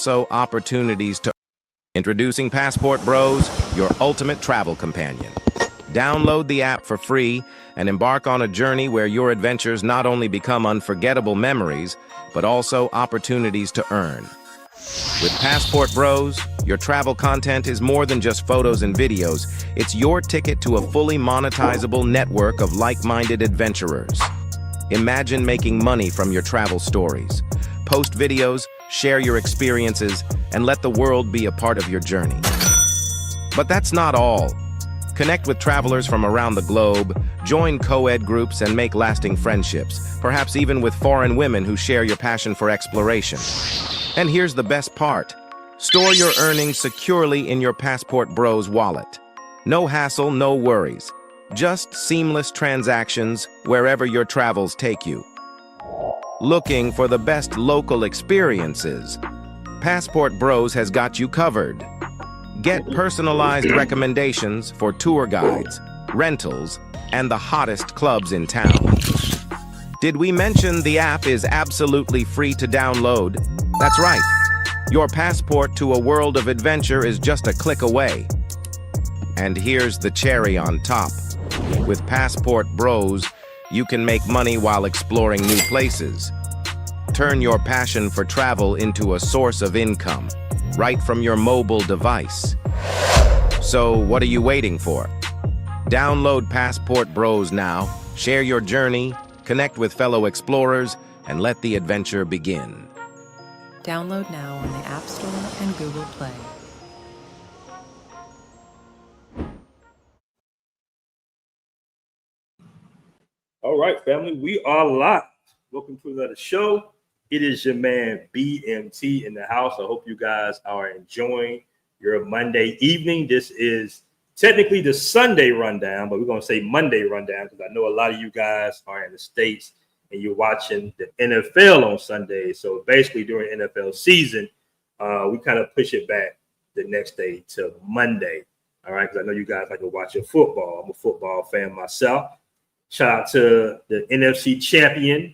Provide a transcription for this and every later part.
also opportunities to... Introducing Passport Bros, your ultimate travel companion. Download the app for free and embark on a journey where your adventures not only become unforgettable memories, but also opportunities to earn. With Passport Bros, your travel content is more than just photos and videos. It's your ticket to a fully monetizable network of like-minded adventurers. Imagine making money from your travel stories. Post videos, share your experiences, and let the world be a part of your journey. But that's not all. Connect with travelers from around the globe, join co-ed groups, and make lasting friendships, perhaps even with foreign women who share your passion for exploration. And here's the best part. Store your earnings securely in your Passport Bros wallet. No hassle, no worries. Just seamless transactions wherever your travels take you. Looking for the best local experiences? Passport Bros has got you covered. Get personalized recommendations for tour guides, rentals, and the hottest clubs in town. Did we mention the app is absolutely free to download? That's right. Your passport to a world of adventure is just a click away. And here's the cherry on top. With Passport Bros, you can make money while exploring new places. Turn your passion for travel into a source of income, right from your mobile device. So, what are you waiting for? Download Passport Bros now, share your journey, connect with fellow explorers, and let the adventure begin. Download now on the App Store and Google Play. All right, family, we are live. Welcome to another show. It is your man BMT in the house. I hope you guys are enjoying your Monday evening. This is technically the Sunday rundown, but we're going to say Monday rundown because I know a lot of you guys are in the States and you're watching the NFL on Sunday. So basically during NFL season, we kind of push it back the next day to Monday. All right, because I know you guys like to watch your football. I'm a football fan myself. Shout out to the NFC champion,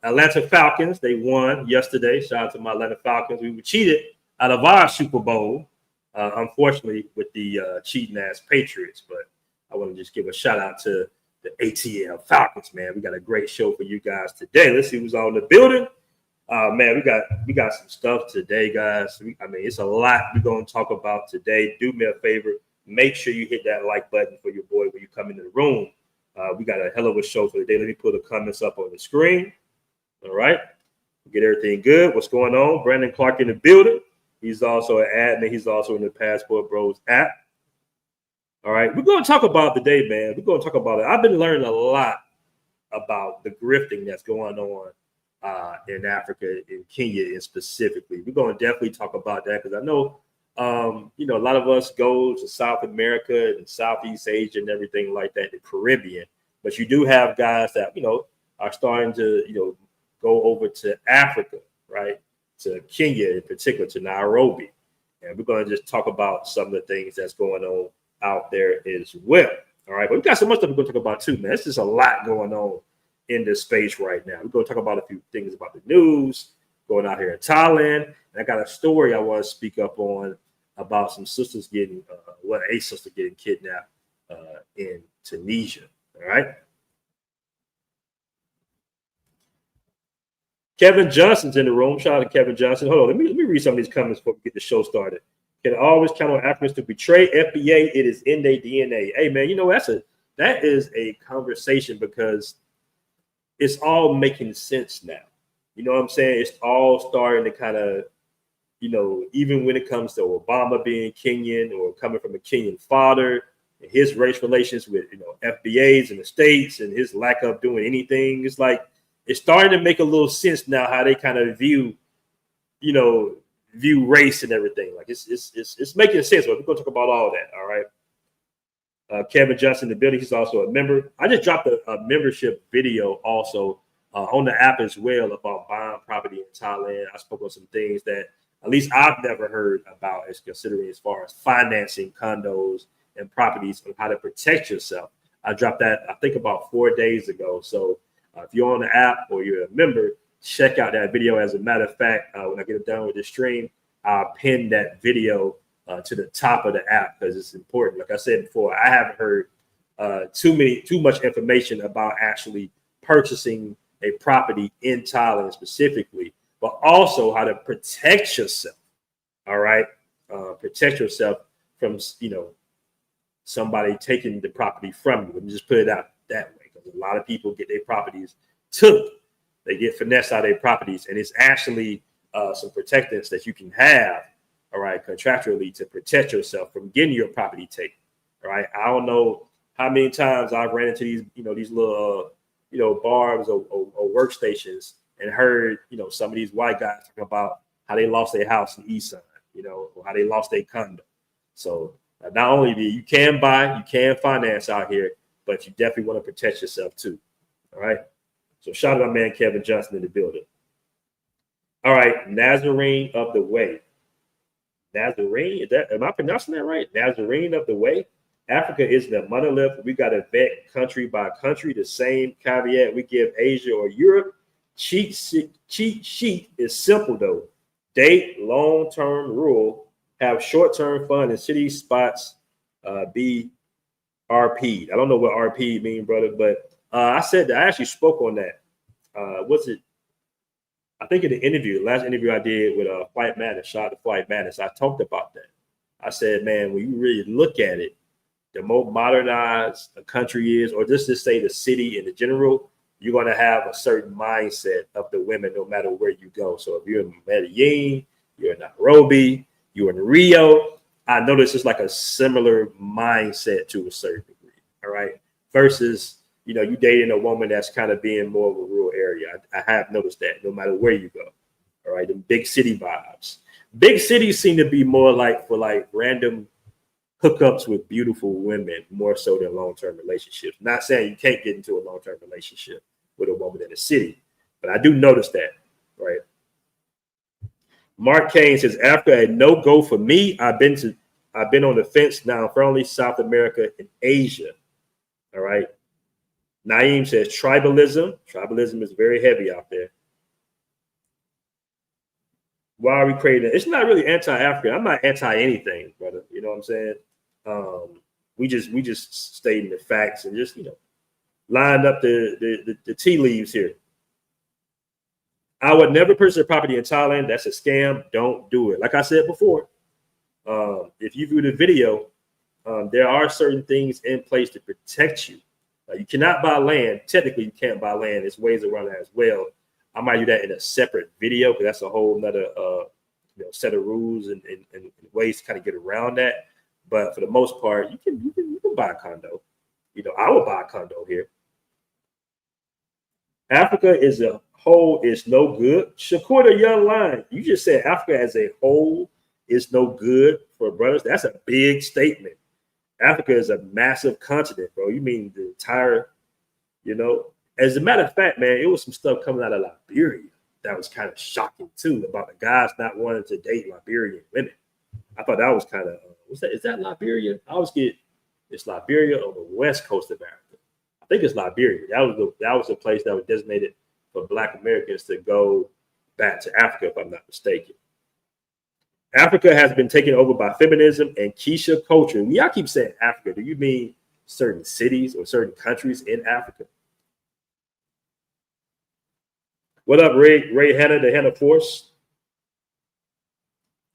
Atlanta Falcons. They won yesterday. Shout out to my Atlanta Falcons. We were cheated out of our Super Bowl, unfortunately, with the cheating ass Patriots. But I want to just give a shout out to the ATL Falcons, man. We got a great show for you guys today. Let's see who's all in the building. Man, we got some stuff today, guys. It's a lot we're going to talk about today. Do me a favor. Make sure you hit that like button for your boy when you come into the room. We got a hell of a show for the day. Let me put the comments up on the screen. All right. Get everything good. What's going on? Brandon Clark in the building. He's also an admin. He's also in the Passport Bros app. All right. We're going to talk about today, man. We're going to talk about it. I've been learning a lot about the grifting that's going on in Africa, in Kenya, and specifically. We're going to definitely talk about that because I know a lot of us go to South America and Southeast Asia and everything like that, the Caribbean. But you do have guys that, are starting to, go over to Africa, right? To Kenya in particular, to Nairobi. And we're going to just talk about some of the things that's going on out there as well. All right. But we've got so much stuff we're going to talk about too, man. It's just a lot going on in this space right now. We're going to talk about a few things about the news going out here in Thailand. And I got a story I want to speak up on about some sisters getting, a sister getting kidnapped in Tunisia. All right. Kevin Johnson's in the room. Shout out to Kevin Johnson. Hold on. Let me read some of these comments before we get the show started. Can always count on Africans to betray FBA. It is in their DNA. Hey, man, that is a conversation because it's all making sense now. You know what I'm saying? It's all starting to kind of, even when it comes to Obama being Kenyan or coming from a Kenyan father and his race relations with, FBAs in the States and his lack of doing anything, it's like it's starting to make a little sense now how they kind of view race and everything. Like it's making sense. But we're going to talk about all that. All right. Kevin Johnson in the building. He's also a member. I just dropped a membership video also on the app as well about buying property in Thailand. I spoke on some things that at least I've never heard about as considering as far as financing condos and properties and how to protect yourself. I dropped that, I think, about 4 days ago. So if you're on the app or you're a member, check out that video. As a matter of fact, when I get done with the stream, I'll pin that video to the top of the app because it's important. Like I said before, I haven't heard too much information about actually purchasing a property in Thailand specifically, but also how to protect yourself. All right, protect yourself from somebody taking the property from you. Let me just put it out that way, because a lot of people get their properties took. They get finessed out of their properties, and it's actually some protectants that you can have, all right, contractually to protect yourself from getting your property taken. All right, I don't know how many times I've ran into these little bars or workstations and heard some of these white guys talking about how they lost their house in East Side, or how they lost their condo. So not only do you can finance out here, but you definitely want to protect yourself too. All right. So shout out to my man Kevin Johnson in the building. All right, Nazarene of the Way. Nazarene, am I pronouncing that right? Nazarene of the Way. Africa isn't a monolith. We got to vet country by country. The same caveat we give Asia or Europe. Cheat sheet is simple though. Date, long-term rule, have short-term fun in city spots, be RP'd. I don't know what RP mean, brother, but I said that I actually spoke on that. I think in the interview, the last interview I did with Flight Madness, shout out to Flight Madness, I talked about that. I said, man, when you really look at it, the more modernized a country is, or just to say the city in the general, you're going to have a certain mindset of the women no matter where you go. So if you're in Medellin, you're in Nairobi, you're in Rio, I notice it's like a similar mindset to a certain degree. All right. Versus, you dating a woman that's kind of being more of a rural area. I have noticed that no matter where you go. All right. The big city vibes. Big cities seem to be more like for like random hookups with beautiful women, more so than long-term relationships. Not saying you can't get into a long-term relationship with a woman in the city, but I do notice that, right? Mark Kane says, after a no-go for me, I've been on the fence now, firmly South America and Asia. All right. Naeem says tribalism. Tribalism is very heavy out there. Why are we creating it? It's not really anti-African. I'm not anti-anything, brother. You know what I'm saying? We just stating the facts and just lined up the tea leaves here. I would never purchase a property in Thailand. That's a scam. Don't do it. Like I said before, if you view the video, there are certain things in place to protect you. You cannot buy land. Technically, you can't buy land. There's ways around that as well. I might do that in a separate video because that's a whole nother set of rules and ways to kind of get around that. But for the most part, you can buy a condo. I would buy a condo here. Africa as a whole is no good. Shakur Young Line, you just said Africa as a whole is no good for brothers. That's a big statement. Africa is a massive continent, bro. You mean the entire, As a matter of fact, man, it was some stuff coming out of Liberia that was kind of shocking too about the guys not wanting to date Liberian women. I thought that was kind of, is that Liberia? I always get it's Liberia on the west coast of Africa. I think it's Liberia. That was the place that was designated for Black Americans to go back to Africa, if I'm not mistaken. Africa has been taken over by feminism and Keisha culture. I keep saying Africa. Do you mean certain cities or certain countries in Africa? What up, Ray Hanna, the Hanna Force?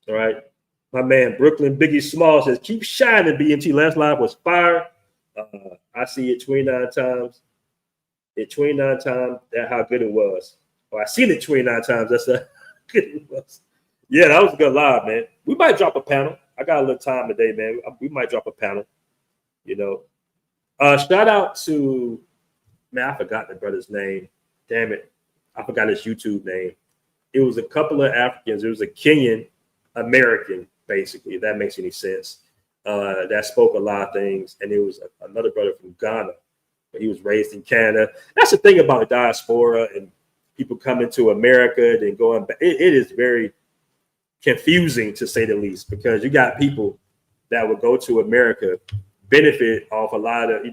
All right. My man, Brooklyn Biggie Small says, keep shining, BMT. Last live was fire. I see it 29 times. That's how good it was. Oh, I seen it 29 times. That's how good it was. Yeah, that was a good live, man. We might drop a panel. I got a little time today, man. We might drop a panel, Shout out to, man, I forgot the brother's name. Damn it. I forgot his YouTube name. It was a couple of Africans. It was a Kenyan American, basically, if that makes any sense, that spoke a lot of things. And it was another brother from Ghana, but he was raised in Canada. That's the thing about diaspora and people coming to America, then going back. It is very confusing, to say the least, because you got people that would go to America, benefit off a lot of,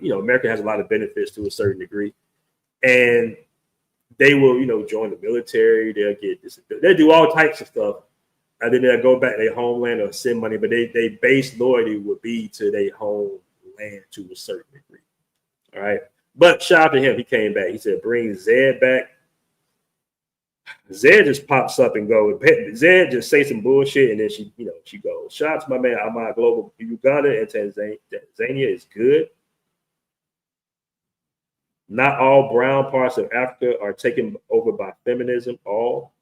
America has a lot of benefits to a certain degree. And they will, join the military. They'll get this. They do all types of stuff, and then they'll go back to their homeland or send money. But they base loyalty would be to their homeland to a certain degree. All right. But shout out to him. He came back. He said, bring Zed back. Zed just pops up and goes. Zed just say some bullshit, and then she goes. Shout out to my man Ahmad Global. Uganda and Tanzania is good. Not all brown parts of Africa are taken over by feminism. All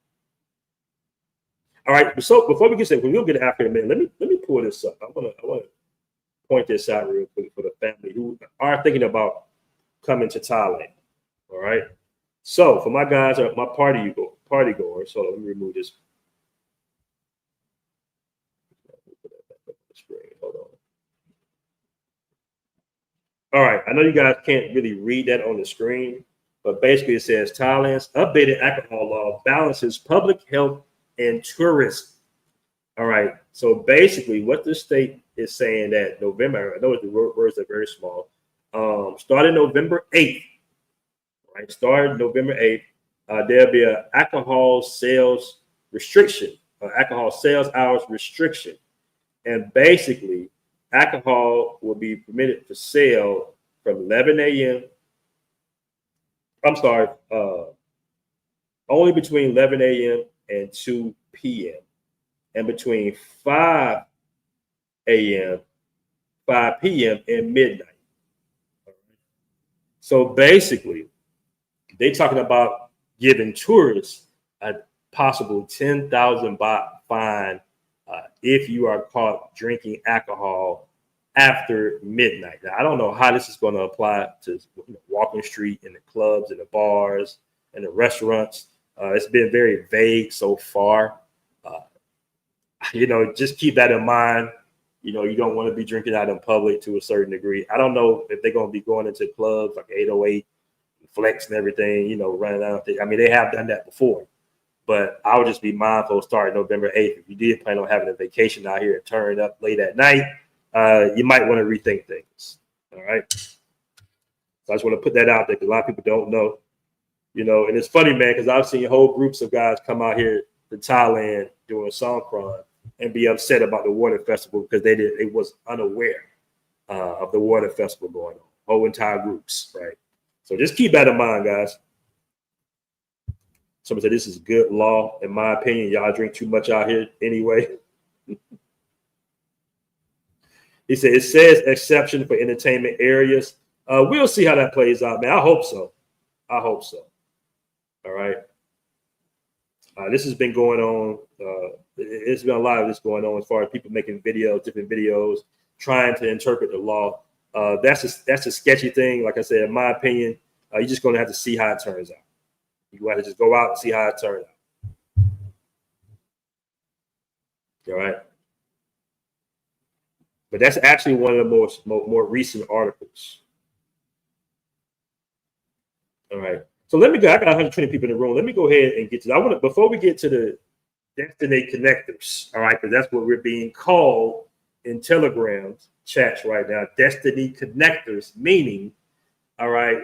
right. So before we get to we'll get to Africa in a minute. Let me pull this up. I want to point this out real quick for the family who are thinking about coming to Thailand. All right. So for my guys, my party goers. So let me remove this. Hold on. All right, I know you guys can't really read that on the screen, but basically it says Thailand's updated alcohol law balances public health and tourism. All right, so basically what the state is saying that November, I know the words are very small, starting November 8th, right? Starting November 8th, there'll be an alcohol sales restriction, alcohol sales hours restriction. And basically, alcohol will be permitted for sale from 11 a.m. I'm sorry, only between 11 a.m. and 2 p.m. and between 5 a.m., 5 p.m. and midnight. So basically, they're talking about giving tourists a possible 10,000 baht fine if you are caught drinking alcohol after midnight. Now, I don't know how this is going to apply to walking street and the clubs and the bars and the restaurants. It's been very vague so far. Just keep that in mind. You don't want to be drinking out in public to a certain degree. I don't know if they're going to be going into clubs like 808, Flex and everything, running out. I mean, they have done that before. But I would just be mindful starting November 8th. If you did plan on having a vacation out here and turning up late at night, you might want to rethink things. All right. So I just want to put that out there because a lot of people don't know. And it's funny, man, because I've seen whole groups of guys come out here to Thailand doing Songkran and be upset about the water festival because they was unaware of the water festival going on. Whole entire groups, right? So just keep that in mind, guys. Someone said this is good law. In my opinion, y'all drink too much out here anyway. He said it says exception for entertainment areas. We'll see how that plays out, man. I hope so. All right. This has been going on. It's been a lot of this going on as far as people making different videos, trying to interpret the law. That's a sketchy thing. Like I said, in my opinion, you're just going to have to see how it turns out. You have to just go out and see how it turns out. All right. But that's actually one of the more recent articles. All right. So let me go. I got 120 people in the room. Let me go ahead and get to before we get to the Destiny Connectors, all right, because that's what we're being called in Telegram chats right now. Destiny Connectors, meaning, all right,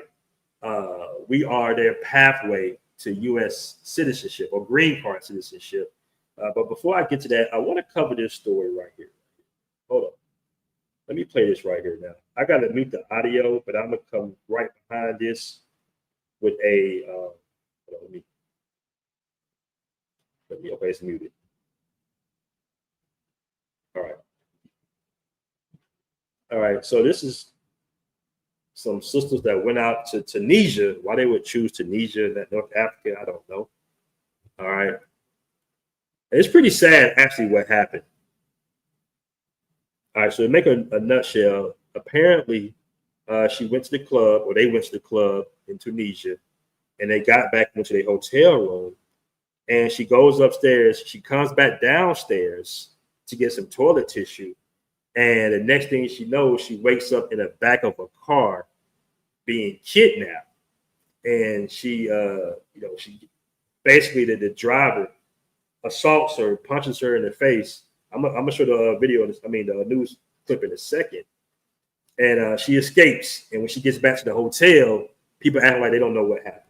we are their pathway to U.S. citizenship or green card citizenship. But before I get to that, I want to cover this story right here. Hold on. Let me play this right here now. I got to mute the audio, but I'm going to come right behind this with a, okay, it's muted. All right. So this is some sisters that went out to Tunisia. Why they would choose Tunisia and North Africa, I don't know. All right. It's pretty sad, actually, what happened. All right. So to make a nutshell, apparently she went to the club, or they went to the club in Tunisia, and they got back into their hotel room. And she goes upstairs. She comes back downstairs to get some toilet tissue. And the next thing she knows, she wakes up in the back of a car being kidnapped. And she basically the driver assaults her, punches her in the face. I'm gonna show the video, the news clip in a second. And she escapes. And when she gets back to the hotel, people act like they don't know what happened.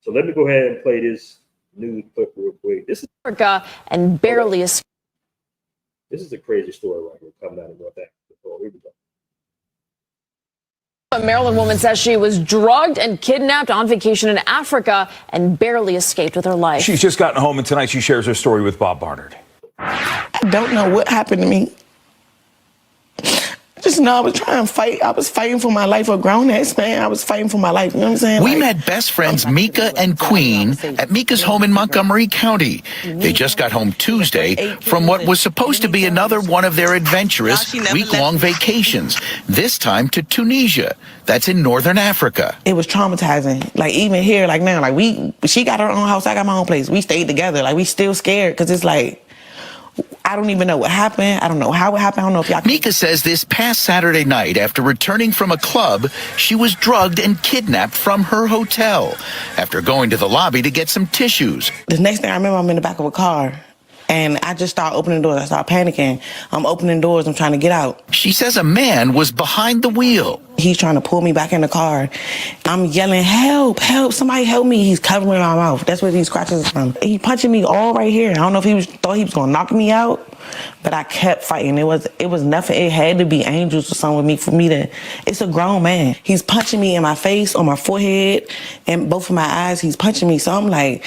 So let me go ahead and play this news clip real quick. This is Africa and barely escaped. This is a crazy story right here coming out of North Africa. Oh, here we go. A Maryland woman says she was drugged and kidnapped on vacation in Africa and barely escaped with her life. She's just gotten home, and tonight she shares her story with Bob Barnard. I don't know what happened to me. I just know I was trying to fight. I was fighting for my life. A grown-ass man. I was fighting for my life. You know what I'm saying? We met best friends Mika and Queen at Mika's home in Montgomery County. They just got home Tuesday from what was supposed to be another one of their adventurous week-long vacations, this time to Tunisia. That's in northern Africa. It was traumatizing. Like, even here, like now, like she got her own house, I got my own place. We stayed together. Like, we still scared because it's like, I don't even know what happened. I don't know how it happened. I don't know if y'all... Mika says this past Saturday night, after returning from a club, she was drugged and kidnapped from her hotel after going to the lobby to get some tissues. The next thing I remember, I'm in the back of a car. And I just start opening doors. I start panicking. I'm opening doors. I'm trying to get out. She says a man was behind the wheel. He's trying to pull me back in the car. I'm yelling, help, help, somebody help me. He's covering my mouth. That's where these scratches are from. He punching me all right here. I don't know if he thought he was going to knock me out, but I kept fighting. It was nothing. It had to be angels or something with me for me to... It's a grown man. He's punching me in my face, on my forehead, and both of my eyes. He's punching me. So I'm like...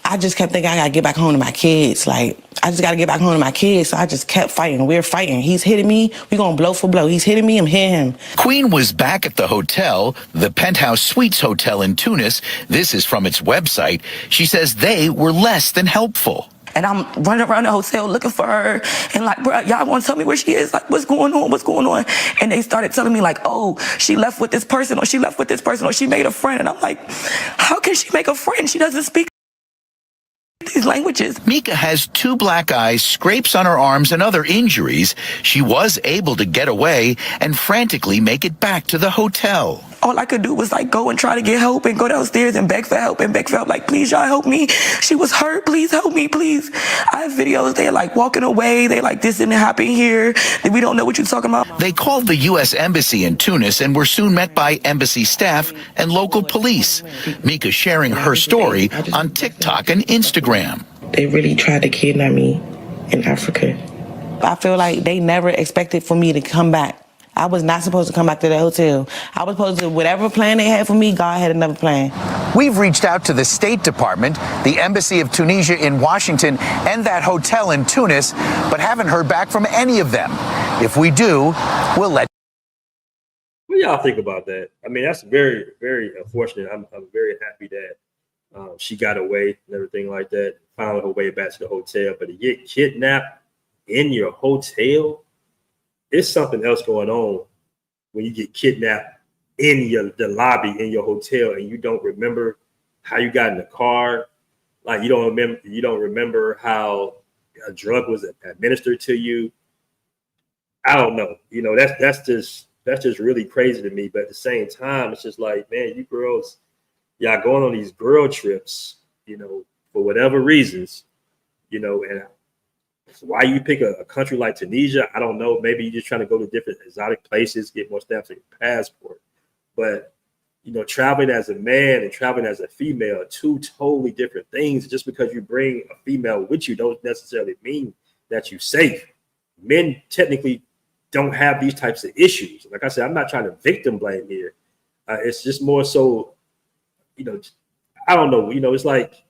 I just kept thinking I gotta get back home to my kids. Like, I just gotta get back home to my kids. So I just kept fighting. We're fighting. He's hitting me. We're gonna blow for blow. He's hitting me. I'm hitting him. Queen was back at the hotel, the Penthouse Suites Hotel in Tunis. This is from its website. She says they were less than helpful. And I'm running around the hotel looking for her. And like, bro, y'all want to tell me where she is? Like, what's going on? What's going on? And they started telling me like, oh, she left with this person, or she left with this person, or she made a friend. And I'm like, how can she make a friend? She doesn't speak these languages. Mika has 2 black eyes, scrapes on her arms, and other injuries. She was able to get away and frantically make it back to the hotel. All I could do was like go and try to get help and go downstairs and beg for help and beg for help. Like, please, y'all help me. She was hurt. Please help me, please. I have videos. They're like walking away. They like, this didn't happen here. We don't know what you're talking about. They called the U.S. Embassy in Tunis and were soon met by embassy staff and local police. Mika sharing her story on TikTok and Instagram. They really tried to kidnap me in Africa. I feel like they never expected for me to come back. I was not supposed to come back to the hotel. I was supposed to, whatever plan they had for me, God had another plan. We've reached out to the State Department, the Embassy of Tunisia in Washington, and that hotel in Tunis, but haven't heard back from any of them. If we do, we'll let. What do y'all think about that? I mean, that's very, very unfortunate. I'm very happy that she got away and everything like that, found her way back to the hotel. But to get kidnapped in your hotel, it's something else going on when you get kidnapped in the lobby in your hotel and you don't remember how you got in the car. Like, you don't remember how a drug was administered to you. I don't know. You know, that's just really crazy to me. But at the same time, it's just like, man, you girls, y'all going on these girl trips, you know, for whatever reasons, you know, and why you pick a country like Tunisia, I don't know. Maybe you're just trying to go to different exotic places, get more stamps on your passport. But, you know, traveling as a man and traveling as a female are 2 totally different things. Just because you bring a female with you don't necessarily mean that you're safe. Men technically don't have these types of issues. Like I said, I'm not trying to victim blame here. It's just more so, you know, I don't know. You know, it's like,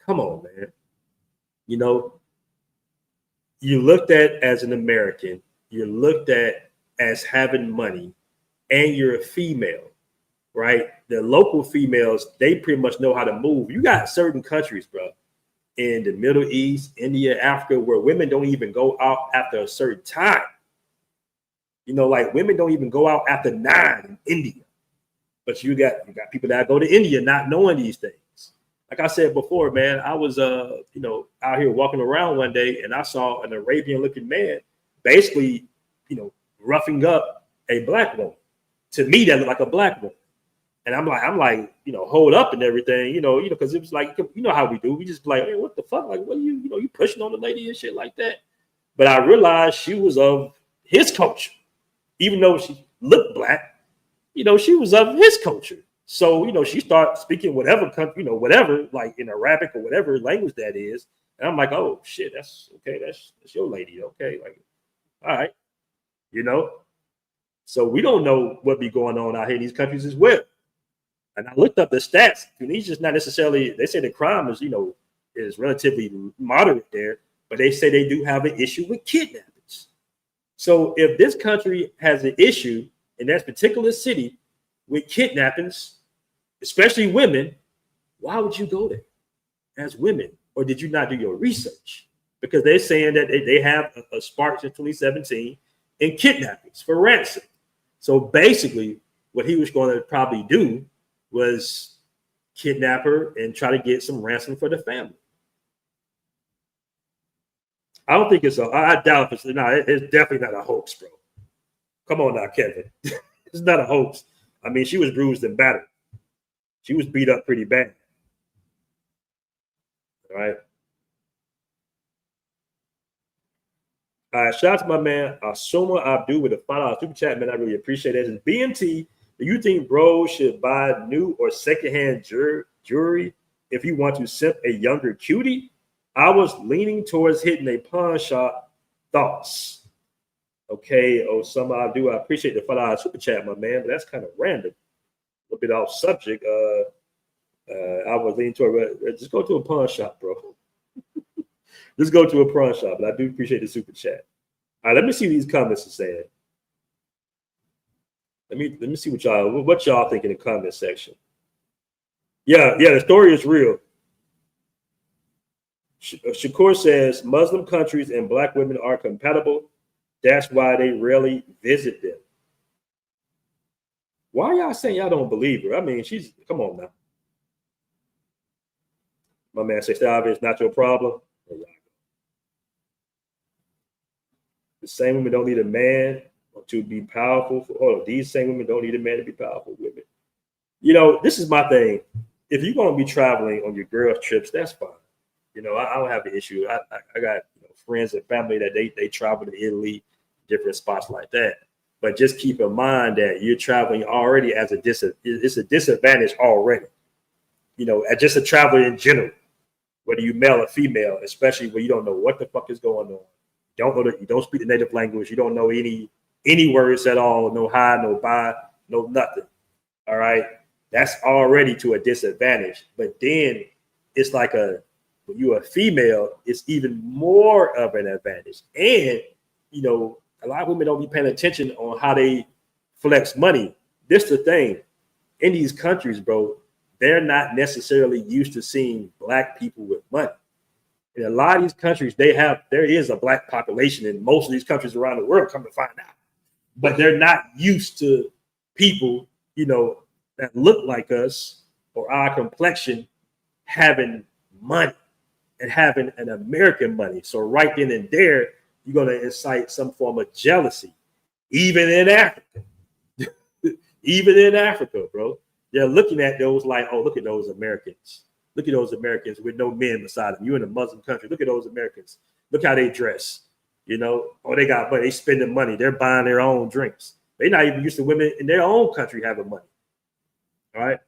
come on, man. You know, you're looked at as an American, you're looked at as having money, and you're a female, right? The local females, they pretty much know how to move. You got certain countries, bro, in the Middle East, India, Africa, where women don't even go out after a certain time. You know, like women don't even go out after 9 in India. But you got people that go to India not knowing these things. Like I said before, man, I was you know, out here walking around one day and I saw an Arabian looking man basically, you know, roughing up a black woman. To me, that looked like a black woman. And I'm like, you know, hold up and everything, you know, because it was like, you know how we do. We just like, hey, what the fuck? Like, what are you know, you pushing on the lady and shit like that. But I realized she was of his culture. Even though she looked black, you know, she was of his culture. So, she started speaking whatever country, whatever, like in Arabic or whatever language that is. And I'm like, oh shit, that's okay. That's your lady. Okay. Like, all right. So we don't know what be going on out here in these countries as well. And I looked up the stats. Tunisia's not necessarily, they say the crime is, is relatively moderate there, but they say they do have an issue with kidnappings. So if this country has an issue in that particular city with kidnappings, especially women, why would you go there as women? Or did you not do your research? Because they're saying that they have a spark in 2017 in kidnappings for ransom. So basically, what he was going to probably do was kidnap her and try to get some ransom for the family. I don't think I doubt it's definitely not a hoax, bro. Come on now, Kevin. It's not a hoax. I mean, she was bruised and battered. She was beat up pretty bad. All right. All right, shout out to my man Asoma Abdul with a $5 super chat, man. I really appreciate it. And BMT, do you think bros should buy new or secondhand jewelry if you want to simp a younger cutie? I was leaning towards hitting a pawn shop. Thoughts? Okay, Osama Abdul, I appreciate the $5 super chat, my man, but that's kind of random. A little bit off subject. I was leaning toward just go to a pawn shop, bro. Just go to a pawn shop, but I do appreciate the super chat. All right, let me see what these comments are saying. Let me see what y'all think in the comment section. Yeah, the story is real. Shakur says Muslim countries and black women are compatible. That's why they rarely visit them. Why are y'all saying y'all don't believe her? I mean, come on now. My man says, it's not your problem. The same women don't need a man to be powerful. These same women don't need a man to be powerful women. This is my thing. If you're going to be traveling on your girls' trips, that's fine. I don't have an issue. I got friends and family that they travel to Italy, different spots like that. But just keep in mind that you're traveling already it's a disadvantage already. Just a traveler in general, whether you male or female, especially when you don't know what the fuck is going on. You don't speak the native language. You don't know any words at all. No hi, no bye, no nothing. All right, that's already to a disadvantage. But then it's like when you're a female, it's even more of an advantage. And a lot of women don't be paying attention on how they flex money. This is the thing. In these countries, bro, they're not necessarily used to seeing black people with money. In a lot of these countries, there is a black population in most of these countries around the world, come to find out. But they're not used to people, that look like us or our complexion having money and having an American money. So right then and there, you're going to incite some form of jealousy, even in Africa. Even in Africa, bro. They're looking at those like, oh, look at those Americans. Look at those Americans with no men beside them. You're in a Muslim country. Look at those Americans. Look how they dress. They got money. They spending money. They're buying their own drinks. They're not even used to women in their own country having money. All right.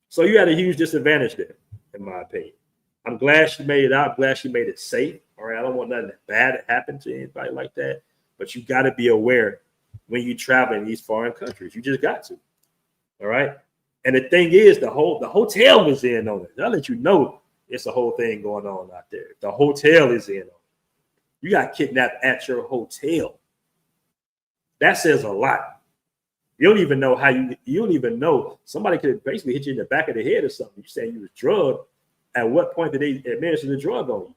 So you had a huge disadvantage there, in my opinion. I'm glad she made it out. I'm glad she made it safe. All right. I don't want nothing bad to happen to anybody like that. But you got to be aware when you travel in these foreign countries. You just got to. All right. And the thing is, the hotel was in on it. I'll let you know it's a whole thing going on out there. The hotel is in on it. You got kidnapped at your hotel. That says a lot. You don't even know you don't even know. Somebody could basically hit you in the back of the head or something. You saying you was drugged. At what point did they administer the drug on you?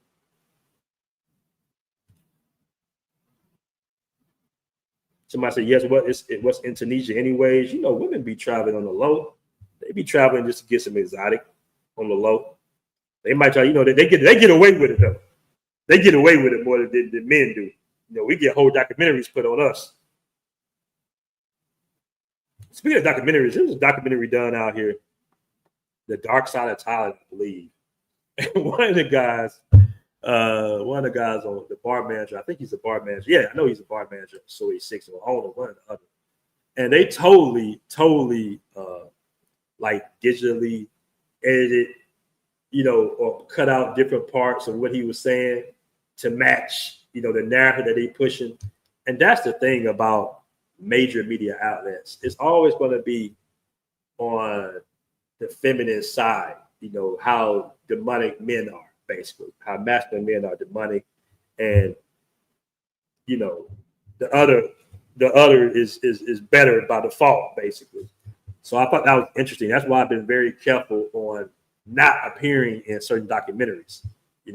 Somebody said, yes, what's in Tunisia anyways? Women be traveling on the low. They be traveling just to get some exotic on the low. They might try, they get away with it though. They get away with it more than men do. We get whole documentaries put on us. Speaking of documentaries, there was a documentary done out here, The Dark Side of Thailand, I believe. And one of the guys on the bar manager, I think he's a bar manager. Yeah, I know he's a bar manager. So he's 6 or owner, one or the other. And they totally like digitally edited, or cut out different parts of what he was saying to match, the narrative that they pushing. And that's the thing about major media outlets. It's always going to be on the feminine side, how demonic men are, basically, how masculine men are demonic, and the other is better by default, basically. So I thought that was interesting. That's why I've been very careful on not appearing in certain documentaries.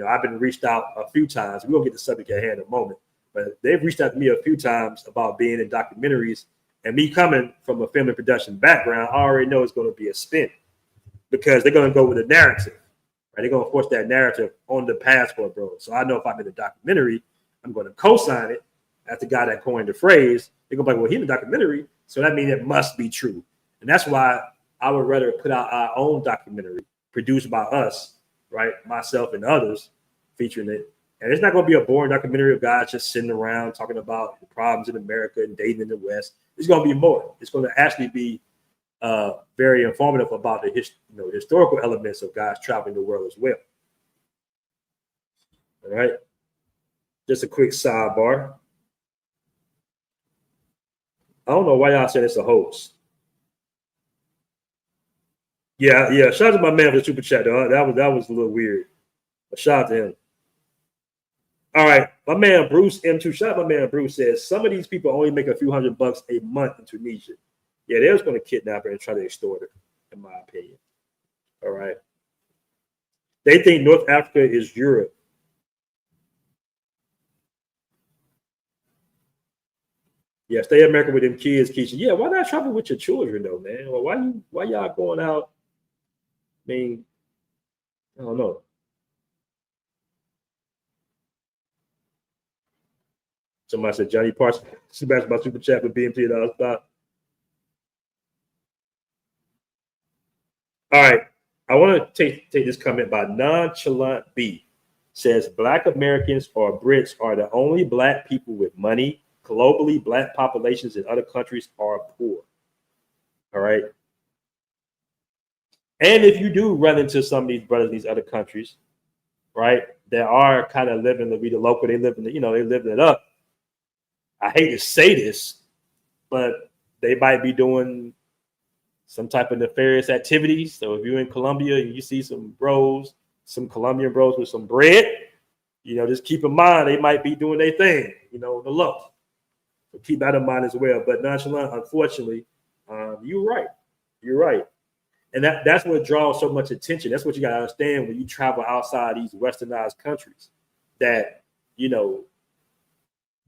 I've been reached out a few times. We'll get the subject at hand in a moment, but they've reached out to me a few times about being in documentaries, and me coming from a film and production background, I already know it's going to be a spin because they're going to go with a narrative, right? They're going to force that narrative on the Passport Bros. So I know if I'm in a documentary, I'm going to co-sign it as the guy that coined the phrase. They're going to be like, well, he's in a documentary, so that means it must be true. And that's why I would rather put out our own documentary produced by us, right? Myself and others featuring it. And it's not going to be a boring documentary of guys just sitting around talking about the problems in America and dating in the West. It's going to be more. It's going to actually be very informative about the historical elements of guys traveling the world as well. All right. Just a quick sidebar. I don't know why y'all said it's a hoax. Yeah. Shout out to my man for the super chat, though. That was a little weird. But shout out to him. All right, my man Bruce M2. Shout out my man Bruce says some of these people only make a few $100 a month in Tunisia. Yeah, they was going to kidnap her and try to extort her, in my opinion. All right. They think North Africa is Europe. Yeah, stay in America with them kids, Keisha. Yeah, why not travel with your children though, man? Well, why y'all going out? I mean, I don't know. Somebody said Johnny Parsons smashed my super chat with BMT and all stuff. All right. I want to take this comment by Nonchalant B. Says Black Americans or Brits are the only Black people with money. Globally, Black populations in other countries are poor. All right. And if you do run into some of these brothers in these other countries, right, that are kind of living to be the local, they living it up. I hate to say this, but they might be doing some type of nefarious activities. So if you're in Colombia and you see some Colombian bros with some bread, just keep in mind they might be doing their thing, the low. So keep that in mind as well. But Nonchalant, unfortunately, you're right. And that's what draws so much attention. That's what you got to understand when you travel outside these westernized countries, that,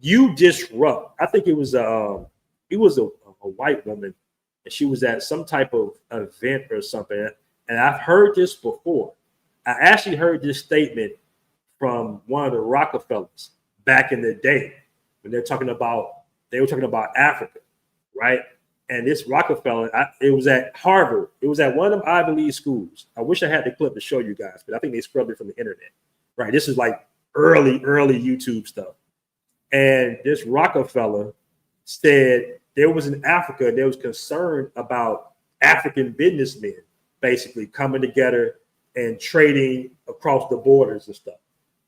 you disrupt. I think it was a white woman, and she was at some type of event or something. And I've heard this before. I actually heard this statement from one of the Rockefellers back in the day when they were talking about Africa, right? And this Rockefeller, it was at Harvard. It was at one of them Ivy League schools. I wish I had the clip to show you guys, but I think they scrubbed it from the internet, right? This is like early YouTube stuff. And this Rockefeller said there was in Africa, and there was concern about African businessmen basically coming together and trading across the borders and stuff.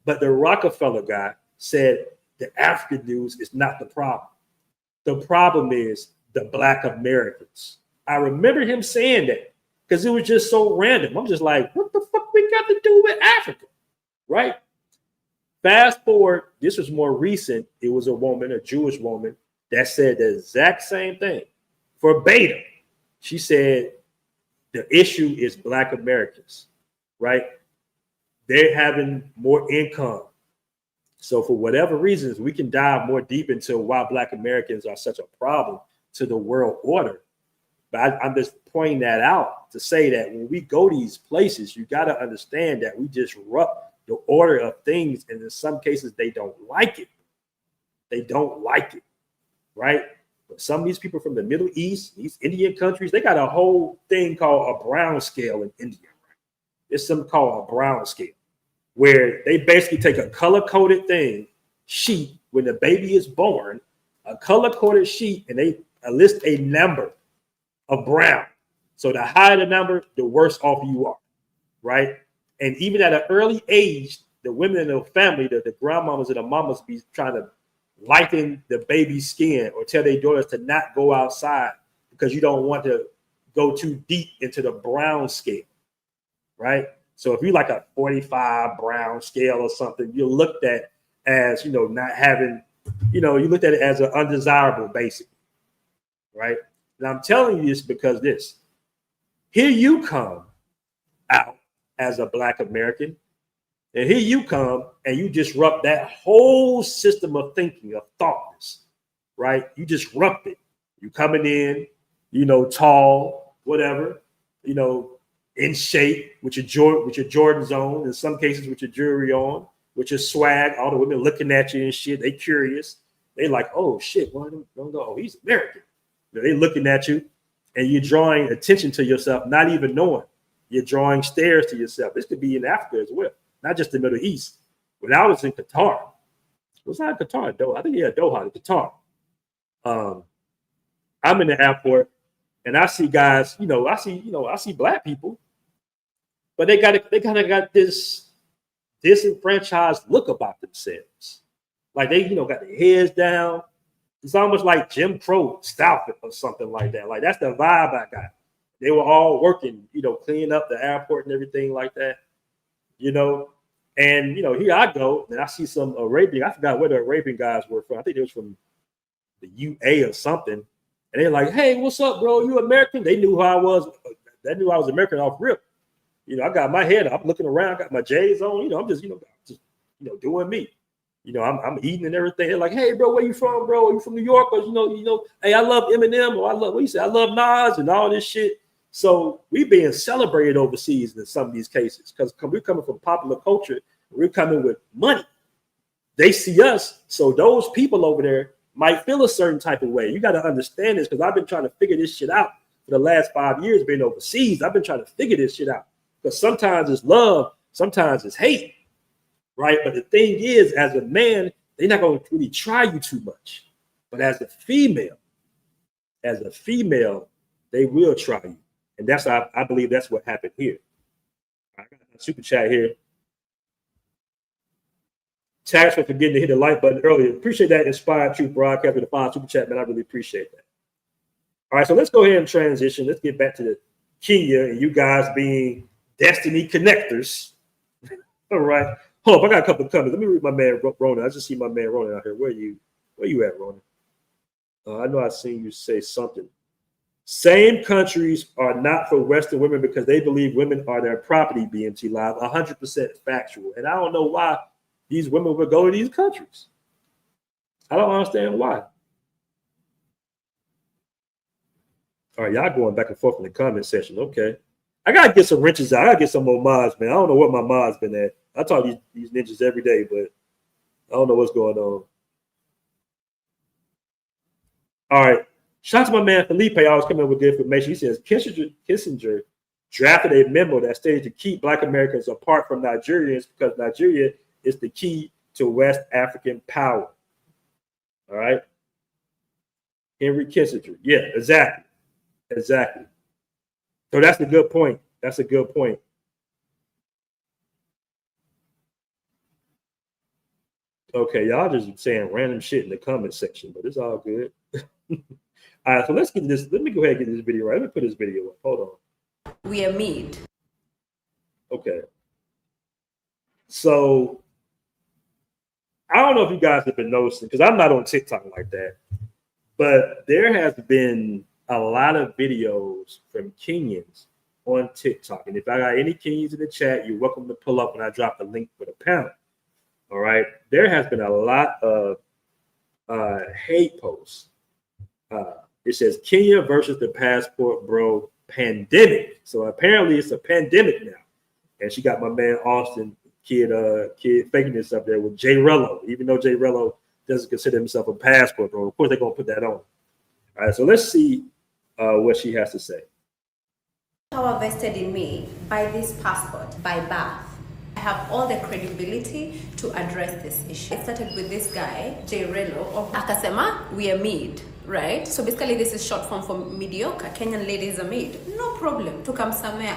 But the Rockefeller guy said the African news is not the problem. The problem is the Black Americans. I remember him saying that because it was just so random. I'm just like, what the fuck we got to do with Africa, right? Fast forward, this was more recent. It was a Jewish woman, that said the exact same thing. Verbatim. She said the issue is Black Americans, right? They're having more income. So for whatever reasons, we can dive more deep into why Black Americans are such a problem to the world order. But I'm just pointing that out to say that when we go these places, you got to understand that we disrupt the order of things, and in some cases they don't like it. Right? But some of these people from the Middle East, these Indian countries, they got a whole thing called a Brown scale in India. Right? It's something called a Brown scale, where they basically take a color-coded sheet when the baby is born, a color-coded sheet, and they list a number of brown. So the higher the number, the worse off you are, right? And even at an early age, the women in the family, the grandmamas and the mamas be trying to lighten the baby's skin or tell their daughters to not go outside because you don't want to go too deep into the brown scale, right? So if you're like a 45 brown scale or something, you're looked at as, not having, you looked at it as an undesirable, basically, right? And I'm telling you this because here you come out as a Black American, and here you come and you disrupt that whole system of thinking, of thoughtness, right? You disrupt it. You coming in, tall, whatever, in shape with your Jordans on, in some cases with your jewelry on, with your swag, all the women looking at you and shit. They curious. They like, oh shit, well, don't go. Oh, he's American. They looking at you, and you're drawing attention to yourself, not even knowing. You're drawing stares to yourself. This could be in Africa as well, not just the Middle East. When I was in Qatar, it was not Qatar, Doha. I think Doha, Qatar. I'm in the airport, and I see guys. I see Black people, but they kind of got this disenfranchised look about themselves. Like they, got their heads down. It's almost like Jim Crow style or something like that. Like that's the vibe I got. They were all working, cleaning up the airport and everything like that, And here I go, and I see some Arabian. I forgot where the Arabian guys were from. I think it was from the UA or something. And they're like, "Hey, what's up, bro? You American?" They knew who I was. They knew I was American off rip. I got my head up, looking around, got my J's on. I'm just doing me. I'm eating and everything. They're like, "Hey, bro, where you from, bro? Are you from New York?" Or hey, I love Eminem, or I love Nas and all this shit. So we being celebrated overseas in some of these cases because we're coming from popular culture. We're coming with money. They see us, so those people over there might feel a certain type of way. You got to understand this because I've been trying to figure this shit out for the last 5 years being overseas. I've been trying to figure this shit out because sometimes it's love, sometimes it's hate, right? But the thing is, as a man, they're not going to really try you too much. But as a female, they will try you. And I believe that's what happened here. I got a super chat here. Tax for forgetting to hit the like button earlier. Appreciate that Inspired Truth broadcast with the fine super chat, man. I really appreciate that. All right, so let's go ahead and transition. Let's get back to the Kenya and you guys being destiny connectors. All right. Hold up, I got a couple of comments. Let me read my man Ronan. I just see my man Ronan out here. Where you at, Ronan? I know I seen you say something. Same countries are not for Western women because they believe women are their property, BMT Live, 100% factual. And I don't know why these women would go to these countries. I don't understand why. All right, y'all going back and forth in the comment section. Okay. I got to get some wrenches out. I got to get some more mods, man. I don't know what my mods been at. I talk to these ninjas every day, but I don't know what's going on. All right. Shout out to my man Felipe. I was coming up with good information. He says Kissinger drafted a memo that stated to keep Black Americans apart from Nigerians because Nigeria is the key to West African power. All right. Henry Kissinger. Yeah, exactly. So that's a good point. Okay, y'all just saying random shit in the comment section, but it's all good. All right, so let's get this. Let me go ahead and get this video right. Let me put this video up. Hold on. We are meat. Okay. So I don't know if you guys have been noticing, because I'm not on TikTok like that, but there has been a lot of videos from Kenyans on TikTok. And if I got any Kenyans in the chat, you're welcome to pull up when I drop the link for the panel. All right. There has been a lot of hate posts. It says Kenya versus the Passportbros pandemic. So apparently it's a pandemic now. And she got my man Austin kid faking this up there with Jay Rello, even though Jay Rello doesn't consider himself a passport bro. Of course they're gonna put that on. All right, so let's see what she has to say. Power vested in me by this passport, by birth. I have all the credibility to address this issue. I started with this guy, Jay Rello, of Akasema, we are mid. right? So basically this is short form for mediocre. Kenyan ladies are made. No problem. Tukamsamea.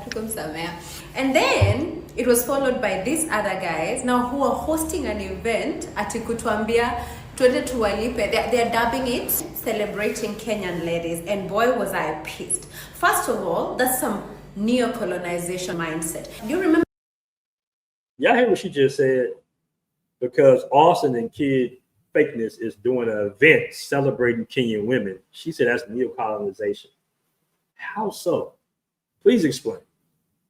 Tukamsamea. And then it was followed by these other guys now who are hosting an event at Kutuambia. They're dubbing it Celebrating Kenyan Ladies. And boy, was I pissed. First of all, that's some neo-colonization mindset. Do you remember? Y'all hear what she just said? Because Austin and Kid Fakeness is doing an event celebrating Kenyan women. She said that's neo-colonization. How so? Please explain.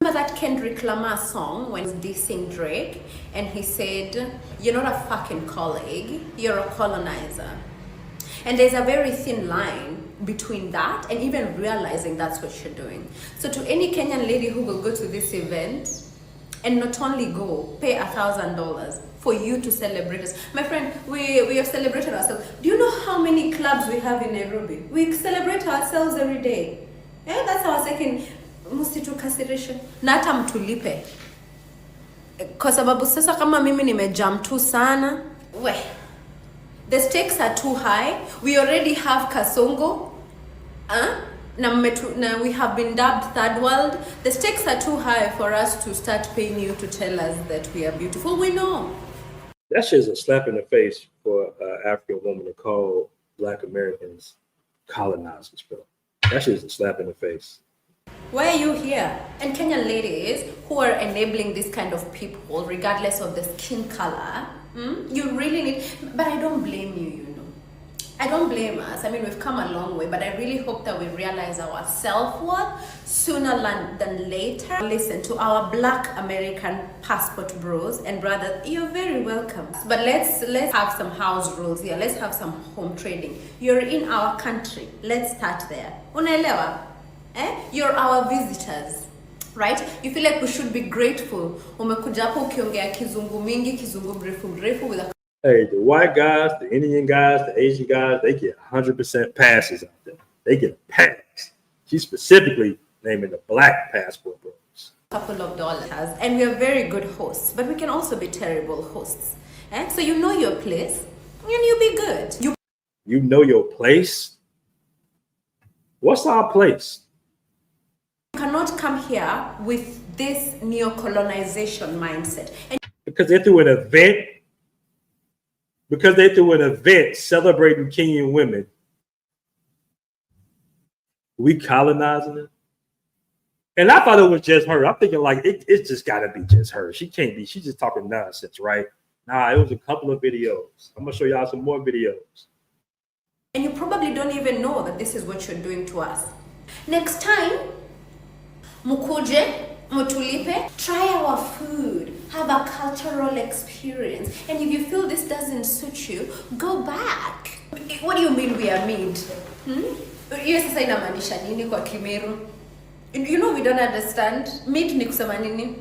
Remember that Kendrick Lamar song when he was dissing Drake and he said, "You're not a fucking colleague, you're a colonizer." And there's a very thin line between that and even realizing that's what you're doing. So to any Kenyan lady who will go to this event and not only go, pay $1,000 for you to celebrate us. My friend, we have celebrated ourselves. Do you know how many clubs we have in Nairobi? We celebrate ourselves every day. Yeah, that's our second msitukasirishe na hata mtulipe kwa sababu sasa kama mimi nimejam tu sana the stakes are too high. We already have Kasongo na we have been dubbed third world. The stakes are too high for us to start paying you to tell us that we are beautiful. We know that shit is a slap in the face for an African woman to call Black Americans colonizers, bro. That shit is a slap in the face. Why are you here? And Kenyan ladies who are enabling this kind of people, regardless of the skin color, you really need, but I don't blame you, you know. I don't blame us. I mean, we've come a long way, but I really hope that we realize our self-worth sooner than later. Listen to our Black American passport bros and brothers. You're very welcome. But let's have some house rules here. Let's have some home trading. You're in our country. Let's start there. Unaelewa? You're our visitors, right? You feel like we should be grateful. Umekuja hapo ukiongea kizungu mingi, kizungu mrefu with a... Hey, the white guys, the Indian guys, the Asian guys, they get 100% passes out there. They get a pass. She's specifically naming the Black Passport Bros. Couple of dollars, and we are very good hosts, but we can also be terrible hosts. So you know your place, and you be good. You know your place? What's our place? You cannot come here with this neo-colonization mindset. And because they threw an event. Because they threw an event celebrating Kenyan women. We colonizing it. And I thought it was just her. I'm thinking like it's just gotta be just her. She can't be, she's just talking nonsense, right? Nah, it was a couple of videos. I'm gonna show y'all some more videos. And you probably don't even know that this is what you're doing to us. Next time, mukuje, mutulipe, try our food, have a cultural experience. And if you feel this doesn't suit you, go back. What do you mean we are made? Hiyo sasa inamaanisha nini kwa Kimeru? You know we don't understand. Mid ni kusema nini?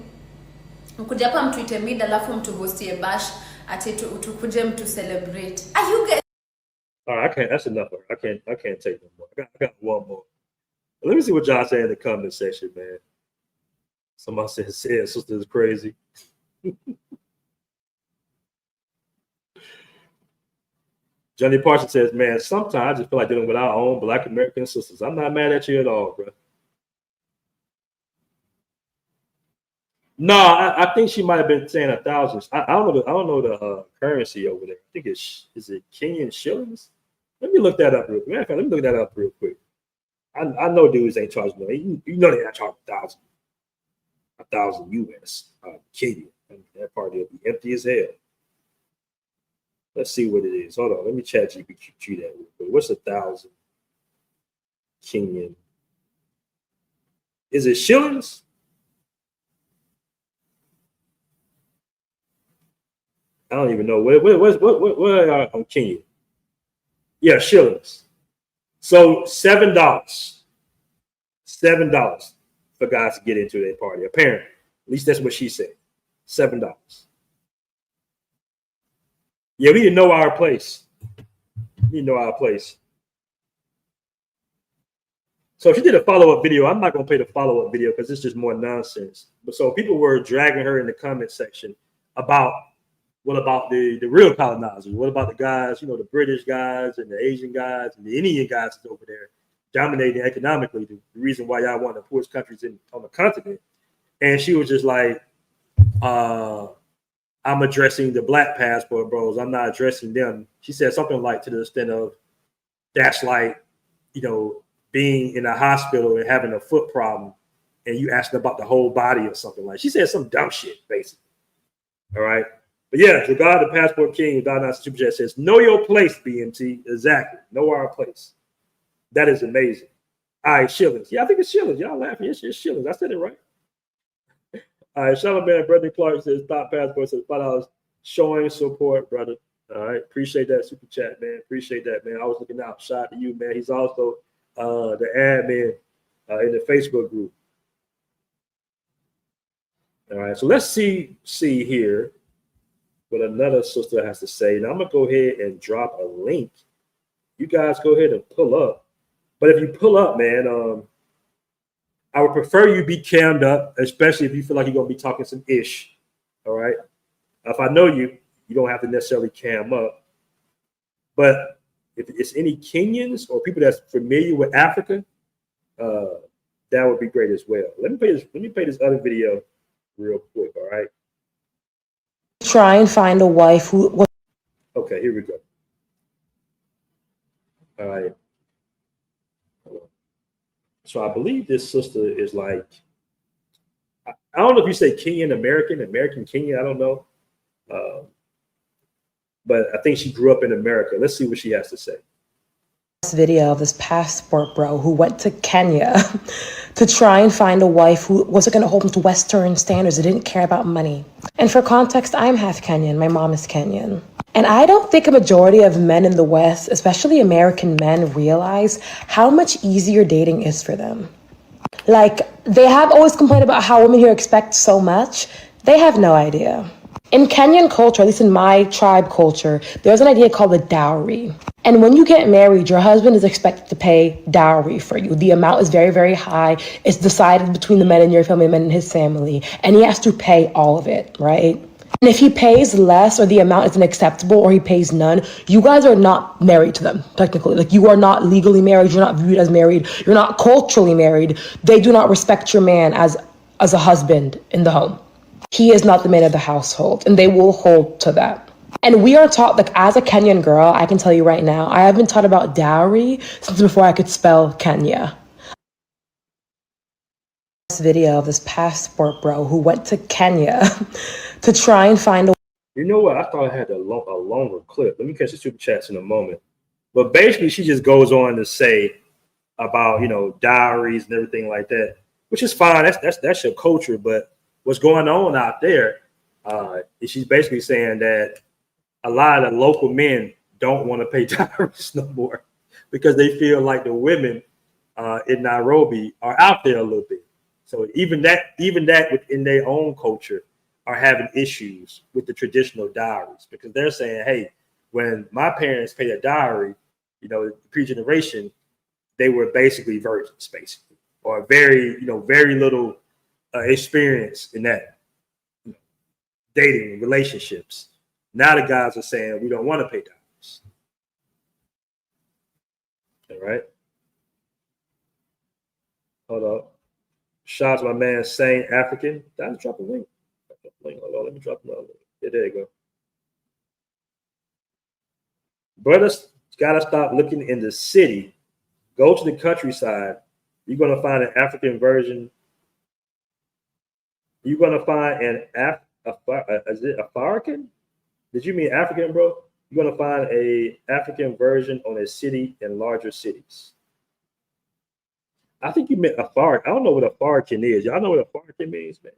Mkuja hapa mtuite mid alafu mtuhostie bash ati tukuje mtu celebrate. Are you guys? All right, I can't. That's enough. I can't take no more. I got one more. Let me see what y'all say in the comment section, man. Somebody said sister is crazy. Johnny Parsons says, man, sometimes I just feel like dealing with our own Black American sisters. I'm not mad at you at all, bro. No, I think she might have been saying 1,000. I don't know the currency over there. I think is it Kenyan shillings? Let me look that up real quick. Let me look that up real quick. I know dudes ain't charging no. You know they're not charging 1,000. 1,000 US. Kenyan. That party will be empty as hell. Let's see what it is. Hold on. Let me chat GPT that real quick. What's 1,000 Kenyan? Is it shillings? I don't even know. What are on Kenya? Yeah, shillings. So $7. $7 for guys to get into their party. Apparently. At least that's what she said. $7. Yeah, we didn't know our place. We didn't know our place. So she did a follow-up video. I'm not going to play the follow-up video because it's just more nonsense. But so people were dragging her in the comment section about what about the real colonizers? What about the guys, the British guys and the Asian guys and the Indian guys that's over there dominating economically? The reason why y'all one of the poorest countries on the continent. And she was just like, I'm addressing the black passport bros. I'm not addressing them. She said something like to the extent of, that's like, being in a hospital and having a foot problem and you asking about the whole body or something like. She said some dumb shit, basically. All right. But yeah, the God, the Passport King, God Super Chat says, know your place, BMT. Exactly. Know our place. That is amazing. All right, Shillings. Yeah, I think it's Shillings. Y'all laughing. It's Shillings. I said it right. All right, shout out, man. Brother Clark says, Top Passport says $5 showing support, brother. All right, appreciate that super chat, man. Appreciate that, man. I was looking out. Shout out to you, man. He's also the admin in the Facebook group. All right, so let's see here what another sister has to say. Now I'm gonna go ahead and drop a link. You guys go ahead and pull up. But if you pull up, man, I would prefer you be cammed up, especially if you feel like you're gonna be talking some ish. All right. If I know you, you don't have to necessarily cam up. But if it's any Kenyans or people that's familiar with Africa, that would be great as well. Let me play this other video real quick. All right. Try and find a wife who was. Okay, here we go. All right. So I believe this sister is like, I don't know if you say Kenyan American Kenyan, I don't know. But I think she grew up in America. Let's see what she has to say. This video of this passport bro who went to Kenya to try and find a wife who wasn't going to hold him to Western standards. They didn't care about money. And for context, I'm half Kenyan. My mom is Kenyan. And I don't think a majority of men in the West, especially American men, realize how much easier dating is for them. Like, they have always complained about how women here expect so much. They have no idea. In Kenyan culture, at least in my tribe culture, there's an idea called a dowry. And when you get married, your husband is expected to pay dowry for you. The amount is very, very high. It's decided between the men in your family, the men in his family. And he has to pay all of it, right? And if he pays less or the amount isn't acceptable or he pays none, you guys are not married to them, technically. Like, you are not legally married. You're not viewed as married. You're not culturally married. They do not respect your man as a husband in the home. He is not the man of the household, and they will hold to that. And we are taught, like, as a Kenyan girl, I can tell you right now, I have been taught about dowry since before I could spell Kenya. This video of this passport bro who went to Kenya to try and find a. You know what? I thought I had a longer clip. Let me catch the super chats in a moment. But basically, she just goes on to say about, dowries and everything like that, which is fine. That's your culture, but what's going on out there is she's basically saying that a lot of the local men don't want to pay dowries no more because they feel like the women in Nairobi are out there a little bit. So even that within their own culture are having issues with the traditional dowries because they're saying, hey, when my parents paid a dowry, the pre-generation, they were basically virgins, basically, or very little experience in that dating relationships. Now the guys are saying we don't want to pay dowries. All right. Hold up. Shout out to my man Saint African. Did I drop a link? Hold on, let me drop another link. Yeah, there you go. Brothers gotta stop looking in the city. Go to the countryside. You're gonna find an African version. You're gonna find is it African? Did you mean African, bro? You're gonna find a African version on a city in larger cities. I think you meant Afar. I don't know what African is. Y'all know what African means, man?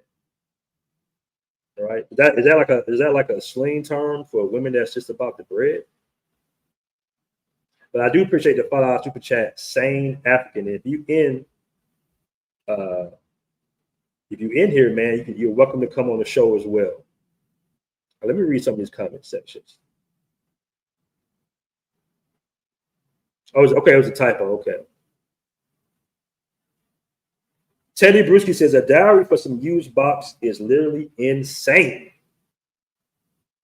All right. Is that like a slang term for women that's just about the bread? But I do appreciate the $5 super chat, Sane African. If you in here, man, you're welcome to come on the show as well. Let me read some of these comment sections. Oh, it was a typo. Okay. Teddy Brewski says a dowry for some used box is literally insane.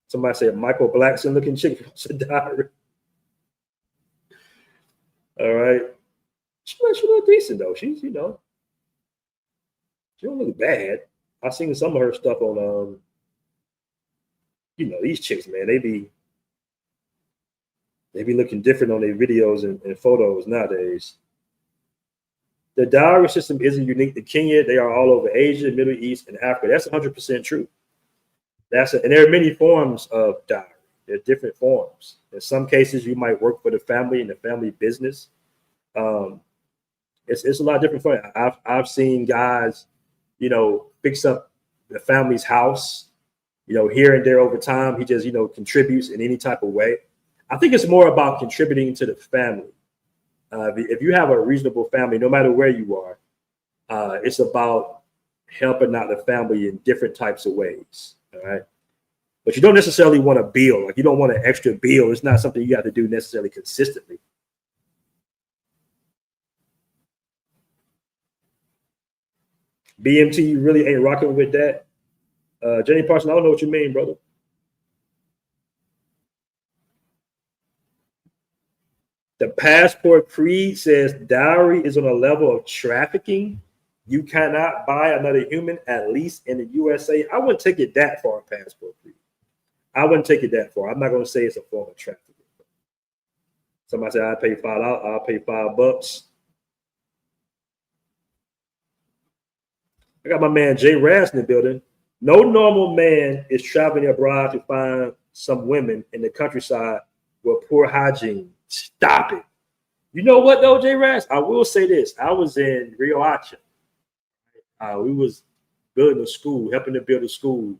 Somebody said Michael Blackson looking chick from Diary. All right. She look decent though. She's, you know, she don't look bad. I've seen some of her stuff on you know, these chicks, man, they be looking different on their videos and photos nowadays. The dowry system isn't unique to Kenya. They are all over Asia, Middle East, and Africa. That's 100% true. And there are many forms of dowry. There are different forms. In some cases, you might work for the family in the family business. It's a lot different for you. I've seen guys, you know, fix up the family's house, you know, here and there over time. He just, you know, contributes in any type of way. I think it's more about contributing to the family. If you have a reasonable family, no matter where you are, it's about helping out the family in different types of ways. All right. But you don't necessarily want a bill. Like, you don't want an extra bill. It's not something you have to do necessarily consistently. BMT really ain't rocking with that. Jenny Parson, I don't know what you mean, brother. The passport creed says dowry is on a level of trafficking. You cannot buy another human, at least in the USA. I wouldn't take it that far, passport creed. I wouldn't take it that far. I'm not going to say it's a form of trafficking. Somebody said, I'll pay $5. I'll pay $5. I got my man Jay Raz in the building. No normal man is traveling abroad to find some women in the countryside with poor hygiene. Stop it. You know what though, Jay Raz? I will say this. I was in Rio Hacha. We was building a school, helping to build a school.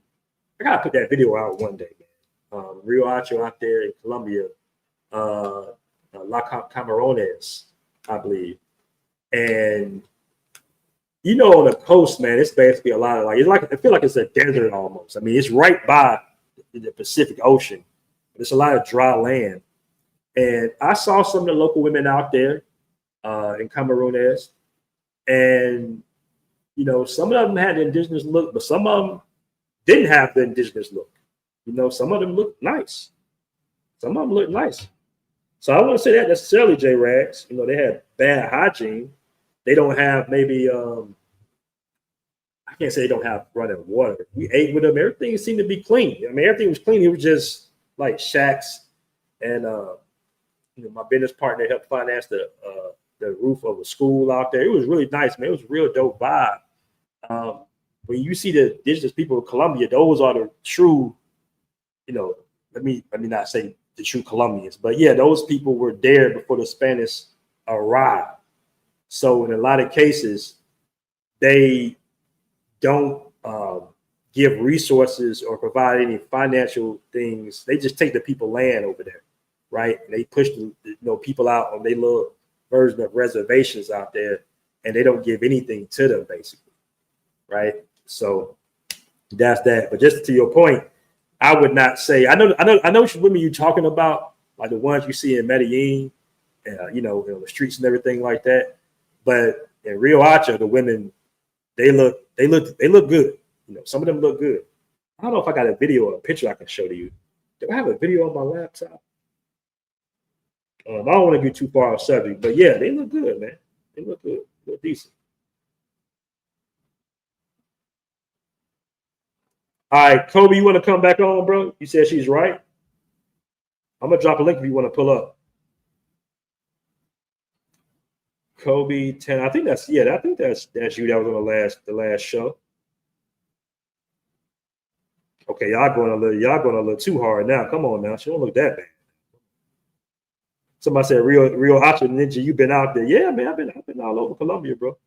I gotta put that video out one day, man. Rio Hacha out there in Colombia, La Camarones, I believe. And you know, on the coast, man, it's basically a lot of I feel like it's a desert almost. I mean, it's right by the Pacific Ocean. There's a lot of dry land. And I saw some of the local women out there in Camarones, and you know, some of them had the indigenous look, but some of them didn't have the indigenous look. You know, some of them looked nice. Some of them looked nice. So I wouldn't say that necessarily, J Rags. You know, they had bad hygiene. They don't have maybe I can't say they don't have running water. We ate with them. Everything seemed to be clean. I mean, everything was clean. It was just like shacks and you know, my business partner helped finance the roof of a school out there. It was really nice, man. It was a real dope vibe. When you see the indigenous people of Colombia, those are the true, you know, let me not say the true Colombians, but yeah, those people were there before the Spanish arrived. So in a lot of cases, they don't give resources or provide any financial things. They just take the people land over there, right? And they push the people out on their little version of reservations out there, and they don't give anything to them, basically, right? So that's that. But just to your point, I would not say I know which women you're talking about, like the ones you see in Medellin, you know, on the streets and everything like that. But in Rio Hacha, the women, they look good. You know, some of them look good. I don't know if I got a video or a picture I can show to you. Do I have a video on my laptop? I don't want to get too far off subject, but yeah, they look good, man. They look good. They look decent. All right, Kobe, you want to come back on, bro? You said she's right. I'm gonna drop a link if you want to pull up. Kobe 10. I think that's you. That was on the last show. Okay, y'all going a little too hard now. Come on now, she don't look that bad. Somebody said Rio Hacha Ninja, you've been out there. Yeah, man, I've been all over Colombia, bro.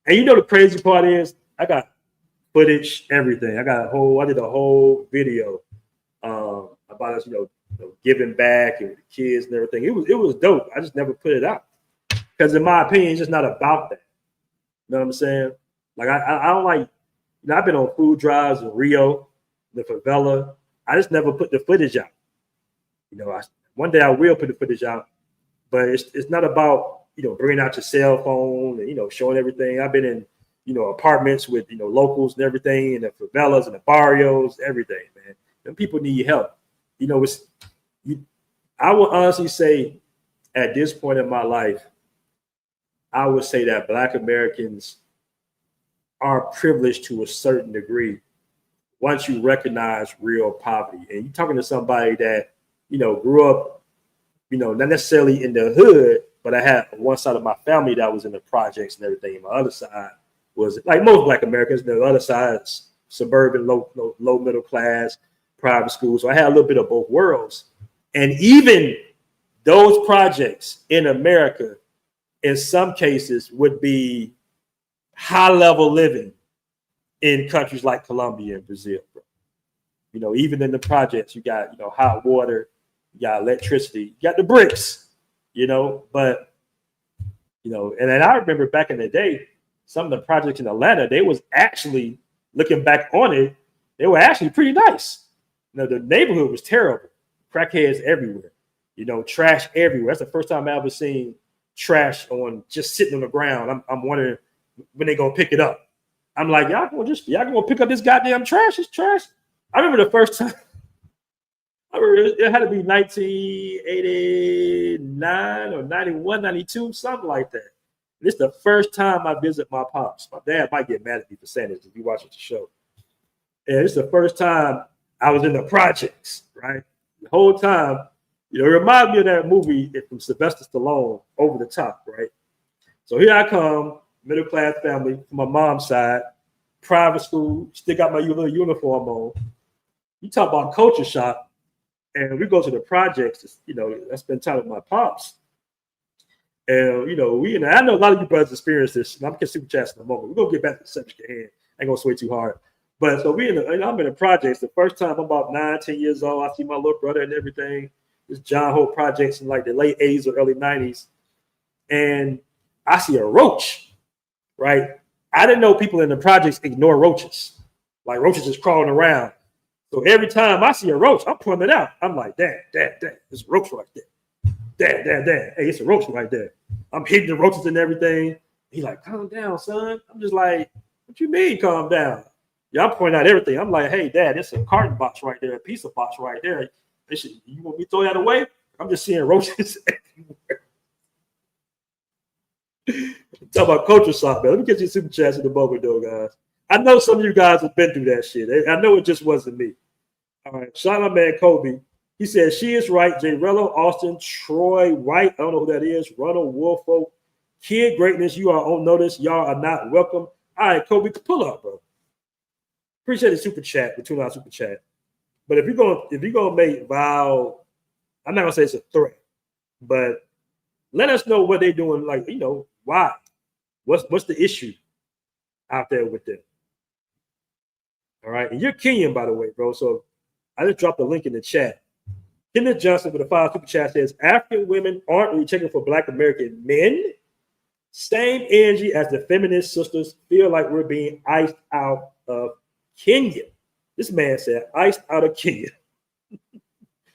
And you know the crazy part is I got footage, everything. I did a whole video about us, you know, giving back and the kids and everything. It was dope. I just never put it out. Because in my opinion, it's just not about that. You know what I'm saying? Like I don't like, you know, I've been on food drives in Rio, the favela. I just never put the footage out. You know, one day I will put the footage out, but it's not about, you know, bringing out your cell phone and, you know, showing everything. I've been in, apartments with, locals and everything, and the favelas and the barrios, everything, man. Them people need help. I would honestly say at this point in my life, I would say that Black Americans are privileged to a certain degree once you recognize real poverty. And you're talking to somebody that, grew up, not necessarily in the hood, but I had one side of my family that was in the projects and everything. And my other side was like most Black Americans. The other side is suburban, low middle class, private schools. So I had a little bit of both worlds. And even those projects in America, in some cases, would be high level living in countries like Colombia and Brazil. Even in the projects, you got, hot water, you got electricity, you got the bricks, but, and then I remember back in the day, some of the projects in Atlanta, they was actually, looking back on it, they were actually pretty nice. The neighborhood was terrible. Crackheads everywhere, trash everywhere. That's the first time I ever seen trash just sitting on the ground. I'm wondering when they gonna pick it up. I'm like, y'all gonna pick up this goddamn trash? It's trash. I remember the first time. I remember it had to be 1989 or 91, 92, something like that. This is the first time I visit my pops. My dad might get mad at me for saying this if you watching the show. And it's the first time I was in the projects, right? The whole time, it reminds me of that movie from Sylvester Stallone, Over the Top, right? So here I come, middle class family from my mom's side, private school, still got my little uniform on. You talk about culture shock, and we go to the projects. I spend time with my pops, and I know a lot of you brothers experience this. And I'm gonna super chat in a moment. We're gonna get back to the subject at hand. I ain't gonna sway too hard. But so I'm in the projects. The first time I'm about 9, 10 years old, I see my little brother and everything. This John Hope projects in like the late 80s or early 90s. And I see a roach, right? I didn't know people in the projects ignore roaches. Like roaches just crawling around. So every time I see a roach, I'm pointing it out. I'm like, Dad, there's a roach right there. Dad, hey, it's a roach right there. I'm hitting the roaches and everything. He's like, calm down, son. I'm just like, what you mean calm down? Yeah, I'm pointing out everything. I'm like, hey, Dad, it's a carton box right there, a pizza box right there. You want me to throw that away? I'm just seeing roaches everywhere. Talk about culture shock, man. Let me get you super chats in the moment, though, guys. I know some of you guys have been through that shit. I know it just wasn't me. All right, shout out, man, Kobe. He said, she is right. J. Rello, Austin, Troy, White. I don't know who that is. Ronald Wolfo. Kid greatness, you are on notice. Y'all are not welcome. All right, Kobe, pull up, bro. Appreciate the super chat, the $2 super chat. But if you're gonna make Val, I'm not gonna say it's a threat, but let us know what they're doing. Like, why? What's the issue out there with them? All right, and you're Kenyan, by the way, bro. So I just dropped the link in the chat. Kenneth Johnson with a 5 super chat says African women aren't really checking for Black American men. Same energy as the feminist sisters feel like we're being iced out of Kenya. This man said, iced out of Kenya.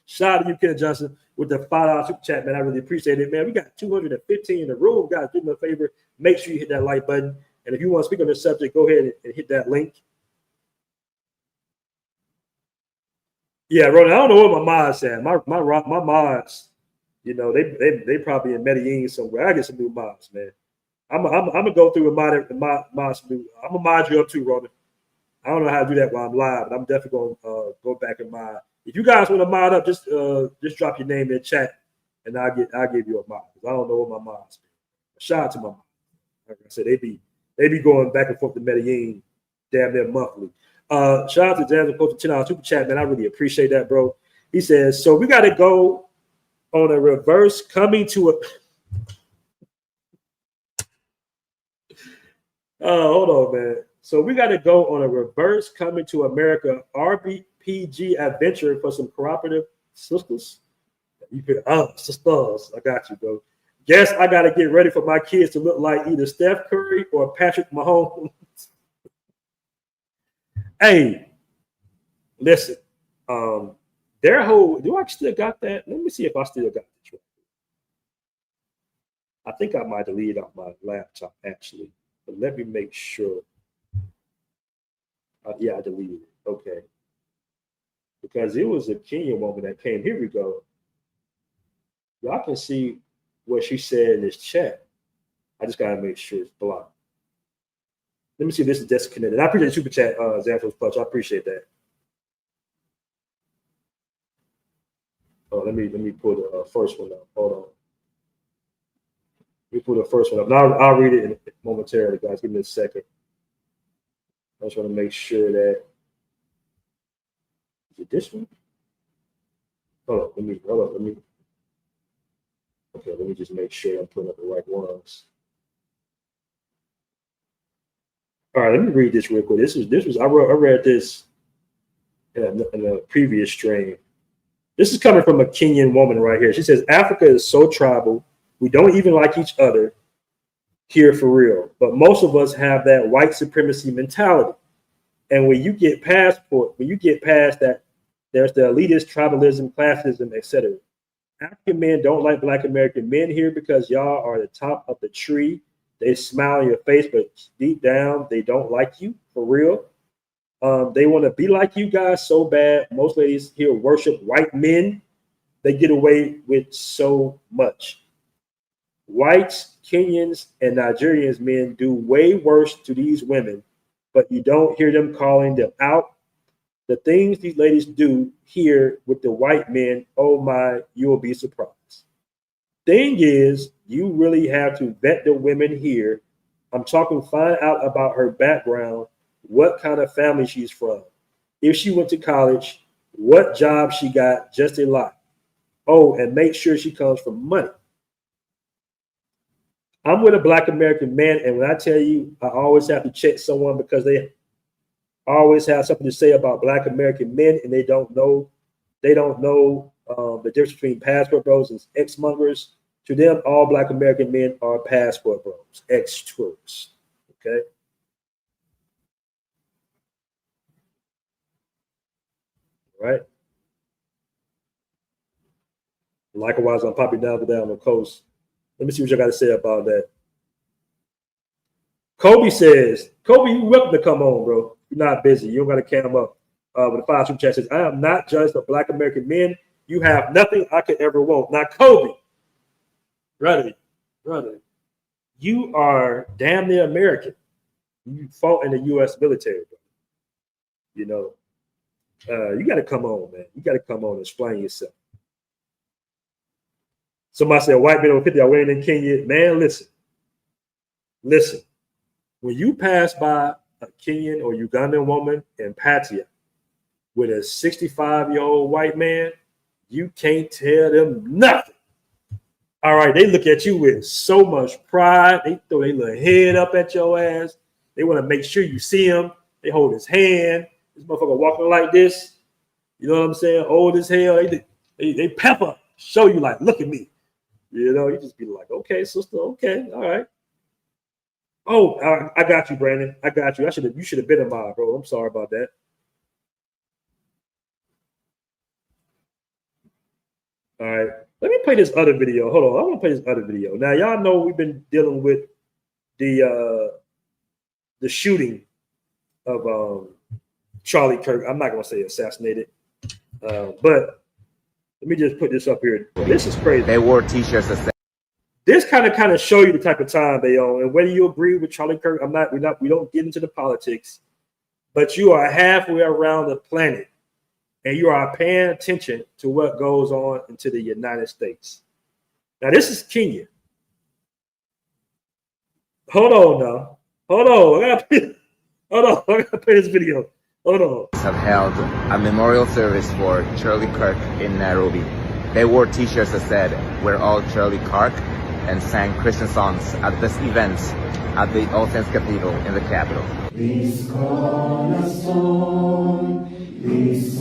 Shout out to you, Kenneth Johnson, with the $5 super chat, man. I really appreciate it, man. We got 215 in the room. Guys, do me a favor. Make sure you hit that like button. And if you want to speak on this subject, go ahead and hit that link. Yeah, Ronan, I don't know what my mods at. My mods, they probably in Medellin somewhere. I get some new mods, man. I'm gonna go through and mod I'm gonna mod you up too, Ronan. I don't know how to do that while I'm live, but I'm definitely gonna go back and mod. If you guys want to mod up, just drop your name in the chat, and I'll give you a mod. I don't know what my mods. Shout out to my mods. Like I said, they be going back and forth to Medellin damn near monthly. Shout out to Jansen Coach $10 super chat, man. I really appreciate that, bro. He says, so we got to go on a reverse coming to a. Hold on, man. So we got to go on a reverse coming to America RPG adventure for some cooperative sisters. Sisters. I got you, bro. Guess I got to get ready for my kids to look like either Steph Curry or Patrick Mahomes. Hey, listen. Their whole. Do I still got that? Let me see if I still got the. I think I might delete it off my laptop, actually. But let me make sure. Yeah, I deleted it. Okay. Because it was a Kenyan woman that came. Here we go. Y'all can see what she said in this chat. I just gotta make sure it's blocked. Let me see if this is disconnected. I appreciate the super chat, Xanthos Punch. I appreciate that. Oh, let me pull the first one up. Hold on. Let me pull the first one up. Now I'll read it momentarily, guys. Give me a second. I just want to make sure that is it this one? Hold on. Let me. Okay, let me just make sure I'm putting up the right ones. All right, let me read this real quick. This was I read this in a previous stream. This is coming from a Kenyan woman right here. She says, Africa is so tribal. We don't even like each other here for real. But most of us have that white supremacy mentality. And when you get past that, there's the elitist, tribalism, classism, etc. African men don't like Black American men here because y'all are the top of the tree. They smile in your face, but deep down, they don't like you for real. They want to be like you guys so bad. Most ladies here worship white men. They get away with so much. Whites, Kenyans, and Nigerians men do way worse to these women, but you don't hear them calling them out. The things these ladies do here with the white men, oh my, you will be surprised. Thing is, you really have to vet the women here. I'm talking, find out about her background, what kind of family she's from, if she went to college, what job she got, just a lot. Oh, and make sure she comes from money. I'm with a Black American man, and when I tell you, I always have to check someone because they always have something to say about Black American men, and they don't know the difference between passport bros and ex-mongers. To them, all Black American men are passport bros, ex-tourists. Okay. Right. Likewise, I'm popping down the coast. Let me see what you got to say about that. Kobe says, Kobe, you're welcome to come on, bro. You're not busy. You don't got to cam up. With the 5 super chat says, I am not judged for Black American men. You have nothing I could ever want. Now, Kobe, brother, you are damn near American. You fought in the U.S. military, bro. You know, you got to come on, man. You got to come on and explain yourself. Somebody said, white men over 50 are winning in Kenya. Man, listen. When you pass by a Kenyan or Ugandan woman in Pattaya with a 65-year-old white man, you can't tell them nothing. All right, they look at you with so much pride. They throw their little head up at your ass. They want to make sure you see him. They hold his hand. This motherfucker walking like this. You know what I'm saying? Old as hell. They pepper, show you like, look at me. You know, you just be like, okay, sister, okay, all right. Oh, I got you, Brandon. I got you. You should have been in mine, bro. I'm sorry about that. All right. Let me play this other video. Hold on. I want to play this other video. Now, y'all know we've been dealing with the shooting of Charlie Kirk. I'm not going to say assassinated. But let me just put this up here. This is crazy. They wore t-shirts that said, this kind of show you the type of time they on, and whether you agree with Charlie Kirk, we don't get into the politics, but you are halfway around the planet, and you are paying attention to what goes on into the United States. Now, this is Kenya. Hold on now. Hold on. I gotta play this video. Hold on. have held a memorial service for Charlie Kirk in Nairobi. They wore t-shirts that said, "We're all Charlie Kirk," and sang Christian songs at this event at the All Saints Cathedral in the capital.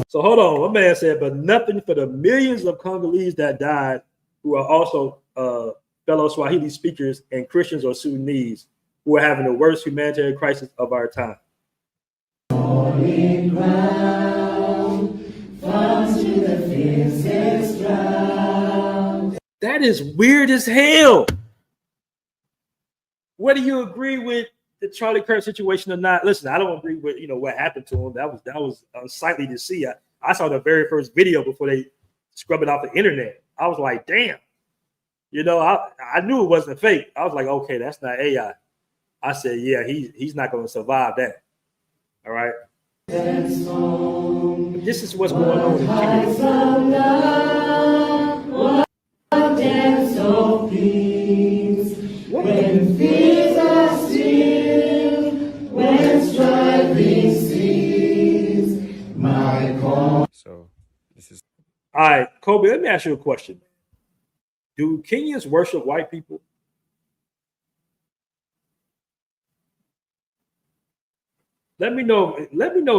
So hold on, my man said, but nothing for the millions of Congolese that died, who are also fellow Swahili speakers and Christians or Sudanese, who are having the worst humanitarian crisis of our time. That is weird as hell. Whether you agree with the Charlie Kirk situation or not, listen, I don't agree with what happened to him. That was unsightly to see. I saw the very first video before they scrubbed it off the internet. I was like, damn. I knew it wasn't fake. I was like, okay, that's not AI. I said, yeah, he's not going to survive that. All right. But this is what's going on in when fears are still, when striving cease, my call. So this is all right, Kobe. Let me ask you a question. Do Kenyans worship white people? Let me know if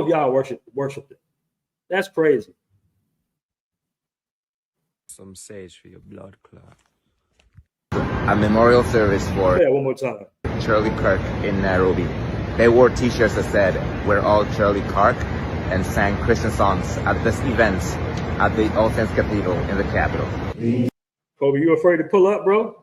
y'all worship them. That's crazy. Some sage for your blood clot. A memorial service for one more time. Charlie Kirk in Nairobi. They wore t-shirts that said, "We're all Charlie Kirk," and sang Christian songs at this event at the All Saints Cathedral in the capital. Kobe, you afraid to pull up, bro?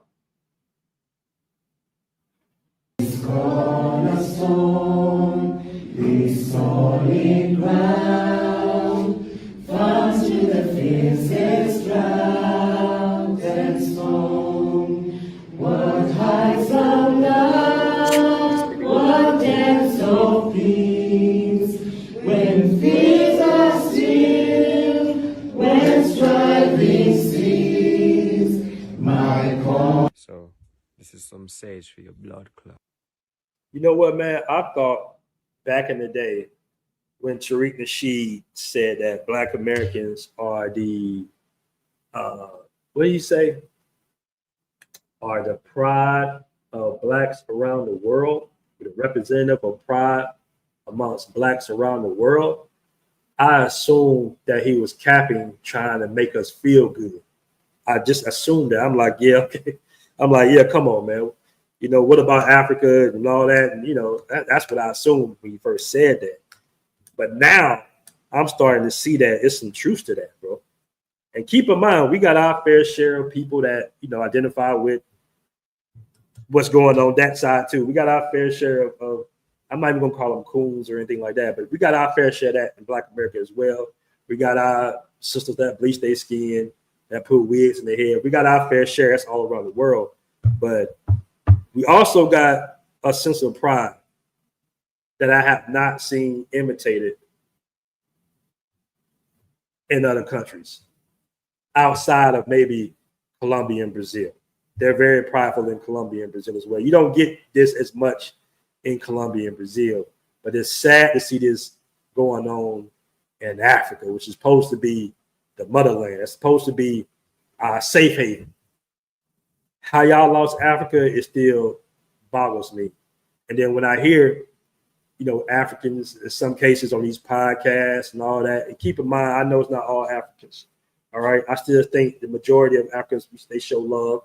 Solid ground, fast to the fiercest drought and storm. What heights of love, what depths of peace, when fears are still, when striving cease, my call. So, this is some sage for your blood clot. You know what, man? I thought back in the day when Tariq Nasheed said that Black Americans are the, what do you say? Are the pride of Blacks around the world, the representative of pride amongst Blacks around the world. I assumed that he was capping, trying to make us feel good. I just assumed that. I'm like, yeah, okay. I'm like, yeah, come on, man. What about Africa and all that? And, that's what I assumed when you first said that. But now I'm starting to see that it's some truth to that, bro. And keep in mind, we got our fair share of people that, identify with what's going on that side too. We got our fair share of I'm not even going to call them coons or anything like that, but we got our fair share of that in Black America as well. We got our sisters that bleach their skin, that put wigs in their hair. We got our fair share. That's all around the world. But we also got a sense of pride that I have not seen imitated in other countries outside of maybe Colombia and Brazil. They're very prideful in Colombia and Brazil as well. You don't get this as much in Colombia and Brazil, but it's sad to see this going on in Africa, which is supposed to be the motherland. It's supposed to be our safe haven. How y'all lost Africa, it still boggles me. And then when I hear, Africans in some cases on these podcasts and all that, and keep in mind, I know it's not all Africans. All right. I still think the majority of Africans, they show love.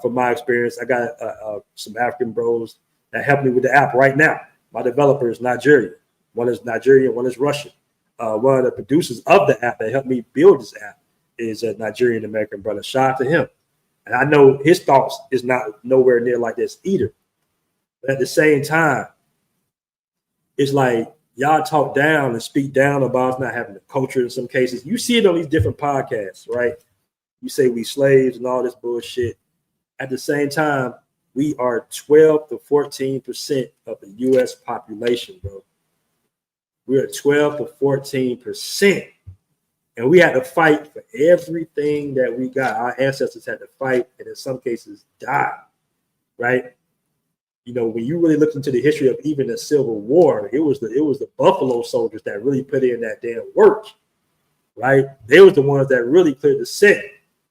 From my experience, I got some African bros that help me with the app right now. My developer is Nigerian. One is Nigerian, one is Russian. One of the producers of the app that helped me build this app is a Nigerian American brother. Shout out to him. And I know his thoughts is not nowhere near like this either. But at the same time, it's like y'all talk down and speak down about us not having the culture in some cases. You see it on these different podcasts, right? You say we slaves and all this bullshit. At the same time, we are 12 to 14% of the U.S. population, bro. We are 12 to 14%. And we had to fight for everything that we got. Our ancestors had to fight and in some cases die, right? When you really look into the history of even the Civil War, it was the Buffalo Soldiers that really put in that damn work, right? They was the ones that really cleared the set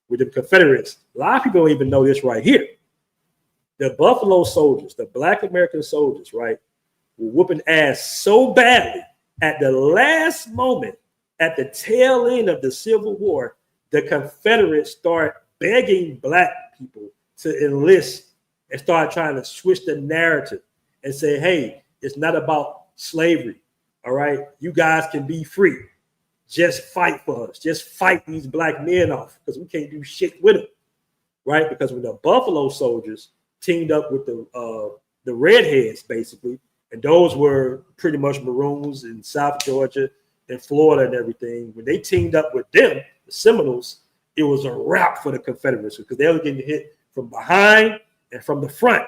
with the Confederates. A lot of people don't even know this right here. The Buffalo Soldiers, the Black American soldiers, right, were whooping ass so badly at the last moment, at the tail end of the Civil War, the Confederates start begging Black people to enlist and start trying to switch the narrative and say, hey, it's not about slavery. All right. You guys can be free. Just fight for us. Just fight these Black men off because we can't do shit with them. Right. Because when the Buffalo Soldiers teamed up with the the redheads, basically. And those were pretty much Maroons in South Georgia and Florida and everything. When they teamed up with them, the Seminoles, it was a wrap for the Confederates because they were getting hit from behind and from the front.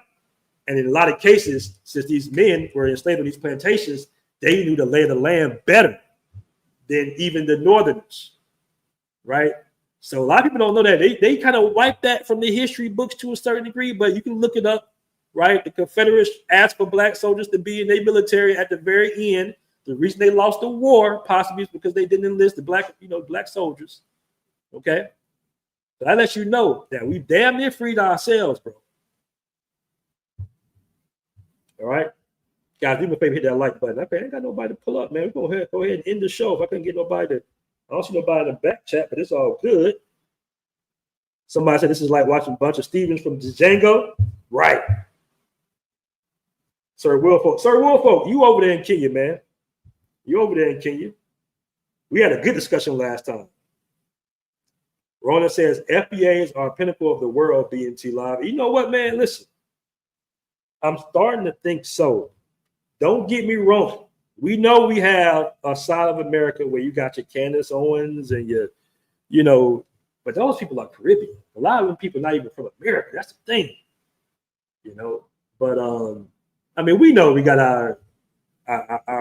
And in a lot of cases, since these men were enslaved on these plantations, they knew the lay of the land better than even the Northerners, right? So a lot of people don't know that. They kind of wiped that from the history books to a certain degree, but you can look it up, right? The Confederates asked for black soldiers to be in their military at the very end. The reason they lost the war possibly is because they didn't enlist the black soldiers, okay? So that lets you know that we damn near freed ourselves, bro. All right? Guys, do me a favor, hit that like button. Okay, I ain't got nobody to pull up, man. Go ahead and end the show. If I couldn't get nobody to, I don't see nobody in the back chat, but it's all good. Somebody said this is like watching a bunch of Stevens from Django. Right. Sir Wolfolk, you over there in Kenya, man. You over there in Kenya. We had a good discussion last time. Roland says FBAs are a pinnacle of the world, BNT Live. You know what, man? Listen, I'm starting to think so. Don't get me wrong. We know we have a side of America where you got your Candace Owens and your, but those people are Caribbean. A lot of them people not even from America. That's the thing, But I mean, we know we got our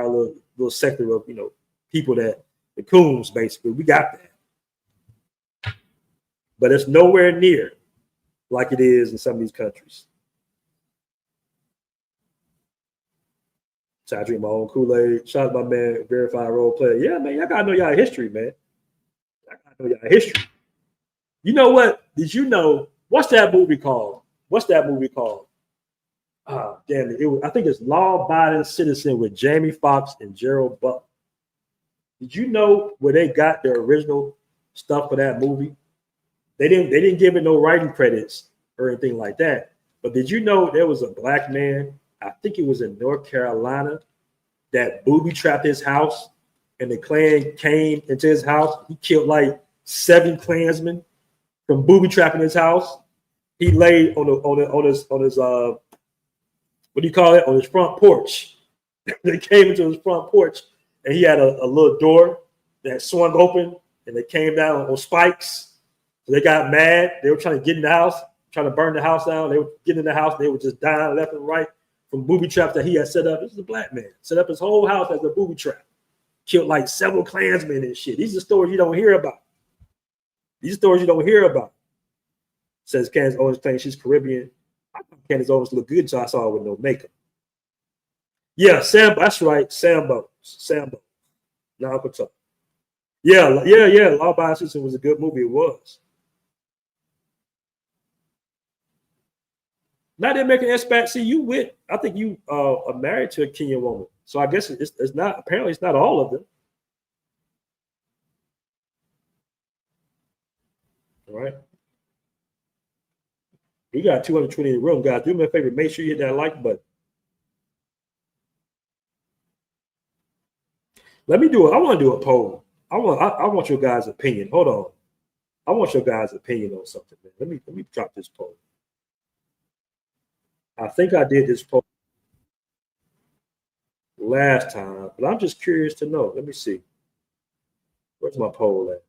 little sector of people that the coons basically. We got that, but it's nowhere near like it is in some of these countries. So I drink my own Kool-Aid. Shout out to my man, verified role player. Yeah, man, y'all gotta know y'all history, man. Y'all gotta know y'all history. You know what? Did you know what's that movie called? Damn it! I think it's Law-Abiding Citizen with Jamie Foxx and Gerald Butler. Did you know where they got their original stuff for that movie? They didn't give it no writing credits or anything like that. But did you know there was a black man? I think it was in North Carolina that booby trapped his house, and the Klan came into his house. He killed like 7 Klansmen from booby trapping his house. He laid on his what do you call it? On his front porch. They came into his front porch, and he had a little door that swung open, and they came down on spikes. So they got mad. They were trying to get in the house, trying to burn the house down. They were getting in the house. They were just dying left and right from booby traps that he had set up. This is a black man. Set up his whole house as a booby trap. Killed like several Klansmen and shit. These are stories you don't hear about. Says Candace Owens claims she's Caribbean. I thought Candace Owens looked good until I saw her with no makeup. Yeah, Sambo. That's right. Sambo. Now Uncle Tuck. Yeah. Law-Abiding Citizen was a good movie. It was. Not the American expat. See, I think you are married to a Kenyan woman. So I guess it's not, apparently it's not all of them. All right. We got 220 in the room, guys. Do me a favor. Make sure you hit that like button. I want to do a poll. I want your guys' opinion. Hold on. I want your guys' opinion on something, man. Let me drop this poll. I think I did this poll last time, but I'm just curious to know. Let me see. Where's my poll at?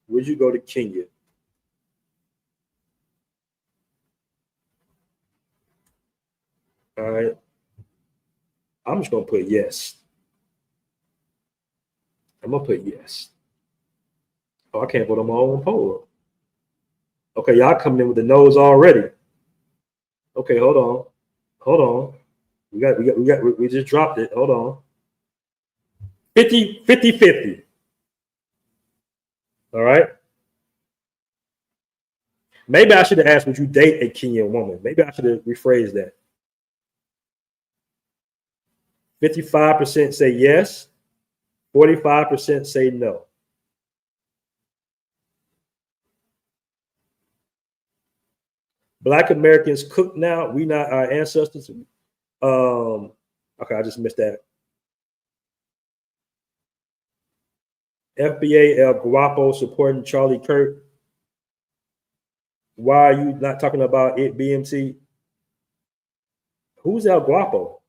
Would you go to Kenya? All right. I'm just going to put yes. I'm going to put yes. Oh, I can't vote on my own poll. Okay, y'all coming in with the nose already. Okay, hold on. We just dropped it. Hold on. 50-50. All right. Maybe I should have asked, would you date a Kenyan woman? Maybe I should have rephrased that. 55% say yes. 45% say no. Black Americans cook now. We not our ancestors. Okay, I just missed that. FBA El Guapo supporting Charlie Kirk. Why are you not talking about it, BMT? Who's El Guapo?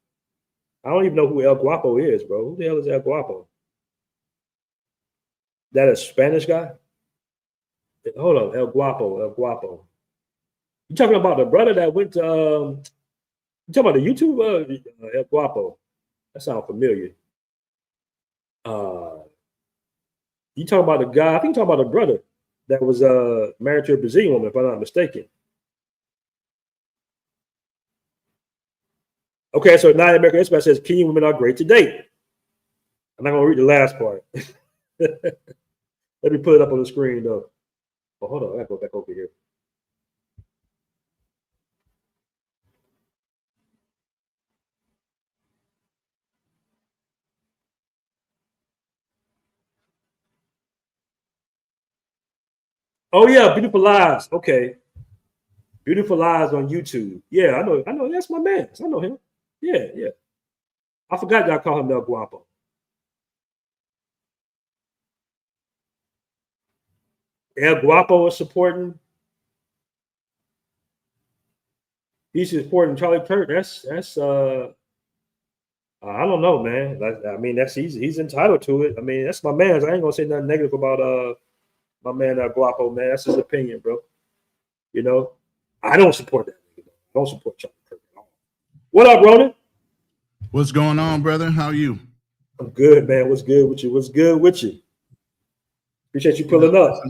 I don't even know who El Guapo is, bro. Who the hell is El Guapo? That a Spanish guy? Hold on, El Guapo, El Guapo. You talking about the brother that went to? You talking about the YouTube El Guapo? That sounds familiar. You talking about the guy? I think you talking about the brother that was married to a Brazilian woman, if I'm not mistaken. Okay, so now American Express says Kenyan women are great to date. I'm not gonna read the last part. Let me put it up on the screen though. Oh, hold on, I gotta go back over here. Oh yeah, Beautiful Lives. Okay, Beautiful Lives on YouTube. Yeah, I know. That's my man. I know him. Yeah. I forgot that I call him El Guapo. El Guapo is supporting. He's supporting Charlie Kirk. That's I don't know, man. I mean, he's entitled to it. I mean, that's my man. I ain't gonna say nothing negative about my man Guapo, man. That's his opinion, bro. You know, I don't support that. I don't support Charlie Kirk at all. What up, Ronan? What's going on, brother? How are you? I'm good, man. What's good with you? What's good with you? Appreciate you pulling up.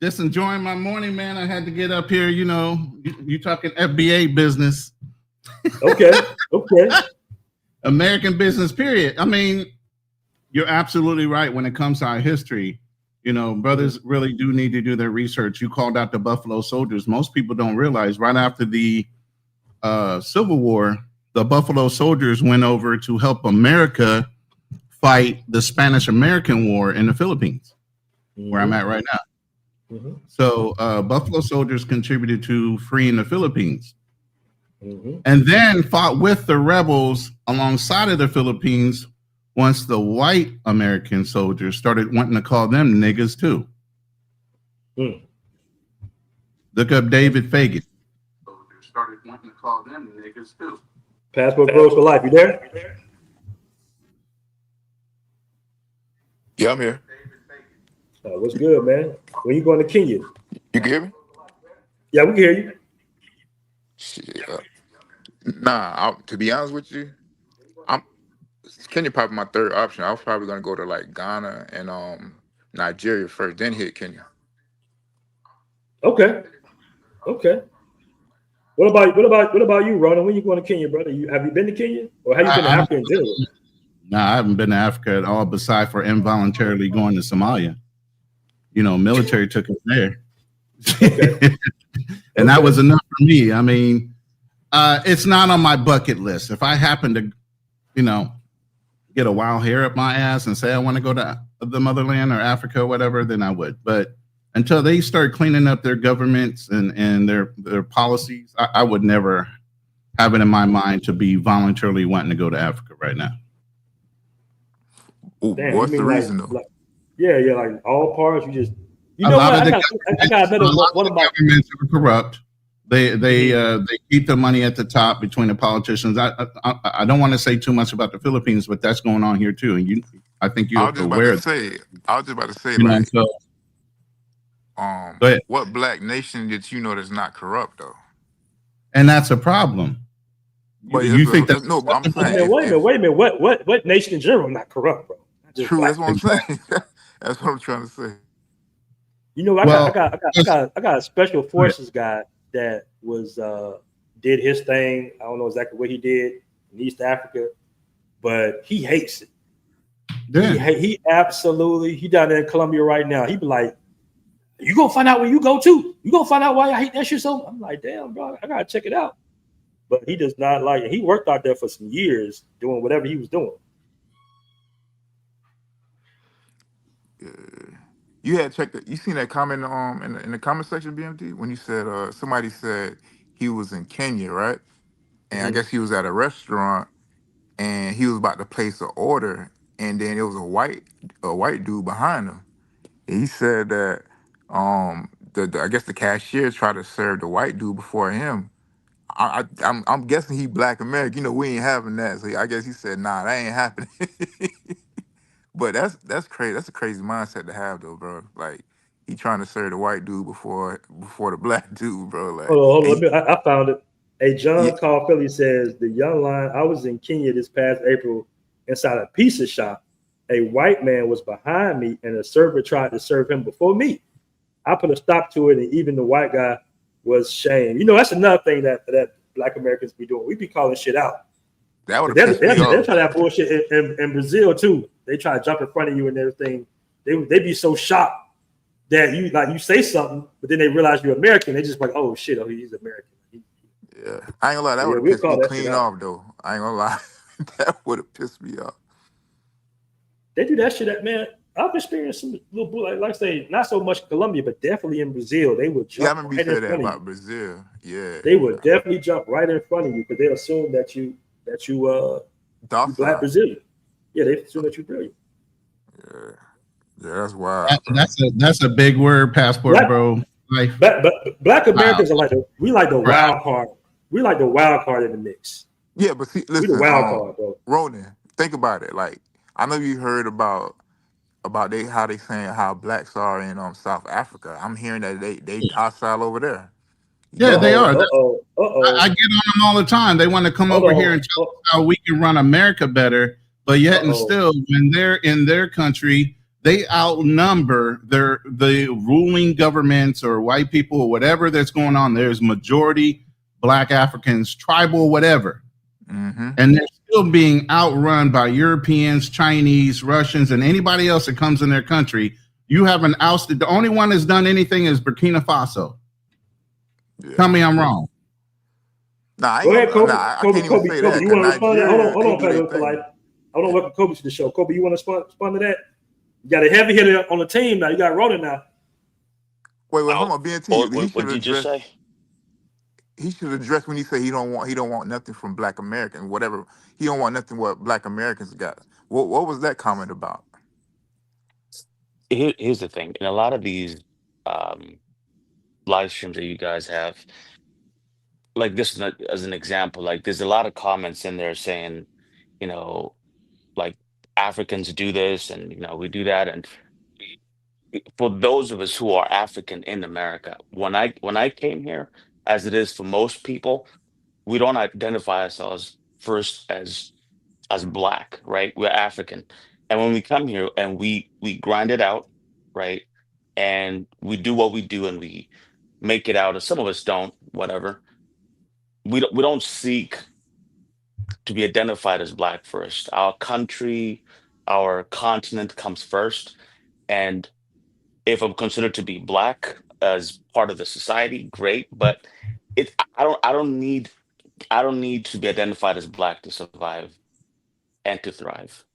Just enjoying my morning, man. I had to get up here. You know, you talking FBA business. Okay. American business, period. I mean, you're absolutely right when it comes to our history. You know, brothers really do need to do their research. You called out the Buffalo Soldiers. Most people don't realize right after the Civil War, the Buffalo Soldiers went over to help America fight the Spanish-American War in the Philippines, where I'm at right now. So Buffalo Soldiers contributed to freeing the Philippines. And then fought with the rebels alongside of the Philippines once the white American soldiers started wanting to call them niggas too. Look up David Fagan. Soldiers started wanting to call them niggas too. Passportbros for life. You there? Yeah, I'm here. What's good, man? When you going to Kenya? You can hear me? Yeah, we can hear you. Shit, to be honest with you, Kenya probably my third option. I was probably gonna go to like Ghana and Nigeria first, then hit Kenya. Okay. What about you, Ronan? When you going to Kenya, brother? Have you been to Kenya, or have you been to Africa in general? No, I haven't been to Africa at all, besides for involuntarily going to Somalia. You know, military took us there. And that was enough for me. I mean, it's not on my bucket list. If I happen to, you know, get a wild hair up my ass and say I want to go to the motherland or Africa or whatever, then I would. But until they start cleaning up their governments and their policies, I would never have it in my mind to be voluntarily wanting to go to Africa right now. Damn, what's the reason though? Yeah, like all parts. You just, you know what? I got another one of my governments are corrupt. They keep the money at the top between the politicians. I don't want to say too much about the Philippines, but that's going on here too. And I think you're aware. I was just about to say, what black nation did you know that's not corrupt though? And that's a problem. But you think that? No, but I'm saying. Wait a minute. What nation in general not corrupt, bro? True, that's what I'm saying. That's what I'm trying to say. You know, I got a special forces guy that was did his thing. I don't know exactly what he did in East Africa, but he hates it. Yeah. He absolutely, he down there in Colombia right now. He be like, you gonna find out where you go to. You gonna find out why I hate that shit so. I'm like, damn, bro, I gotta check it out. But he does not like it. He worked out there for some years doing whatever he was doing. You had checked it. You seen that comment in the comment section, BMT, when you said somebody said he was in Kenya, right? And I guess he was at a restaurant and he was about to place an order, and then it was a white dude behind him. And he said that I guess the cashier tried to serve the white dude before him. I'm guessing he Black American. You know, we ain't having that. So I guess he said, "Nah, that ain't happening." But that's crazy. That's a crazy mindset to have, though, bro. Like he trying to serve the white dude before the black dude, bro. Like, Hold on. and I found it. Hey, yeah, John Carl Philly says the young line. I was in Kenya this past April inside a pizza shop. A white man was behind me, and a server tried to serve him before me. I put a stop to it, and even the white guy was shamed. You know, that's another thing that Black Americans be doing. We be calling shit out. that would have They're, pissed me they're, they're off. trying to have bullshit in Brazil too. They try to jump in front of you and everything. They be so shocked that you say something, but then they realize you're American. They just like, oh shit, oh he's American. Yeah, I ain't gonna lie. That Yeah, would have we'll pissed call me that shit clean out. off, though. I ain't gonna lie. That would have pissed me off. They do that shit. That man, I've experienced some little bull, like I say, not so much Colombia, but definitely in Brazil. They would Yeah, I jump remember you right in said that front of you. about Brazil. Yeah, They would definitely jump right in front of you because they assume that you Black docile. Brazilian. Yeah, they assume that you're brilliant. Yeah, yeah, that's wild, bro. That's a big word, passport, Black, bro. Life. but Black Wow. Americans are like the Crap. wild card. We like the wild card in the mix. Yeah, but see, We the listen, wild card, bro. Ronan, think about it. Like, I know you heard about how they saying how blacks are in South Africa. I'm hearing that they docile over there. You Yeah, Uh know? they oh, are. uh oh, uh I oh. get on them all the time. They want to come Hold over here on. and tell us how we can run America better, but Uh yet and oh. still, when they're in their country, they outnumber the ruling governments or white people or whatever that's going on. There's majority Black Africans, tribal, whatever, Mm-hmm. and they're still being outrun by Europeans, Chinese, Russians, and anybody else that comes in their country. You haven't ousted. The only one that's done anything is Burkina Faso. Yeah. Tell me I'm wrong. Nah, I ain't Go ahead, gonna. Kobe. Nah, I Kobe, can't even Kobe, say Kobe. that You because want to respond to that? Hold on, Nigeria hold they on, do their Pedro, for life. thing. I don't welcome Kobe to the show. Kobe, you want to respond to that? You got a heavy hitter on the team now. You got Ronan now. Wait, hold on. BNT. He should What'd you just address. say? He should address when he say he don't want nothing from Black American, whatever. He don't want nothing what Black Americans got. What was that comment about? Here's the thing. In a lot of these um, live streams that you guys have, like this is as an example, like there's a lot of comments in there saying, you know, like Africans do this and we do that. And for those of us who are African in America, when I came here, as it is for most people, we don't identify ourselves first as black, right? We're African. And when we come here and we grind it out, right? And we do what we do and we make it out, and some of us don't, whatever. We don't seek to be identified as black first. Our country, our continent comes first. And if I'm considered to be black as part of the society, great. But I don't need to be identified as black to survive and to thrive.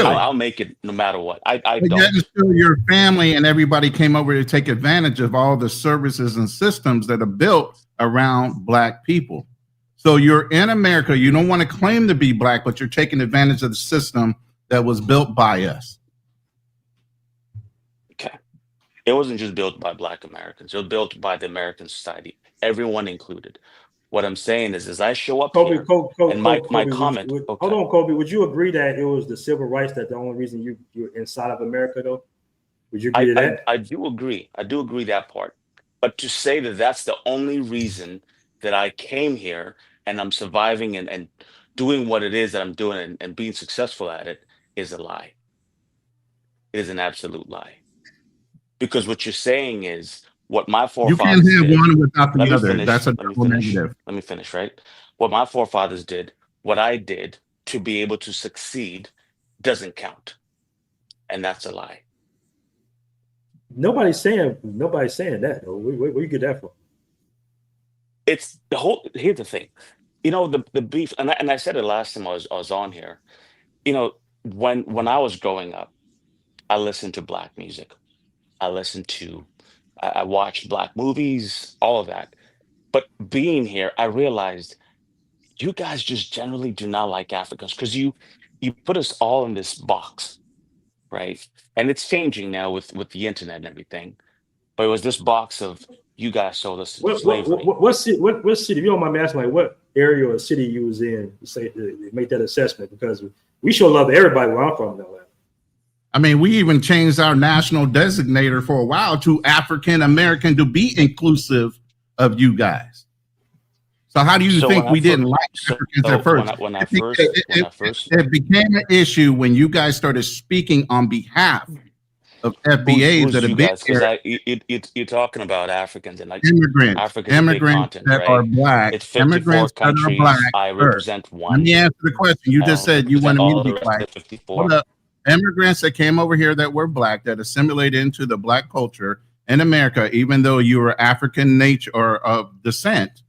I'll, Really? I'll make it no matter what. I But yet and don't. still your family and everybody came over to take advantage of all the services and systems that are built around Black people. So you're in America, you don't want to claim to be Black, but you're taking advantage of the system that was built by us. Okay. It wasn't just built by Black Americans. It was built by the American society, everyone included. What I'm saying is, as I show up Kobe, here, Kobe, and Kobe, my Kobe, my Kobe comment, hold okay, on, Kobe. Would you agree that it was the civil rights that the only reason you're inside of America, though? Would you agree I to I that? I do agree. I do agree that part. But to say that that's the only reason that I came here and I'm surviving and doing what it is that I'm doing and being successful at it is a lie. It is an absolute lie. Because what you're saying is what my You can't forefathers have did. one without Let the me other. That's finish. a Let me double finish. negative. Let me finish, right? What my forefathers did, what I did to be able to succeed doesn't count. And that's a lie. Nobody's saying that, though. Where you get that from? It's the whole here's the thing. The beef, and I said it last time I was on here. When I was growing up, I listened to black music. I watched black movies, all of that. But being here, I realized you guys just generally do not like Africans because you put us all in this box, right? And it's changing now with the internet and everything. but it was this box of you guys sold us slavery. What city? What city? If you don't mind me asking, like what area or city you was in to say to make that assessment? Because we show love to everybody where I'm from in Atlanta. I mean, we even changed our national designator for a while to African American to be inclusive of you guys. So how do you think we didn't like Africans at first? When I first, it became an issue when you guys started speaking on behalf of FBAs who's that have you been guys? Because you're talking about Africans and like Africa's a big immigrants continent, that are right? black, It's 54 immigrants that are black. countries. I Sir, represent let one. me answer the question. You I just don't said you represent wanted me all to the be rest black. of the 54. Hold up. Immigrants that came over here that were black, that assimilated into the black culture in America, even though you were African nature or of descent,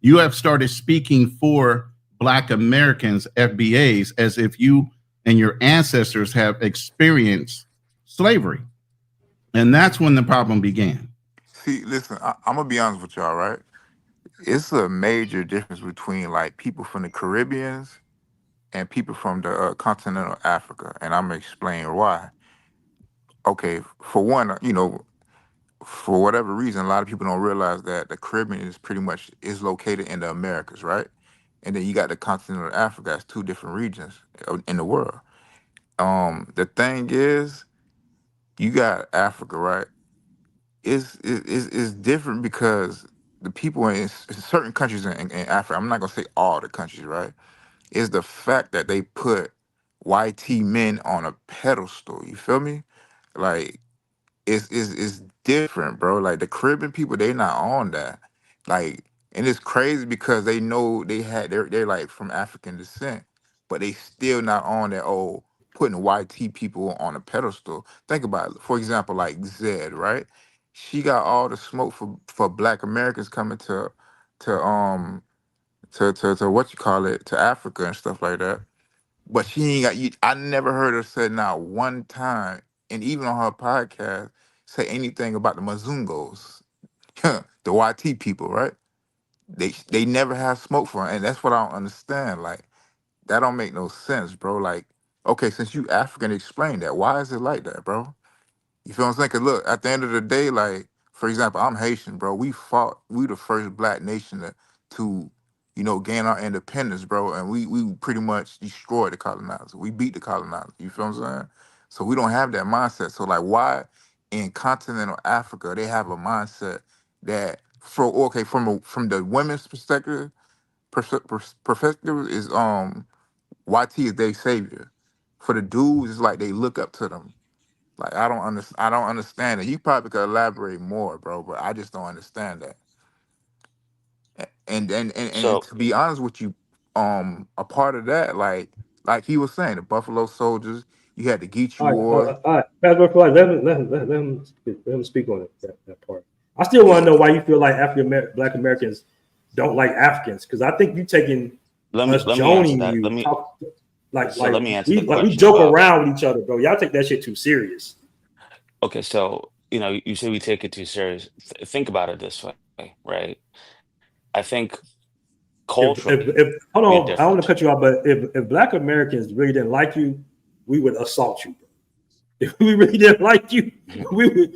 you have started speaking for Black Americans, FBAs, as if you and your ancestors have experienced slavery. And that's when the problem began. See, listen, I'm gonna be honest with y'all, right? It's a major difference between like people from the Caribbeans and people from the continental Africa, and I'm gonna explain why. Okay, for one, for whatever reason, a lot of people don't realize that the Caribbean is pretty much is located in the Americas, right? And then you got the continental Africa. That's two different regions in the world. The thing is, you got Africa, right? It's different because the people in certain countries in Africa, I'm not gonna say all the countries, right? Is the fact that they put YT men on a pedestal. You feel me? Like it's different, bro. Like the Caribbean people, they not on that. Like, and it's crazy because they know they're like from African descent, but they still not on that old putting YT people on a pedestal. Think about it. For example, like Zed, right? She got all the smoke for Black Americans coming to to what you call it, to Africa and stuff like that. But she ain't got you. I never heard her say not one time, and even on her podcast, say anything about the Mazungos, the YT people, right? They never have smoke for her, and that's what I don't understand. Like that don't make no sense, bro. Like, okay, since you African, explain that. Why is it like that, bro? You feel what I'm saying? 'Cause look, at the end of the day, like, for example, I'm Haitian, bro. We the first black nation to gain our independence, bro. And we pretty much destroyed the colonizer. We beat the colonizer. You feel what I'm saying? So we don't have that mindset. So like why in continental Africa they have a mindset that from the women's perspective is YT is their savior. For the dudes, it's like they look up to them. Like I don't understand it. You probably could elaborate more, bro, but I just don't understand that. And So to be honest with you, a part of that, like he was saying, the Buffalo Soldiers, you had the Geechee All right, Wars. all right. Passport for life. Let him speak on it. That part. I still want to know why you feel like Black Americans don't like Africans, because I think you taking let us me answer joning that. you talk Let me answer we the we question joke about. around with each other, bro. Y'all take that shit too serious. Okay, so you say we take it too serious. Think about it this way, right? I think culturally If hold we're on, I don't want to different. cut you off, but if Black Americans really didn't like you, we would assault you. If we really didn't like you, Mhm.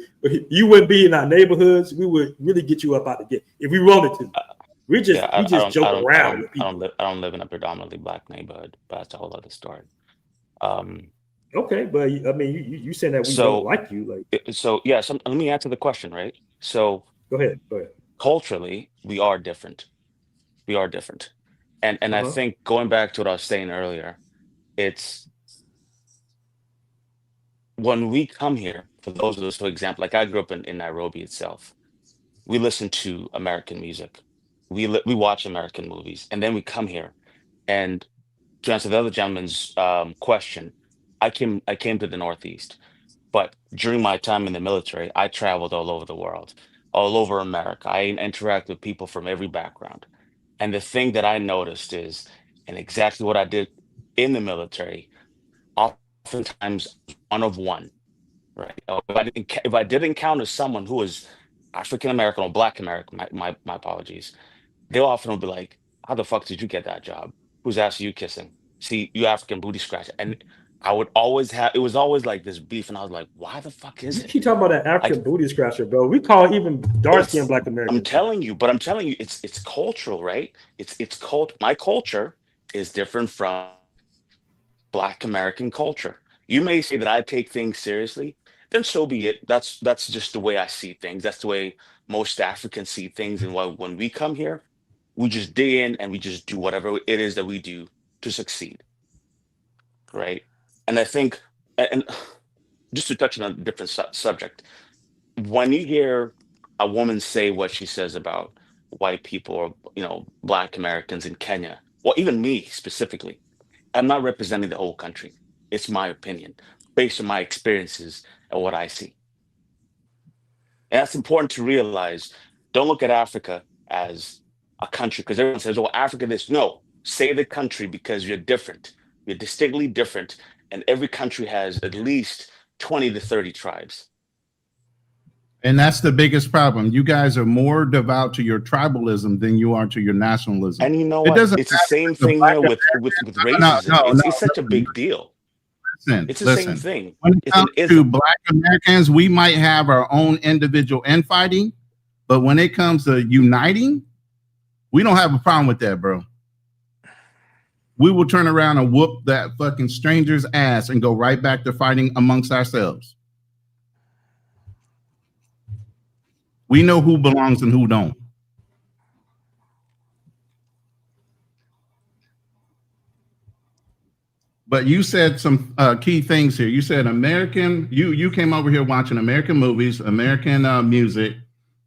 you wouldn't be in our neighborhoods. We would really get you up out of the gate if we wanted to. Yeah, We just joke around with people. I don't live in a predominantly black neighborhood, but that's a whole other story. Um, Okay, but I mean, you saying that we don't so like you? Like, yeah, so let me answer the question, right? So go ahead, go ahead. culturally, we are different. We are different, and Uh I huh. think going back to what I was saying earlier, it's when we come here. For those of us, for example, like I grew up in Nairobi itself. We listen to American music. We watch American movies, and then we come here. And to answer the other gentleman's question, I came to the Northeast, but during my time in the military, I traveled all over the world, all over America. I interact with people from every background. And the thing that I noticed is, and exactly what I did in the military, oftentimes one of one, right? If I did encounter someone who was African American or Black American, my apologies, they often will be like, "How the fuck did you get that job? Whose ass are you kissing? See, you African booty scratcher." And I would always have, it was always like this beef, and I was like, why the fuck is You it? keep talking about that African Like, booty scratcher, bro. We call even dark skinned it's, Black I'm Americans that. telling you, it's cultural, right? My culture is different from Black American culture. You may say that I take things seriously, then so be it. That's just the way I see things. That's the way most Africans see things. And when we come here, we just dig in and we just do whatever it is that we do to succeed, right? And I think, and just to touch on a different subject, when you hear a woman say what she says about white people or Black Americans in Kenya, well, even me specifically, I'm not representing the whole country. It's my opinion based on my experiences and what I see. And that's important to realize. Don't look at Africa as a country because everyone says, oh, Africa this. No, say the country because you're different. You're distinctly different. And every country has at least 20 to 30 tribes. And that's the biggest problem. You guys are more devout to your tribalism than you are to your nationalism. And you know It what? doesn't It's the matter same if the thing Black here with racism. It's such a listen, big deal. It's the same listen. thing. When it It's an comes to ism. Black Americans, we might have our own individual infighting, but when it comes to uniting, we don't have a problem with that, bro. We will turn around and whoop that fucking stranger's ass and go right back to fighting amongst ourselves. We know who belongs and who don't. But you said some key things here. You said American. You came over here watching American movies, American music.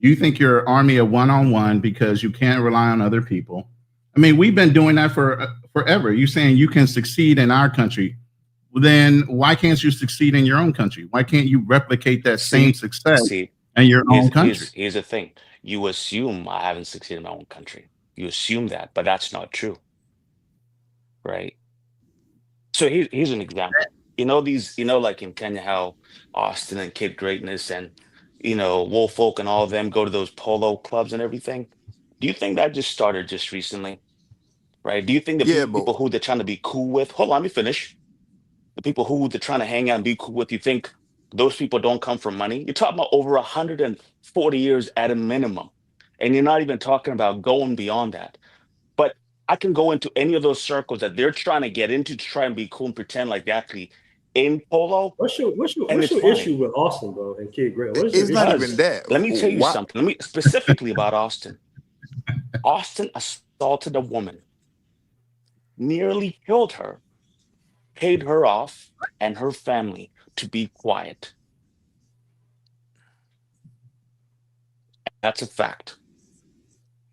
You think you're an army of one-on-one because you can't rely on other people. I mean, we've been doing that for forever. You saying you can succeed in our country. Then why can't you succeed in your own country? Why can't you replicate that same success in your own country? Here's the thing. You assume I haven't succeeded in my own country. You assume that, but that's not true. Right? So here's an example. Like in Kenya, how Austin and Kid Greatness and Wolf Folk and all of them go to those polo clubs and everything. Do you think that just started just recently? Right? Do you think the Yeah, but people who they're trying to be cool with, hold on, let me finish. The people who they're trying to hang out and be cool with, you think those people don't come from money? You're talking about over 140 years at a minimum. And you're not even talking about going beyond that. But I can go into any of those circles that they're trying to get into to try and be cool and pretend like they're actually in polo. What's your And it's issue fine. with Austin, bro, and Kid Great? What is your it's not issue? even Because that. let me tell you Why? something. Let me specifically about Austin. Austin assaulted a woman, nearly killed her, paid her off and her family to be quiet. That's a fact.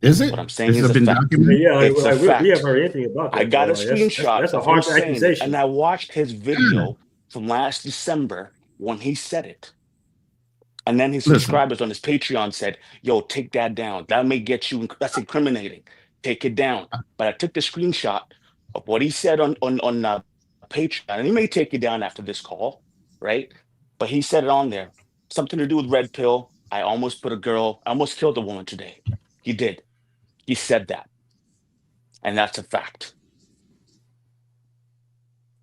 Is it? What I'm saying Has is it a been fact. documented? Yeah, It's a we haven't fact. heard anything about that. I got a bro. screenshot That's a of him harsh saying it, accusation. and I watched his video from last December when he said it. And then his Listen, subscribers on his Patreon said, yo, take that down. That may get you, that's incriminating. Take it down. But I took the screenshot of what he said on Patreon, and he may take it down after this call, right? But he said it on there. Something to do with red pill. I almost killed a woman today. He did. He said that. And that's a fact.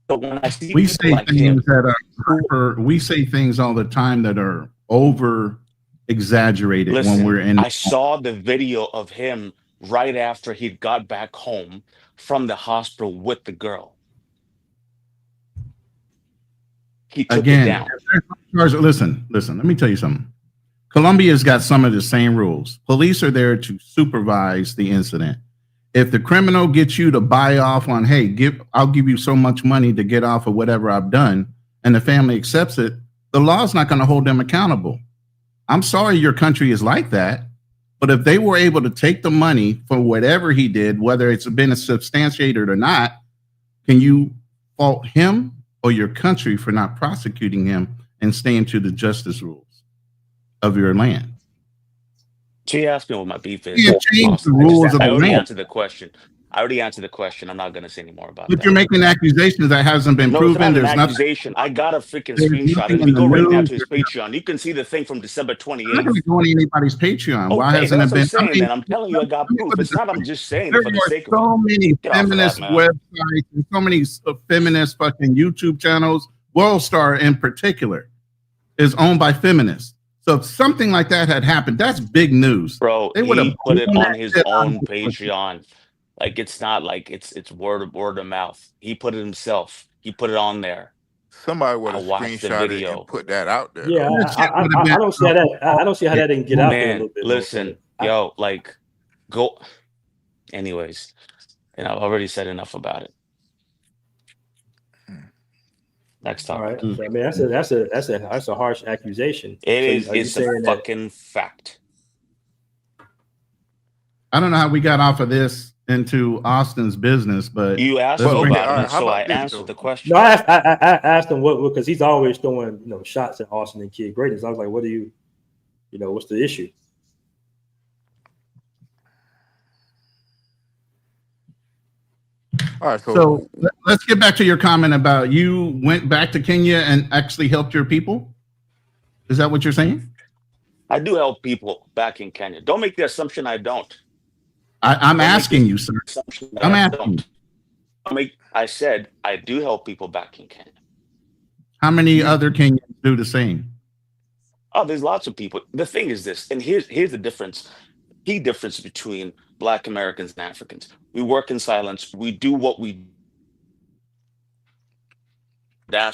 But when I see we people say like things him, that we say things all the time that are over exaggerated when we're listen, in. I saw the video of him right after he got back home from the hospital with the girl. He took it Again, down. listen, let me tell you something. Colombia's got some of the same rules. Police are there to supervise the incident. If the criminal gets you to buy off on, hey, I'll give you so much money to get off of whatever I've done, and the family accepts it, the law's not going to hold them accountable. I'm sorry your country is like that, but if they were able to take the money for whatever he did, whether it's been substantiated or not, can you fault him or your country for not prosecuting him and staying to the justice rules of your land? She asked me what my beef is. You can't change the rules of I the already land. answered the question. I already answered the question. I'm not going to say any more about But that. you're making accusations that hasn't been No, it's proven. not an There's nothing. accusation. I got a freaking There's screenshot. nothing And if in you the go right now news. to his There's Patreon, you can see the thing from December I'm not going to 28th. be going to anybody's Patreon. Why Okay, hasn't that's it what I'm been? I saying, mean, man. I'm telling you, I got let me proof. put it It's this not, I'm way. just saying There it for the are sake of it. so many Get off of that, feminist man. websites and so many feminist fucking YouTube channels. World Star in particular is owned by feminists. So if something like that had happened, that's big news. Bro, They would have he put it blown on that his shit out of own proportion. Patreon. Like it's not like it's word of mouth. He put it himself. He put it on there. Somebody would I have watched the screenshot it and video. put that out there Yeah, though. That shit would have been I don't see how that. I don't see how that didn't get out there a Man, little bit more. listen, yo, like go. Anyways, and I've already said enough about it. Next All right. topic. So, I mean, that's a harsh accusation. It So, is. are you It's a saying that? fucking fact. I don't know how we got off of this into Austin's business, but You asked let's me bring it. about it, and how so I about this answered though? the question. No, I asked him what, because he's always throwing shots at Austin and Kid Greatness. I was like, what do you what's the issue? All right, So let's get back to your comment about you went back to Kenya and actually helped your people. Is that what you're saying? I do help people back in Kenya. Don't make the assumption I don't. I'm Don't make asking the you, sir. assumption that I'm I asking you. I said I do help people back in Kenya. How many other Kenyans do the same? Oh, there's lots of people. The thing is this, and here's the difference. Key difference between Black Americans and Africans. We work in silence. We do what we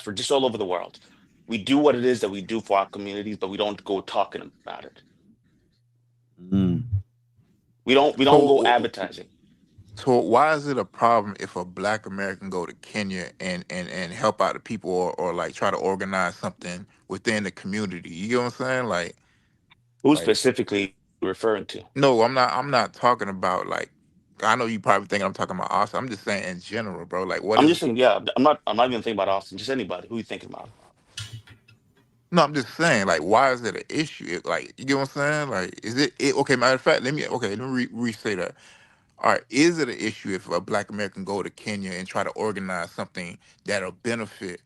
for just all over the world. We do what it is that we do for our communities, but we don't go talking about it. We don't go advertising. So why is it a problem if a Black American go to Kenya and help out the people or like try to organize something within the community? You get what I'm saying? Like, Who specifically referring to? no, I'm not talking about like. I know you probably think I'm talking about Austin. I'm just saying in general, bro. Like, what I'm is? just saying, yeah, I'm not even thinking about Austin, just anybody. Who you thinking about? No, I'm just saying, like, why is it an issue? Like, you get what I'm saying? Like, is it okay? Matter of fact, let me re-say that. All right, is it an issue if a Black American go to Kenya and try to organize something that'll benefit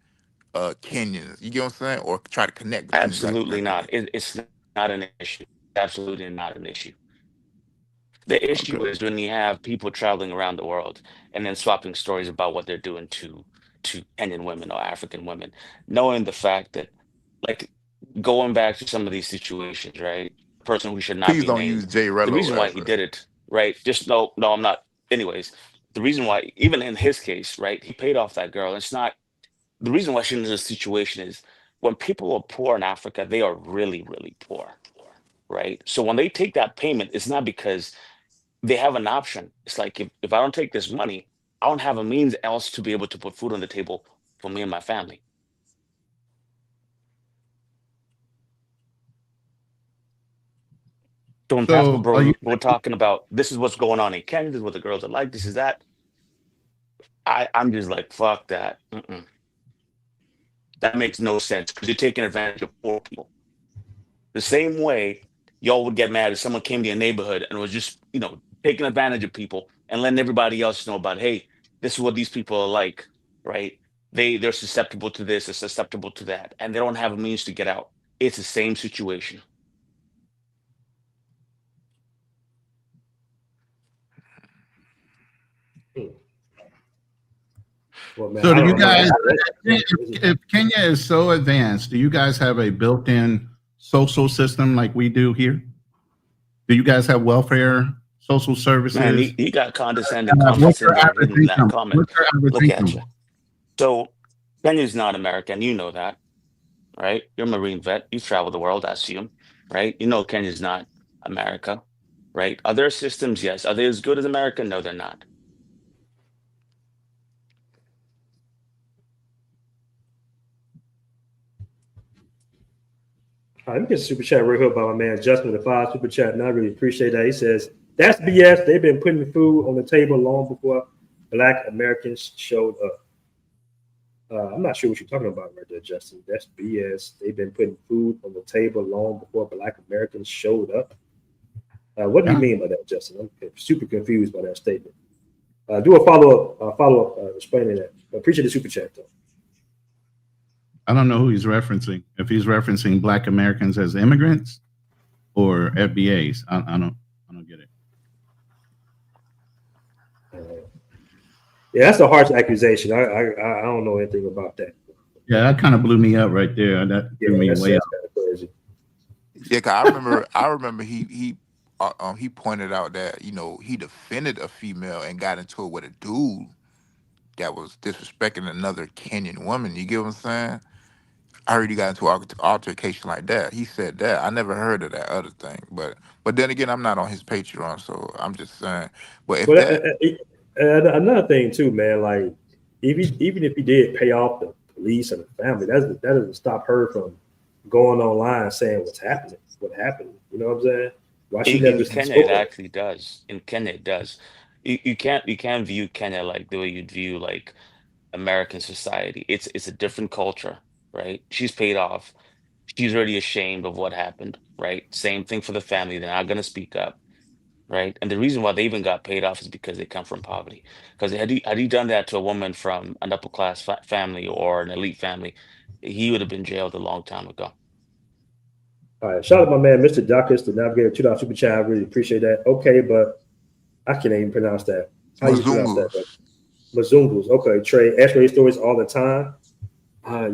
Kenyans? You get what I'm saying? Or try to connect between Black Absolutely Americans? not. It's not an issue. Absolutely not an issue. The issue Okay. is when you have people traveling around the world and then swapping stories about what they're doing to Kenyan women or African women, knowing the fact that, like, going back to some of these situations, right? A person who should not Please be don't use named. Jay The Rello reason why as he a. did it, right? Just no, I'm not. Anyways, the reason why, even in his case, right, he paid off that girl. It's not the reason why she's in this situation is when people are poor in Africa, they are really, really poor, right? So when they take that payment, it's not because they have an option. It's like if I don't take this money, I don't have a means else to be able to put food on the table for me and my family. So when Passport So are you? Bros, we're talking about this is what's going on in Kenya, this is what the girls are like, this is that. I'm just like, fuck that. That makes no sense because you're taking advantage of poor people. The same way y'all would get mad if someone came to your neighborhood and was just, taking advantage of people and letting everybody else know about, hey, this is what these people are like, right? They're susceptible to this, they're susceptible to that, and they don't have a means to get out. It's the same situation. Well, man, So I do you don't know. guys? If Kenya is so advanced, do you guys have a built-in social system like we do here? Do you guys have welfare, social services? Man, he got condescending What's comments in your there average hidden in that income? comment. What's your average Look at you. income? So Kenya's not America, and you know that, right? You're a Marine vet. You've traveled the world, I assume, right? You know Kenya's not America, right? Are there systems? Yes. Are they as good as America? No, they're not. All right, let me get a super chat right here by my man Justin with the 5 super chat, and I really appreciate that. He says, that's BS. They've been putting food on the table long before Black Americans showed up. I'm not sure what you're talking about right there, Justin. That's BS. They've been putting food on the table long before Black Americans showed up. What do you mean by that, Justin? I'm super confused by that statement. Do a follow-up explaining that. Appreciate the super chat, though. I don't know who he's referencing. If he's referencing Black Americans as immigrants or FBAs, I don't get it. Yeah, that's a harsh accusation. I don't know anything about that. Yeah, that kind of blew me up right there. That threw me way up. Crazy. Yeah, cause I remember he pointed out that he defended a female and got into it with a dude that was disrespecting another Kenyan woman. You get what I'm saying? I heard he got into an altercation like that. He said that. I never heard of that other thing, but then again, I'm not on his Patreon, so I'm just saying. But if another thing too, man, like even if he did pay off the police and the family, that doesn't stop her from going online saying what happened. You know what I'm saying? Why she never in Kenya it actually does. In Kenya it does. You can't view Kenya like the way you'd view like American society. It's a different culture, right? She's paid off. She's already ashamed of what happened, right? Same thing for the family. They're not going to speak up, right? And the reason why they even got paid off is because they come from poverty. Because had he done that to a woman from an upper class family or an elite family, he would have been jailed a long time ago. All right, shout out to my man, Mr. Duckus, the Navigator $2 super chat. I really appreciate that. Okay, but I can't even pronounce that. How you pronounce that? Mazungus. Okay, Trey. X-ray stories all the time.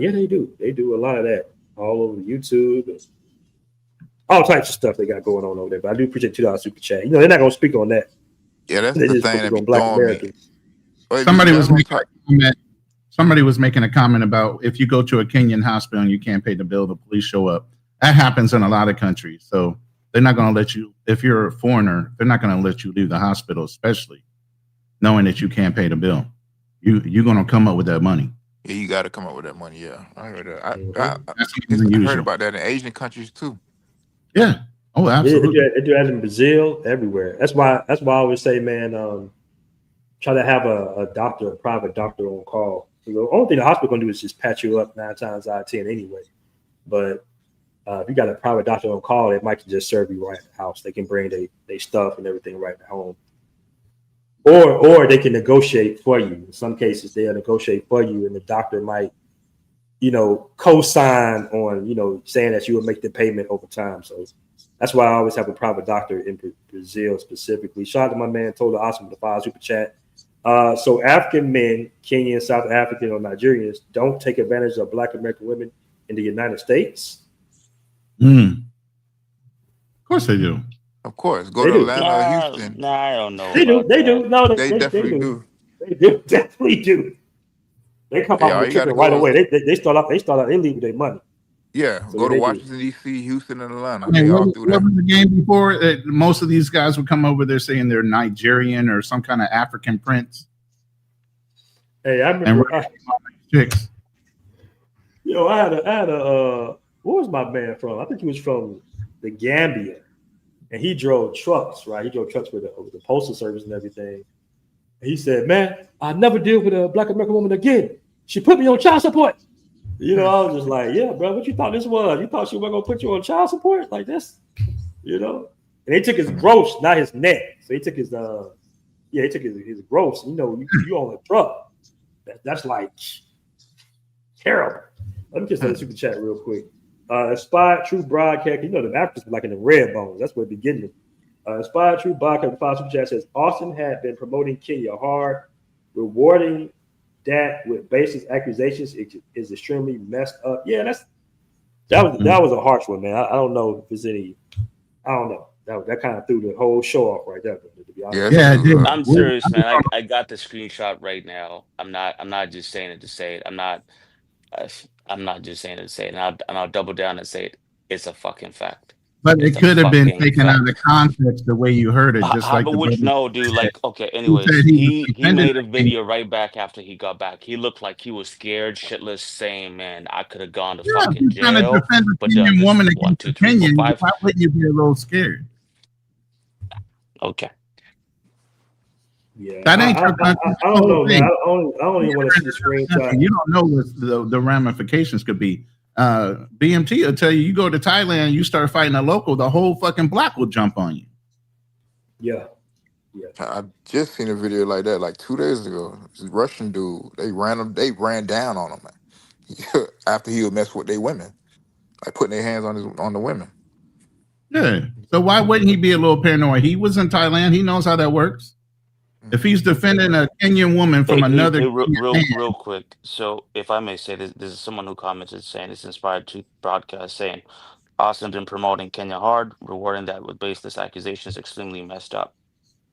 Yeah, they do. They do a lot of that all over YouTube and all types of stuff they got going on over there. But I do appreciate $2 super chat. They're not gonna speak on that. Yeah, that's they the just thing that be Black throwing Americans. me. Somebody was making a comment about if you go to a Kenyan hospital and you can't pay the bill, the police show up. That happens in a lot of countries. So they're not going to let you, if you're a foreigner, they're not going to let you leave the hospital, especially knowing that you can't pay the bill. You're going to come up with that money. Yeah, you got to come up with that money. Yeah, I heard that. I heard about that in Asian countries too. Yeah. Oh, absolutely. They do that in Brazil, everywhere. That's why I always say, man, try to have a private doctor on call. The only thing the hospital going to do is just patch you up 9 times out of 10 anyway. But if you got a private doctor on call, they might just serve you right at the house. They can bring their stuff and everything right at home. Or they can negotiate for you. In some cases, they'll negotiate for you, and the doctor might, co-sign on, saying that you will make the payment over time. So that's why I always have a private doctor in Brazil specifically. Shout out to my man, Tola Awesome, with the $5 super chat. So African men, Kenyan, South African, or Nigerians don't take advantage of Black American women in the United States. Of course they do. Of course. Go to Atlanta or Houston. Nah, I don't know. They do. No, they definitely do. They do. Definitely do. They come out with a right away. They start out, they leave with their money. Yeah, so go to Washington, D.C., Houston, and Atlanta. What was the game before? Most of these guys would come over there saying they're Nigerian or some kind of African prince. Hey, I remember. I had a what was my man from? I think he was from the Gambia, and he drove trucks, right? He drove trucks with the postal service and everything. And he said, "Man, I never deal with a Black American woman again. She put me on child support." I was just like, "Yeah, bro, what you thought this was? You thought she was gonna put you on child support like this?" And they took his gross, not his net. So he took his he took his gross. You own a truck. That's like terrible. Let me just say the super chat real quick. Inspired True Broadcast. The Africans were like in the red bones. That's where it beginning. Inspired True Broadcast. The super chat says Austin had been promoting Kenya hard, rewarding that with baseless accusations is extremely messed up. Yeah, that was a harsh one, man. I don't know if there's any. I don't know. That kind of threw the whole show off right there. To be honest. Yeah, I'm serious, man. I got the screenshot right now. I'm not just saying it to say it. I'm not just saying it to say it. And I'll double down and say it. It's a fucking fact. But it could have been taken out of context the way you heard it. Just like dude. Like, okay. Anyways, he made a video right back after he got back. He looked like he was scared, shitless, saying, "Man, I could have gone to fucking jail." Trying to defend a Kenyan woman against a Kenyan. Why wouldn't you be a little scared? Okay. Yeah, that ain't your country. I don't know, man. I don't even want to see the screenshot. You don't know what the ramifications could be. BMT will tell you go to Thailand, you start fighting a local, the whole fucking block will jump on you. Yeah. Yeah. I just seen a video like that like 2 days ago. This Russian dude, they ran down on him, man. After he would mess with their women, like putting their hands on the women. Yeah. So why wouldn't he be a little paranoid? He was in Thailand. He knows how that works. If he's defending a Kenyan woman from another Kenyan Real quick. So, if I may say, this is someone who commented saying it's inspired to broadcast saying Austin been promoting Kenya hard, rewarding that with baseless accusations, extremely messed up.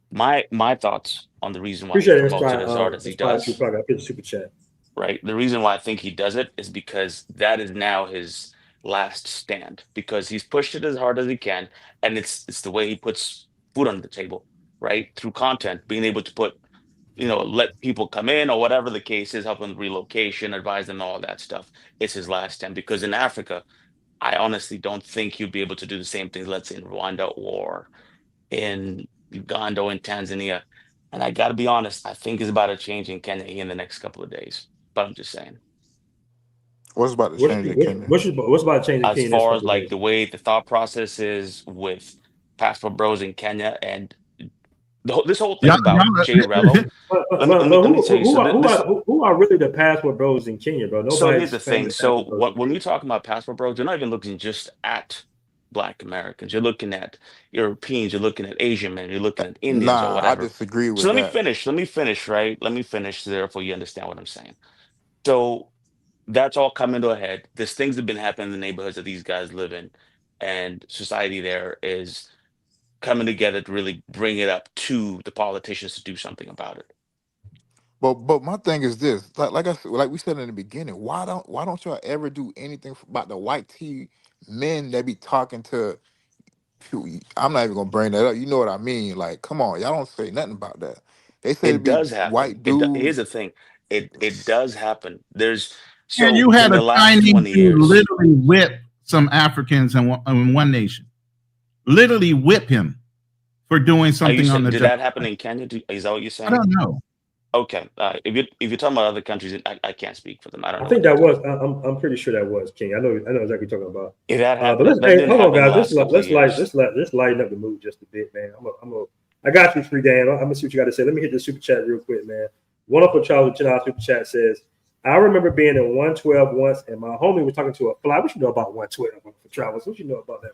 My thoughts on the reason why he Appreciate it. promotes it as hard as he Inspired to does, probably. I put the super chat. right? The reason why I think he does it is because that is now his last stand because he's pushed it as hard as he can, and it's the way he puts food on the table, right? Through content, being able to put, let people come in or whatever the case is, help them with relocation, advise them, all that stuff. It's his last stand because in Africa, I honestly don't think he'd be able to do the same things, let's say in Rwanda or in Uganda or in Tanzania. And I got to be honest, I think it's about to change in Kenya in the next couple of days. But I'm just saying. What's about to change in Kenya? What's about changing As Kenya next far as couple of like days? the way the thought process is with Passport Bros in Kenya and this whole thing about Jay Rello. Let me tell you. So who are really the Passport Bros in Kenya, bro? So here's Nobody's the claiming thing. the So Passport Bros. when you're talking about Passport Bros, you're not even looking just at Black Americans. You're looking at Europeans. You're looking at Asian men. You're looking at Indians or Nah, I whatever. disagree So with let me that. finish. Let me finish. Right. Let me finish. Therefore, you understand what I'm saying. So that's all coming to a head. There's things that have been happening in the neighborhoods that these guys live in, and society there is coming together to really bring it up to the politicians to do something about it. But my thing is this, like we said in the beginning, why don't y'all ever do anything about the white tea men that be talking to? I'm not even gonna bring that up. You know what I mean? Like, come on, y'all don't say nothing about that. They say to It be does happen. white Here's dudes. the thing. It does happen. And So you in had the a last Chinese 20 dude years. literally whip some Africans in one nation. Literally whip him for doing Are you something on saying the did job. that happen in Kenya? Is that what you're I saying? don't know. Okay. If you're talking about other countries, I can't speak for them. I don't I know what think they're that doing. was. I'm pretty sure that was King. I know exactly what you're talking about. If that But happened, let's that didn't hold on, happen the guys. last couple of years. Let's lighten up the mood just a bit, man. I got you, free game. I'm gonna see what you got to say. Let me hit the super chat real quick, man. Wonderful Charles $10 super chat says, I remember being in 112 once, and my homie was talking to a fly. What you know about 112 for travels? What you know about that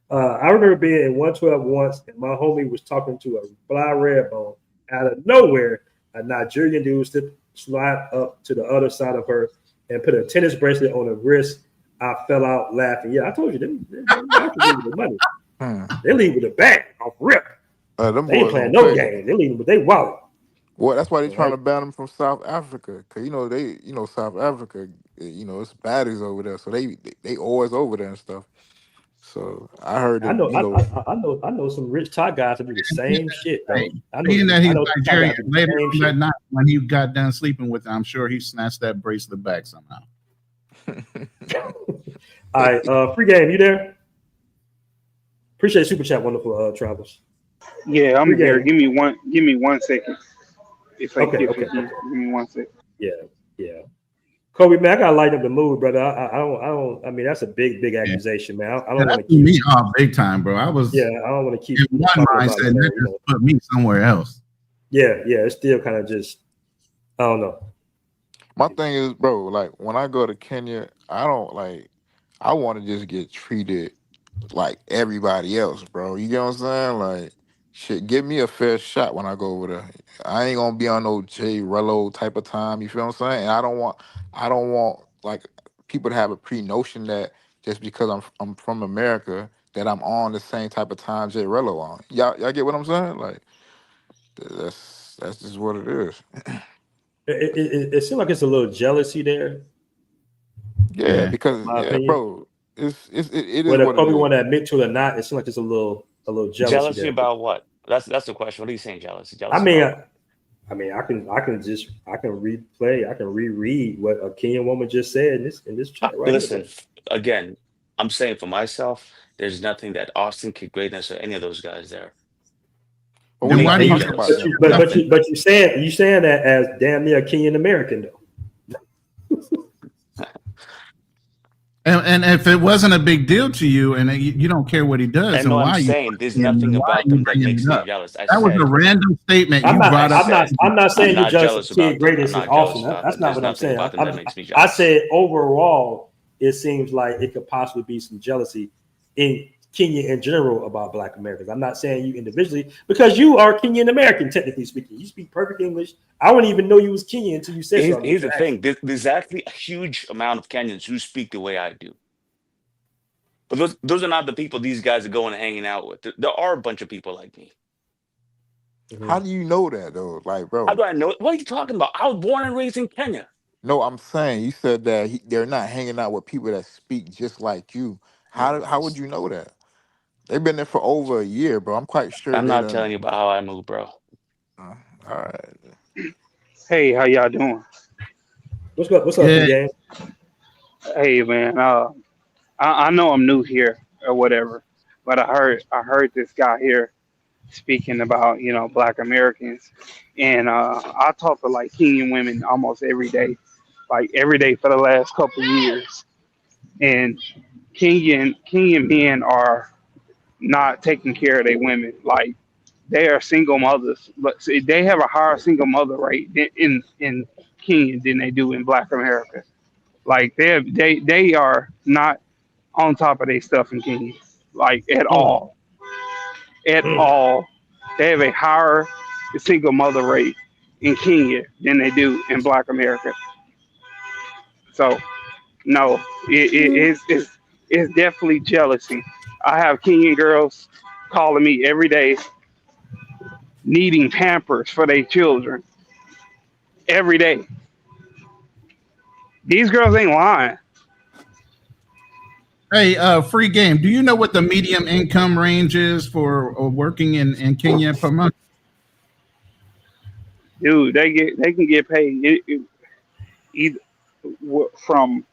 112? I remember being in 112 once, and my homie was talking to a fly red bone out of nowhere. A Nigerian dude slide up to the other side of her and put a tennis bracelet on her wrist. I fell out laughing. Yeah, I told you, they leave with the money. They leave with the bag off rip. Them They ain't boys playing don't no play. game. They leaving with their wallet. Well, that's why they're All trying right. to ban them from South Africa, cause South Africa, it's baddies over there, so they always over there and stuff. So I heard I that, know, I know some rich Thai guys that do the same shit, though. Being that he's I know some Thai Nigerian, guys do the later same on shit. that night when he got done sleeping with her, I'm sure he snatched that bracelet back somehow. All right, free game, you there? Appreciate super chat, wonderful travels. Yeah, I'm Free here. game. Give me 1 second. Okay. Give me 1 second. Yeah. Kobe, man, I gotta lighten up the mood, brother. I don't. I mean, that's a big accusation, man. I don't want to keep me off big time, bro. I was I don't want to keep in one talking about mindset, it, that just put me somewhere else. Yeah, it's still kind of just, I don't know. My thing is, bro, like when I go to Kenya, I want to just get treated like everybody else, bro. You get what I'm saying? Like, shit, give me a fair shot when I go over there. I ain't gonna be on no J Rello type of time. You feel what I'm saying? And I don't want like people to have a pre-notion that just because I'm from America that I'm on the same type of time J Rello on. Y'all get what I'm saying? Like, that's just what it is. It seems like it's a little jealousy there. Yeah, because In my opinion, bro, it is whether what it Kobe is. want to admit to it or not, it seems like it's a little jealousy Jealousy there. about what? That's the question. What are you saying? Jealousy? I Jealousy mean, about what? I can replay, I can reread what a Kenyan woman just said in this chat right here, bro. Listen, again, I'm saying for myself, there's nothing that Austin, Kid Greatness, or any of those guys there. But we're Then why not do you Being talking about jealous. them. But you saying that as damn near a Kenyan American though. And if it wasn't a big deal to you, and you don't care what he does, And then no, I'm why saying there's nothing about them that bringing makes it me up? jealous. I That was a said, random statement you I brought up. said, I'm not I'm saying you're not jealous of jealous Kid about them. Greatness I'm and not jealous Austin. about That's them. not There's what I'm nothing saying. about them that makes me I jealous. said overall, it seems like it could possibly be some jealousy in Kenya in general about Black Americans. I'm not saying you individually, because you are Kenyan American, technically speaking. You speak perfect English. I wouldn't even know you was Kenyan until you said so. Here's the thing. There's actually a huge amount of Kenyans who speak the way I do. But those are not the people these guys are going and hanging out with. There are a bunch of people like me. How do you know that though? Like, How bro. do I know it? What are you talking about? I was born and raised in Kenya. No, I'm saying you said that they're not hanging out with people that speak just like you. How would you know that? They've been there for over a year, bro. I'm quite sure I'm they not telling you done. about how I move, bro. All right. Hey, how y'all doing? What's up? What's up, Yeah. P-Gang? Hey, man. I know I'm new here or whatever, but I heard this guy here speaking about Black Americans, and I talk to like Kenyan women almost every day, like every day for the last couple years, and Kenyan men are not taking care of their women. Like they are single mothers, but see, they have a higher single mother rate in Kenya than they do in Black America. Like they are not on top of their stuff in Kenya, like at all. They have a higher single mother rate in Kenya than they do in Black America. So no, it's definitely jealousy. I have Kenyan girls calling me every day needing Pampers for their children every day. These girls ain't lying. Hey, free game. Do you know what the medium income range is for working in Kenya per month? Dude, they can get paid either from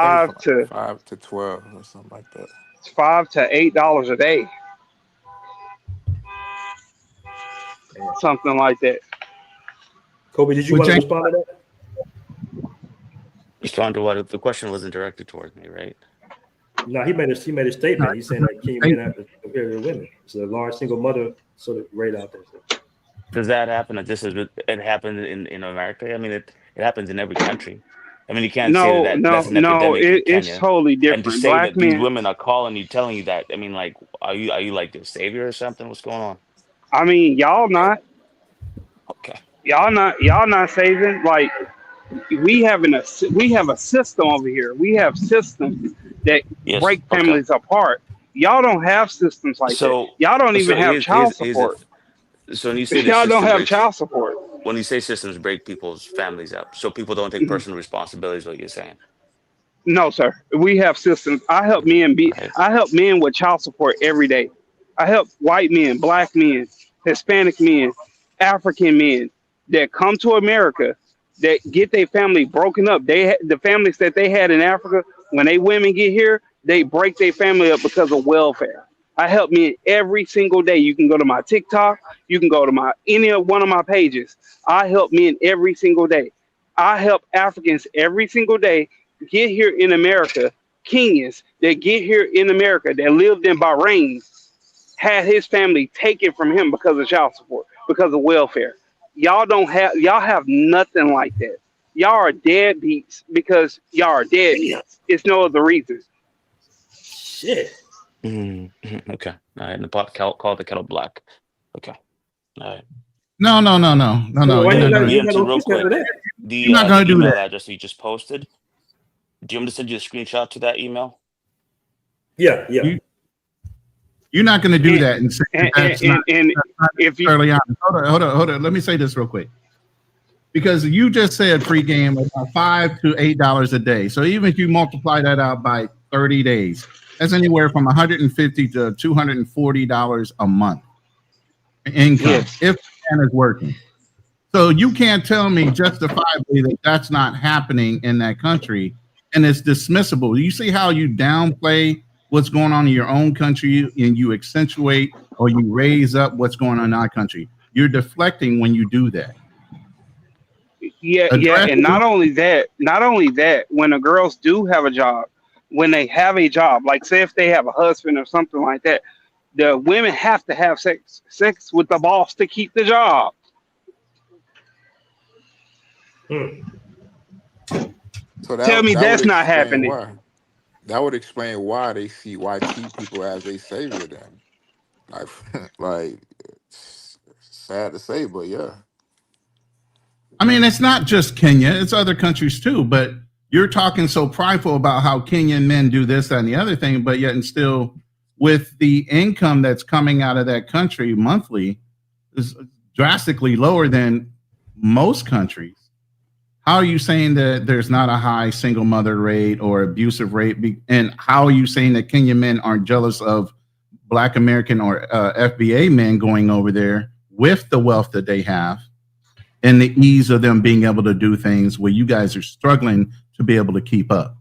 I think five it's from to 5 to 12 or something like that. $5 to $8 a day, something like that. Kobe, did you want to respond to that? Respond to what? The question wasn't directed towards me, right? No, he made a statement. He's saying that Kenyan men have to compare to women. It's a large single mother sort of rate out there. Does that happen? It happened in America? I mean, it happens in every country. I mean, you can't say No, that no, that's an no. epidemic in It's Kenya, totally and to different. say Black that these men. women are calling you, telling you that. I mean, like, are you like their savior or something? What's going on? I mean, Okay. y'all not saving. Like we have a system over here. We have systems that Yes. break Okay. families apart. Y'all don't have systems like that. So, Y'all don't even so have child here's the support. so when you say the Y'all don't system have breaks, child support. when you say systems break people's families up, so people don't take personal responsibility, is what you're saying, No, sir. We have systems. right? I help men with child support every day. I help white men, black men, Hispanic men, African men that come to America that get their family broken up. The families that they had in Africa, when they women get here, they break their family up because of welfare. I help men every single day. You can go to my TikTok, you can go to my any of one of my pages. I help men every single day. I help Africans every single day get here in America, Kenyans that get here in America that lived in Bahrain had his family taken from him because of child support, because of welfare. Y'all have nothing like that. Y'all are deadbeats because y'all are deadbeats. It's no other reason. Shit. Okay. All right. And the pot call the kettle black. Okay. All right. No. Why You're you not got gonna. you got BMT, no real pushback for quick. that? You're not The gonna do email that. address that you just posted. Do you want me to send you a screenshot to that email? Yeah. You're not gonna do And that and say and, that's and, and not if you necessarily honest. Hold on. Let me say this real quick. Because you just said free game about $5 to $8 a day. So even if you multiply that out by 30 days, that's anywhere from $150 to $240 a month income yes, if the man is working. So you can't tell me justifiably that that's not happening in that country, and it's dismissible. You see how you downplay what's going on in your own country, and you accentuate or you raise up what's going on in our country. You're deflecting when you do that. Yeah, yeah, Address and it. not only that, when the girls do have a job, when they have a job, like say if they have a husband or something like that, the women have to have sex with the boss to keep the job. So Tell me that would that's not explain happening. why. That would explain why they see white people as they savior. Then, like, like, it's sad to say, but yeah. I mean, it's not just Kenya, it's other countries too, but you're talking so prideful about how Kenyan men do this, that, and the other thing, but yet and still with the income that's coming out of that country monthly is drastically lower than most countries. How are you saying that there's not a high single mother rate or abusive rate? And how are you saying that Kenyan men aren't jealous of Black American or FBA men going over there with the wealth that they have and the ease of them being able to do things where you guys are struggling to be able to keep up?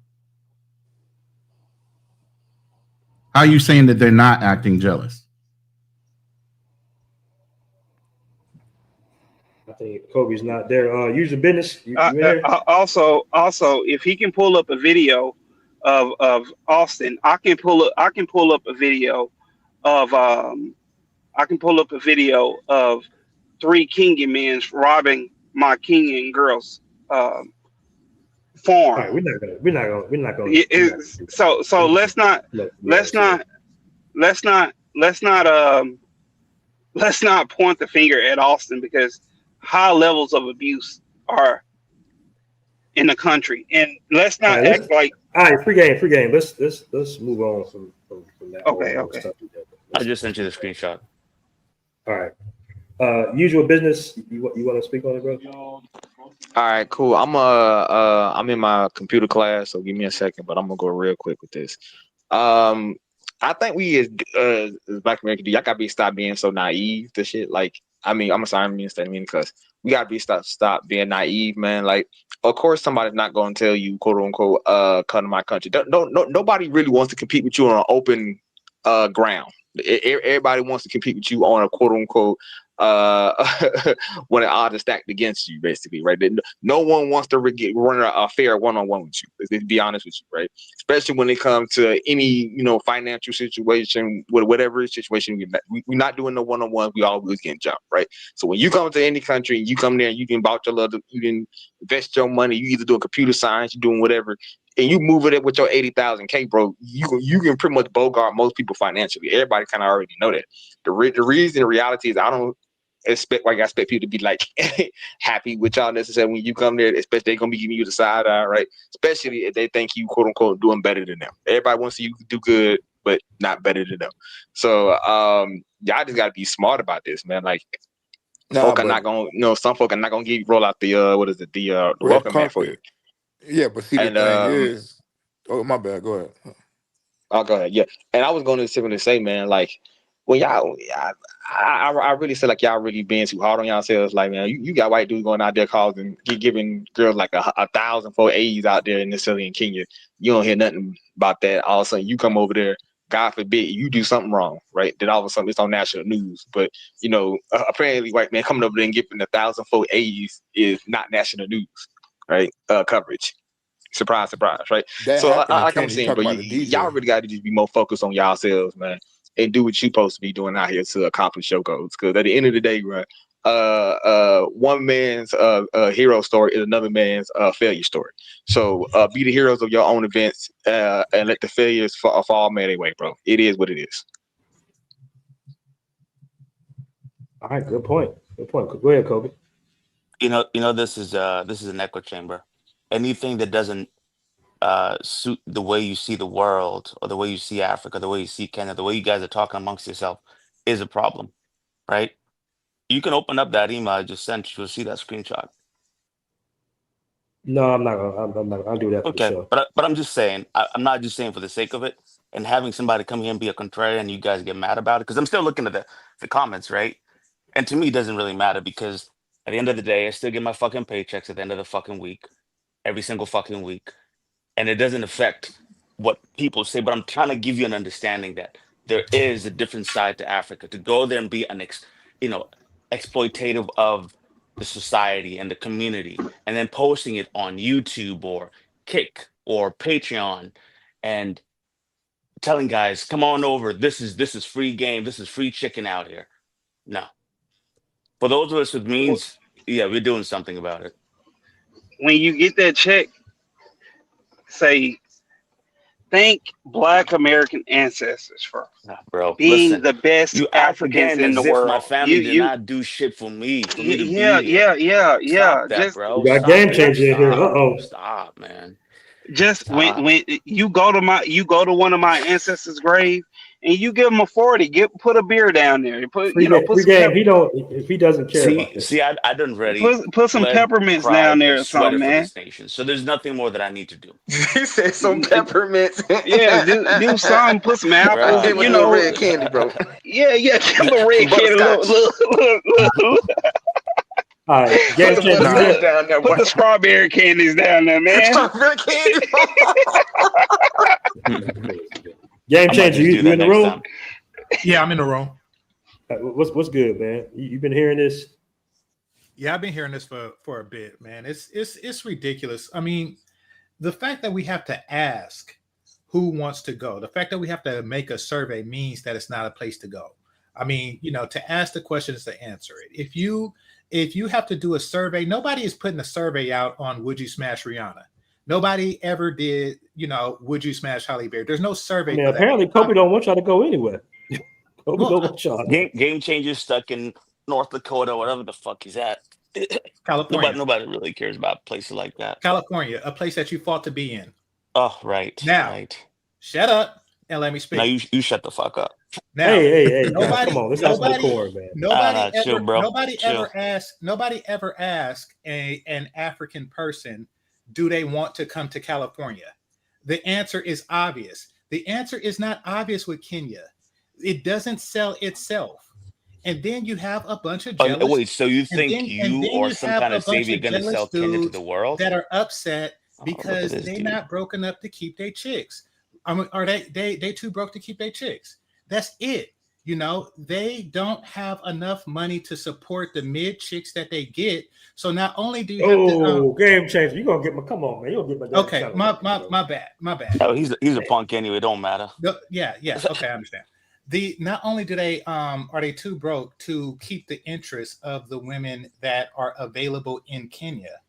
How are you saying that they're not acting jealous? I think Kobe's not there. Use your business. You in Also, if he can pull up a video of Austin, I can pull up a video of I can pull up a video of three Kenyan men robbing my Kenyan girls All farm. right, So let's not point the finger at Austin because high levels of abuse are in the country, and let's All not right, act like. all right, free game. Let's move on from that Okay, whole okay. stuff. I just sent you the screenshot. All right. Usual business. You want to speak on it, bro? All right, cool. I'm in my computer class, so give me a second, but I'm gonna go real quick with this. I think we as Black American, y'all gotta stop being so naive to shit. Like, I mean, I'm sorry, because we gotta stop being naive, man. Like, of course, somebody's not gonna tell you, quote unquote, come to my country. Nobody really wants to compete with you on an open ground. Everybody wants to compete with you on a quote unquote when the odds are stacked against you, basically, right? No one wants to run a fair one-on-one with you. Let's be honest with you, right? Especially when it comes to any financial situation, whatever situation we're not doing the one-on-one. We always getting jumped, right? So when you come to any country, you come there, and you can bought your love, you can invest your money. You either doing computer science, you're doing whatever. And you move it with your 80,000 K, bro. You can pretty much bogart most people financially. Everybody kind of already know that. The reason, the reality is, I don't expect people to be like happy with y'all necessarily when you come there. Especially they're gonna be giving you the side eye, right? Especially if they think you quote unquote doing better than them. Everybody wants you to do good, but not better than them. So y'all just gotta be smart about this, man. Like, folk are not gonna, some folk are not gonna roll out the the Red welcome mat for you. carpet. Yeah, but see, the And thing is, oh, my bad. Go ahead. I'll go ahead. Yeah. And I was going to simply say, man, like, when I really feel like y'all really being too hard on yourselves. Like, man, you got white dudes going out there causing, giving girls like 1,000 for A's out there necessarily in Kenya. You don't hear nothing about that. All of a sudden, you come over there, God forbid, you do something wrong, right? Then all of a sudden, it's on national news. But, apparently, white man coming over there and giving 1,000 for A's is not national news, right? Coverage. Surprise, surprise, right? That So, happened in like I'm Kenya. You saying, talking bro, about the y'all DJ? really got to just be more focused on yourselves, man, and do what you're supposed to be doing out here to accomplish your goals. Because at the end of the day, right, one man's hero story is another man's failure story. So, be the heroes of your own events and let the failures fall man anyway, bro. It is what it is. All right, good point. Good point. Go ahead, Kobe. This is an echo chamber. Anything that doesn't suit the way you see the world or the way you see Africa, the way you see Kenya, the way you guys are talking amongst yourself is a problem, right? You can open up that email I just sent. You'll see that screenshot. No, I'm not gonna. I'm not. I'll do that for the Okay, show. but I'm just saying. I'm not just saying for the sake of it. And having somebody come here and be a contrarian, and you guys get mad about it because I'm still looking at the comments, right? And to me, it doesn't really matter because at the end of the day, I still get my fucking paychecks at the end of the fucking week, every single fucking week. And it doesn't affect what people say, but I'm trying to give you an understanding that there is a different side to Africa. To go there and be exploitative of the society and the community, and then posting it on YouTube or Kick or Patreon, and telling guys, "Come on over. This is free game. This is free chicken out here." No, for those of us with means, yeah, we're doing something about it. When you get that check, say thank Black American ancestors for Nah, bro, being listen, the best you act Africans again in the as if my world. family did not do shit for me to be Yeah, here. yeah, yeah, Stop yeah. that, We bro. got Stop game it. changer in here. Stop. Uh-oh. Stop, man. just Stop. when you go to one of my ancestors' grave and you give them a 40, put a beer down there, put Free some game. He doesn't care about that. See, I done ready put some bled, peppermints down cried, there and or something, sweated for man. this nation. So there's nothing more that I need to do. He said some peppermints. Yeah, do something, put some apples, Bruh, Give a little red candy, bro. Yeah, give a red Some kid a butterscotch. All right, Put game the changer. You butterscotch there? down there, put boy. the strawberry candies down there, man. Strawberry candy. Game I might changer. just do You that in the next room? time. Yeah, I'm in the room. What's good, man? You been hearing this? Yeah, I've been hearing this for a bit, man. It's ridiculous. I mean, the fact that we have to ask who wants to go, the fact that we have to make a survey means that it's not a place to go. I mean, to ask the question is to answer it. If you have to do a survey, nobody is putting a survey out on would you smash Rihanna. Nobody ever did, would you smash Halle Berry? There's no survey. I mean, for that. apparently Kobe don't want y'all to go anywhere. Kobe don't want y'all. Game changer stuck in North Dakota, whatever the fuck he's at. California. Nobody really cares about places like that. California, a place that you fought to be in. Oh, right. Now, right. Shut up and let me speak. Now you shut the fuck up. Now, hey, guys, come on, let's have some decorum, man. Nobody ever asked an African person, do they want to come to California? The answer is obvious. The answer is not obvious with Kenya. It doesn't sell itself. And then you have a bunch of jealous. Wait, so you think you or some kind of savior going to sell Kenya to the world? That are upset because they're not broken up to keep their chicks. Are they too broke to keep their chicks? That's it. They don't have enough money to support the mid chicks that they get. So not only do you have to game changer, you gonna get my come on, man. You gonna get my okay, my bad. Oh, he's a punk anyway. It don't matter. Yeah. Okay, I understand. Not only do they are they too broke to keep the interests of the women that are available in Kenya.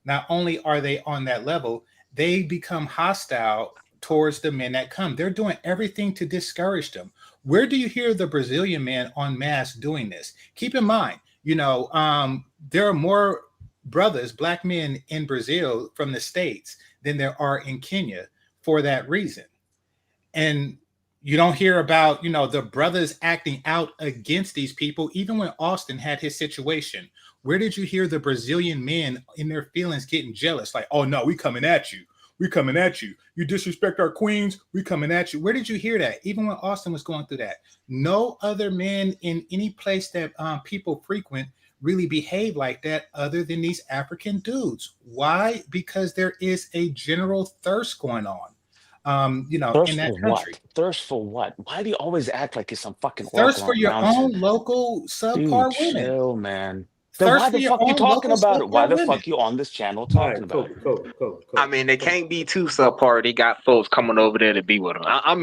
Not only are they on that level, they become hostile towards the men that come. They're doing everything to discourage them. Where do you hear the Brazilian men en masse doing this? Keep in mind, there are more brothers, black men in Brazil from the States than there are in Kenya for that reason. And you don't hear about, the brothers acting out against these people, even when Austin had his situation. Where did you hear the Brazilian men in their feelings getting jealous? Like, oh no, we coming at you. We coming at you. You disrespect our queens. We coming at you. Where did you hear that? Even when Austin was going through that, no other men in any place that people frequent really behave like that other than these African dudes. Why? Because there is a general thirst going on. Thirst in that for country. What? Thirst for what? Why do you always act like it's some fucking thirst for your own local subpar women? Chill, man. Then why the fuck you talking about it? Why the fuck you on this channel talking about it? I mean, they can't be too subpar. They got folks coming over there to be with them. I'm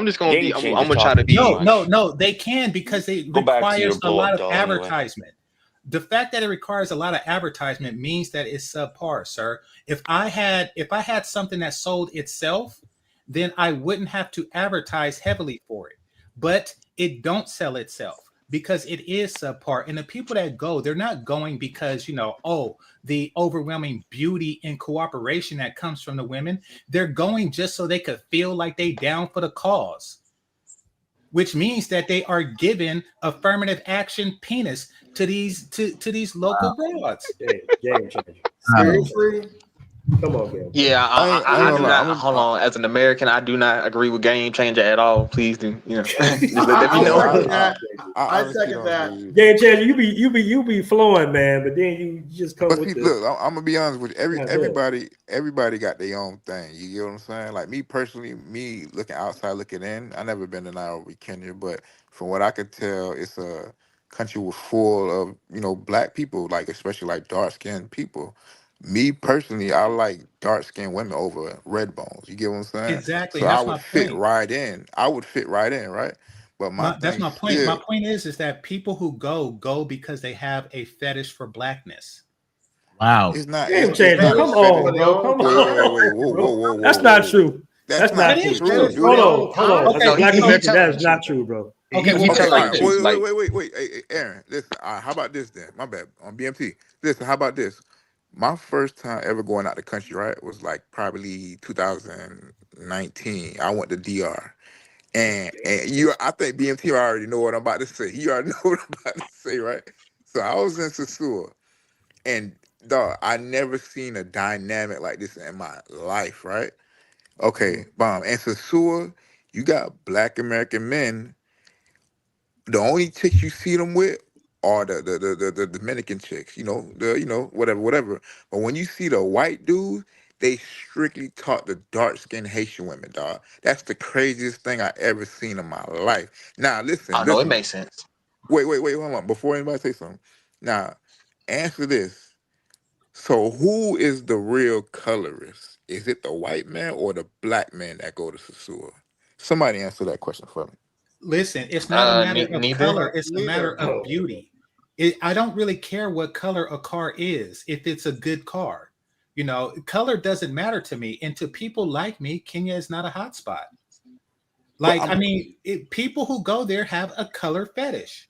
just gonna be. I'm gonna try to be. No, they can because it requires a lot of advertisement. Anyway. The fact that it requires a lot of advertisement means that it's subpar, sir. If I had something that sold itself, then I wouldn't have to advertise heavily for it. But it don't sell itself because it is subpar. And the people that go, they're not going because, the overwhelming beauty and cooperation that comes from the women. They're going just so they could feel like they down for the cause, which means that they are given affirmative action penis to these local broads. Game changer. Seriously? Come on, man. Yeah, I do not. Hold on. As an American, I do not agree with Game Changer at all. Please do. Just let me know. I second that. Game changer, you be flowing, man, but then you just come with look, I'm gonna be honest with you. Everybody got their own thing. You get what I'm saying? Like me personally, me looking outside, looking in. I never been to Nairobi, Kenya, but from what I could tell, it's a country was full of, black people, like especially like dark skinned people. Me personally, I like dark skinned women over red bones. You get what I'm saying? Exactly, So and I that's would my fit point. right in. I would fit right in, right? But my That's thing my point. My still, point is that people who go because they have a fetish for blackness. Wow. it's not. Game It's changer. not a Come fetish. on, bro. Come Wait. on, Whoa, whoa, bro. whoa, whoa, That's not whoa. true. That's That's not not That is true. true, true. Hold dude. on, hold on. As Okay, a No, black he American, telling that the is truth not though. true, bro. okay. Well, He Okay, telling all the right. truth. Like Wait. Hey, Aaron, listen. How about this then? My bad. On BMT. Listen, how about this? My first time ever going out the country, right, was like probably 2019. I went to DR. And I think BMT already know what I'm about to say. You already know what I'm about to say, right? So I was in Sasua, and dog, I never seen a dynamic like this in my life, right? Okay, bomb. And Sasua, you got black American men. The only chicks you see them with are the Dominican chicks, whatever. But when you see the white dudes, they strictly talk to dark skinned Haitian women, dog. That's the craziest thing I ever seen in my life. Now I listen, know it listen. makes sense. Wait, hold on. Before anybody say something. Now, answer this. So who is the real colorist? Is it the white man or the black man that go to Sasua? Somebody answer that question for me. Listen, it's not a matter of Neither. color, it's a matter of beauty. I don't really care what color a car is if it's a good car. Color doesn't matter to me. And to people like me, Kenya is not a hot spot. But Like, I mean, people who go there have a color fetish,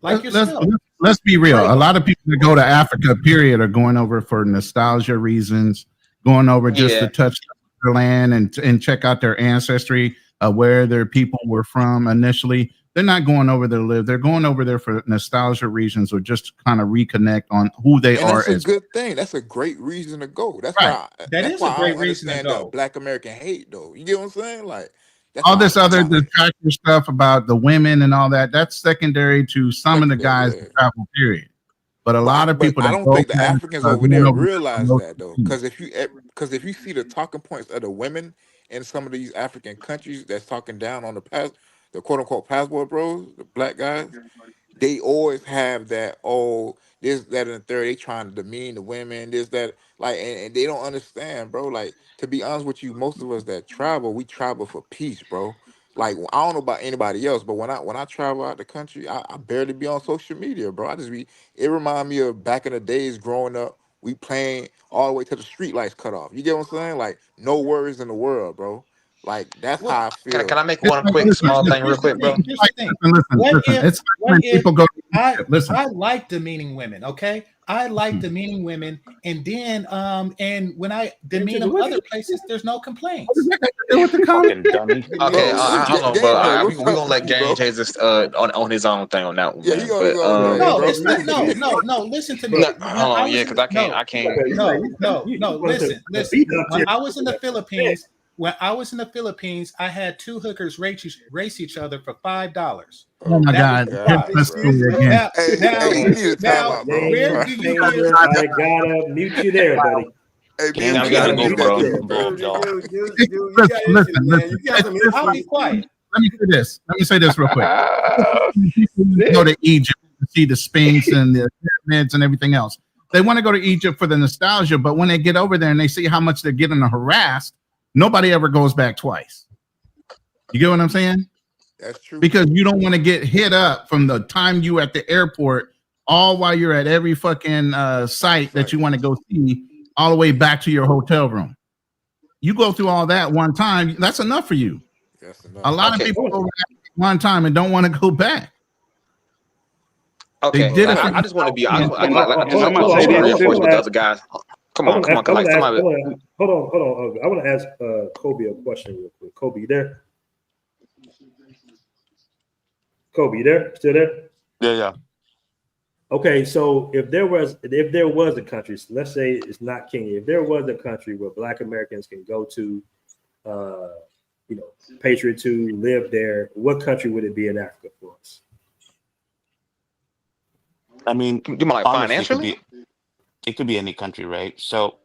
like Let's yourself. let's be real. Like, A lot of people that go to Africa, period, are going over for nostalgia reasons, going over just to Yeah. touch their land and check out their ancestry, where their people were from initially. They're not going over there to live. They're going over there for nostalgia reasons or just to kind of reconnect on who they and are that's a as. good thing. That's a great reason to go. That's Right. why. that That's is a why I great don't reason to understand the go. Black American hate, though. You get what I'm saying? Like that's All why this I'm other not like detractor stuff about the women and all that, that's secondary to some of the secondary. guys Yeah, that travel, period. But a lot of but people I that don't go think the there Africans are over going there over there for realize those that though. reasons. Because if you see the talking points of the women in some of these African countries that's talking down on the quote unquote passport bros, the black guys, they always have that, oh, this, that, and the third. They trying to demean the women, this, that, like, and they don't understand, bro. Like, to be honest with you, most of us that travel, we travel for peace, bro. Like, I don't know about anybody else, but when I travel out the country, I barely be on social media, bro. I just be. It remind me of back in the days growing up. We playing all the way till the street lights cut off. You get what I'm saying? Like, no worries in the world, bro. Like, that's Well, how I Can feel. I make It's one like, quick listen, small it's, thing real here's the quick, thing. bro? Here's like, the thing. listen. What It's if like when people go to I Egypt. Listen, I like demeaning women, okay? I like demeaning women, and then and when I demean them other places, there's no what does complaints. that got to do with the Fucking dummy. Okay, Bro, what's hold on, bro. game play? We What's we up gonna with let you, Game bro? Jesus on his own thing on that one, Yeah, he man. on his But own thing, No, bro. it's not. No. Listen to Bro, me. When hold I on, yeah, was in because I can't. no. Listen. beat up When here. I was in the Philippines, I had two hookers race each other for $5. oh my That was God, the here's price. the Excuse story me. again. Hey, you need a Now, timeout, bro. I'm where Game sorry. do you hear? changer. I gotta mute you there, buddy. Hey, Game Now we BMT, gotta how changer you go, needs do to that be bro. thing, bro? involved, y'all. Listen. I'll be quiet. Let me say this. Let me say this real quick. People go to Egypt to see the Sphinx and the pyramids and everything else. They want to go to Egypt for the nostalgia, but when they get over there and they see how much they're getting harassed, nobody ever goes back twice. You get what I'm saying? That's true Because too. you don't want to get hit up from the time you at the airport, all while you're at every fucking site that you want to go see, all the way back to your hotel room. You go through all that one time, that's enough for you. That's A enough. lot of Okay, people go back one time and don't want to go back. They okay. did it for I just want to be. I just And, want, and, like, and just I'm gonna just say to this reinforce too. what the other guys. Come on, I want to ask. somebody. Hold on. I want to ask Kobe a question real quick. Kobe, you there? Kobe, you there? Still there? Yeah. Okay, so if there was a country, so let's say it's not Kenya, if there was a country where Black Americans can go to, uh, patriot to live there, what country would it be in Africa for us? I mean, Do you like honestly, financially? it could be any country, right? So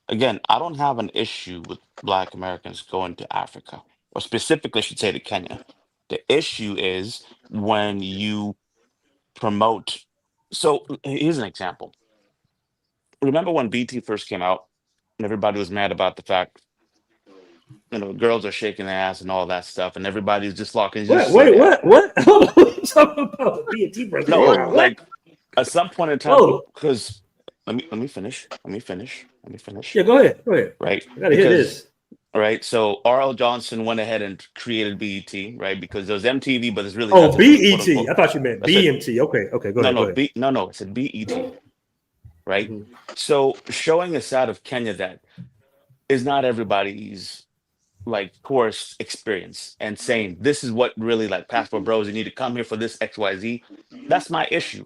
again, I don't have an issue with Black Americans going to Africa, or specifically, I should say to Kenya. The issue is when you promote. So here's an example. Remember when BT first came out and everybody was mad about the fact, girls are shaking their ass and all that stuff, and everybody's just locking, just see that. What? What are you talking about? BT first No, came out. What? like at some point in time, Whoa. because let me finish. Yeah, go ahead. Right, I gotta hear this. Right, so R.L. Johnson went ahead and created BET, right? Because there was MTV, but it's really Oh, nothing but BET. quote unquote. I thought you meant That's it. BMT. Okay, go ahead. No, Go ahead. no, it said BET, right? So showing a side of Kenya that is not everybody's like course experience, and saying this is what really like Passport Bros, you need to come here for this XYZ. That's my issue.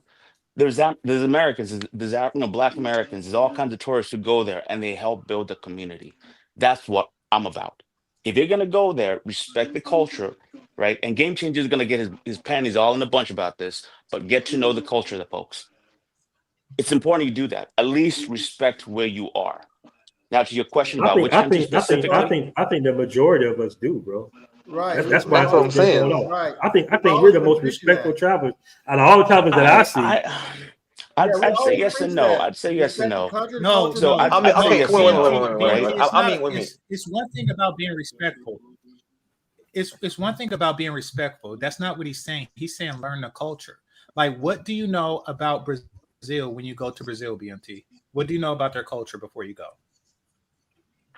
There's Americans, there's Black Americans, there's all kinds of tourists who go there and they help build the community. That's what I'm about. If you're gonna go there, respect the culture, right? And Game Changer is gonna get his panties all in a bunch about this, but get to know the culture of the folks. It's important you do that. At least respect where you are. Now to your question about which country specifically, I think the majority of us do, bro. Right. That's why That's what I'm saying. Right. I think we're the most respectful travelers out of all the travelers that I see. I'd say yes and no. I'd say yes and no. No, So no. I'd say yes and no. Right? It's one thing about being respectful. It's one thing about being respectful. That's not what he's saying. He's saying learn the culture. Like, what do you know about Brazil when you go to Brazil, BMT? What do you know about their culture before you go?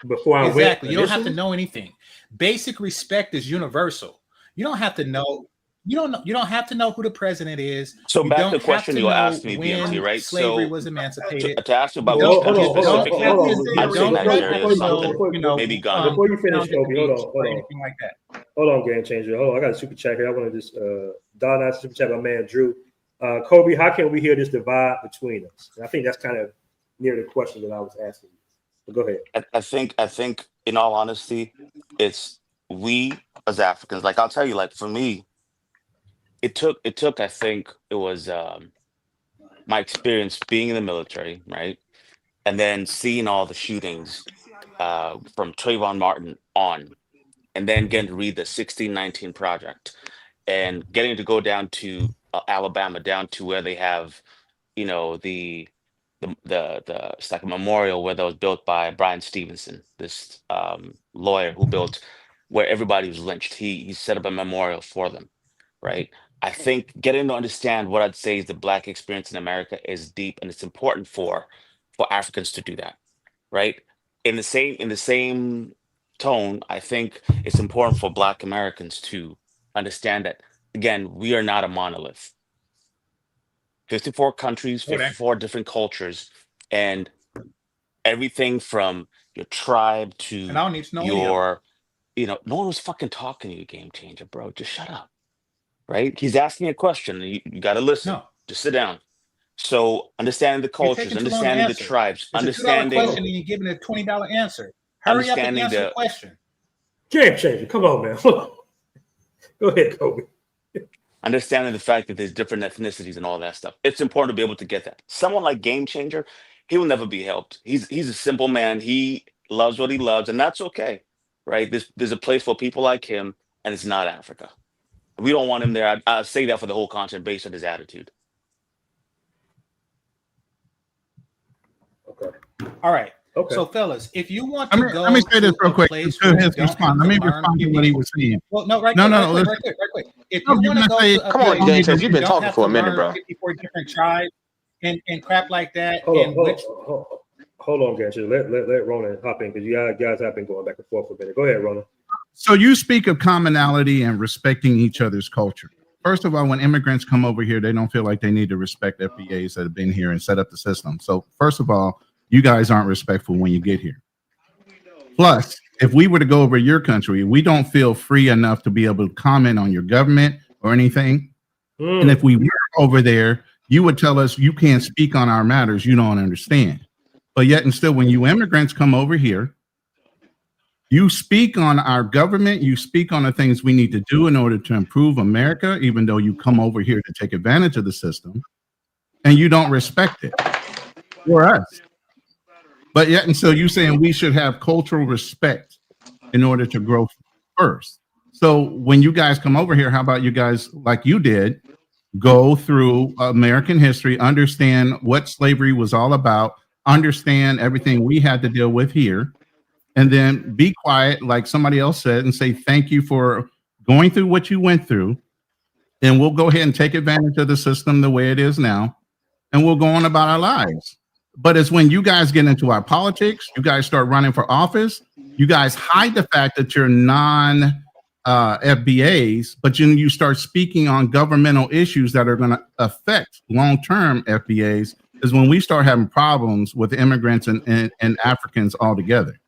Before I went, exactly. You don't have to know anything. Basic respect is universal. You don't have to know. You don't have to know who the president is. So you back don't to the question have to you know asked me, when BMT, right? slavery So was emancipated. to ask you about which country specifically, I'd say Don't Nigeria or have to know, something. Maybe Ghana. Before you finish, Kobe, hold on. Anything like that. Hold on, Game Changer. Hold on, I got a super chat here. I want to just Don, I super chat my man Drew. Kobe, how can we hear this divide between us? And I think that's kind of near the question that I was asking you. But go ahead. I think in all honesty, it's we as Africans. Like I'll tell you, like for me, it took. I think it was my experience being in the military, right, and then seeing all the shootings from Trayvon Martin on, and then getting to read the 1619 Project, and getting to go down to Alabama, down to where they have, the it's like a memorial where that was built by Brian Stevenson, this lawyer who built where everybody was lynched. He set up a memorial for them, right? I think getting to understand what I'd say is the Black experience in America is deep, and it's important for Africans to do that, right? In the same tone, I think it's important for Black Americans to understand that again, we are not a monolith. 54 countries, 54 different cultures, and everything from your tribe to And I don't need to know your, no one was fucking talking to you, Game Changer, bro. Just shut up, right? He's asking a question. And you got to listen. No. Just sit down. So understanding the cultures, understanding the tribes, understanding. It's a $2 question and you're giving a $20 answer. Hurry up and answer the question. Game Changer, come on, man. Go ahead, Kobe. Understanding the fact that there's different ethnicities and all that stuff. It's important to be able to get that. Someone like Game Changer, he will never be helped. He's a simple man. He loves what he loves, and that's okay, right? There's a place for people like him, and it's not Africa. We don't want him there. I say that for the whole content based on his attitude. Okay. All right. Okay. So, fellas, if you want to go, let me say this real quick to his response. Let me respond to what he was saying. Well, no, right quick. If you want to go to come on, James, you've been talking for a minute, bro. 54 different tribes and crap like that. Hold on, Gansher. Let Ronan hop in because you guys have been going back and forth for a minute. Go ahead, Ronan. So you speak of commonality and respecting each other's culture. First of all, when immigrants come over here, they don't feel like they need to respect FBAs that have been here and set up the system. So first of all, you guys aren't respectful when you get here. Plus, if we were to go over your country, we don't feel free enough to be able to comment on your government or anything. And if we were over there, you would tell us you can't speak on our matters you don't understand. But yet and still, when you immigrants come over here, you speak on our government, you speak on the things we need to do in order to improve America, even though you come over here to take advantage of the system, and you don't respect it for us. But yet, and so you're saying we should have cultural respect in order to grow first. So when you guys come over here, how about you guys, like you did, go through American history, understand what slavery was all about, understand everything we had to deal with here, and then be quiet, like somebody else said, and say thank you for going through what you went through. And we'll go ahead and take advantage of the system the way it is now, and we'll go on about our lives. But it's when you guys get into our politics, you guys start running for office, you guys hide the fact that you're non FBAs, but you start speaking on governmental issues that are going to affect long-term FBAs, is when we start having problems with immigrants and Africans altogether.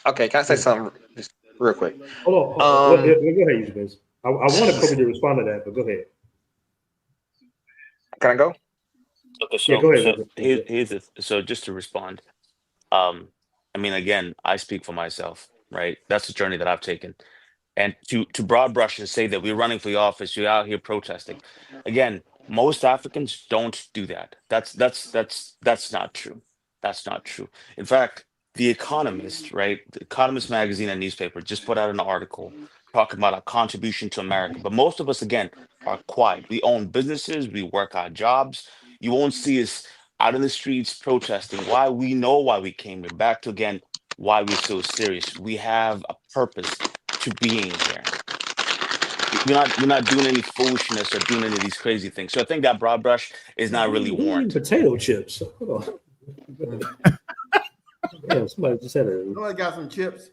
Okay, can I say something just real quick? Hold on. Go ahead, Vince. I wanted Kobe to respond to that, but go ahead. Can I go? Okay, so, Yeah, go ahead. So just to respond, I mean, again, I speak for myself, right? That's the journey that I've taken. And to broad brush and say that we're running for the office, you're out here protesting. Again, most Africans don't do that. That's not true. That's not true. In fact, The Economist, right? The Economist magazine and newspaper just put out an article talking about our contribution to America. But most of us, again, are quiet. We own businesses, we work our jobs. You won't see us out in the streets protesting. Why? We know why we came here. Back to again, why we're so serious. We have a purpose to being here. We're not doing any foolishness or doing any of these crazy things. So I think that broad brush is not really warranted. Potato chips. Hold on. Yeah, somebody just said it. Somebody got some chips.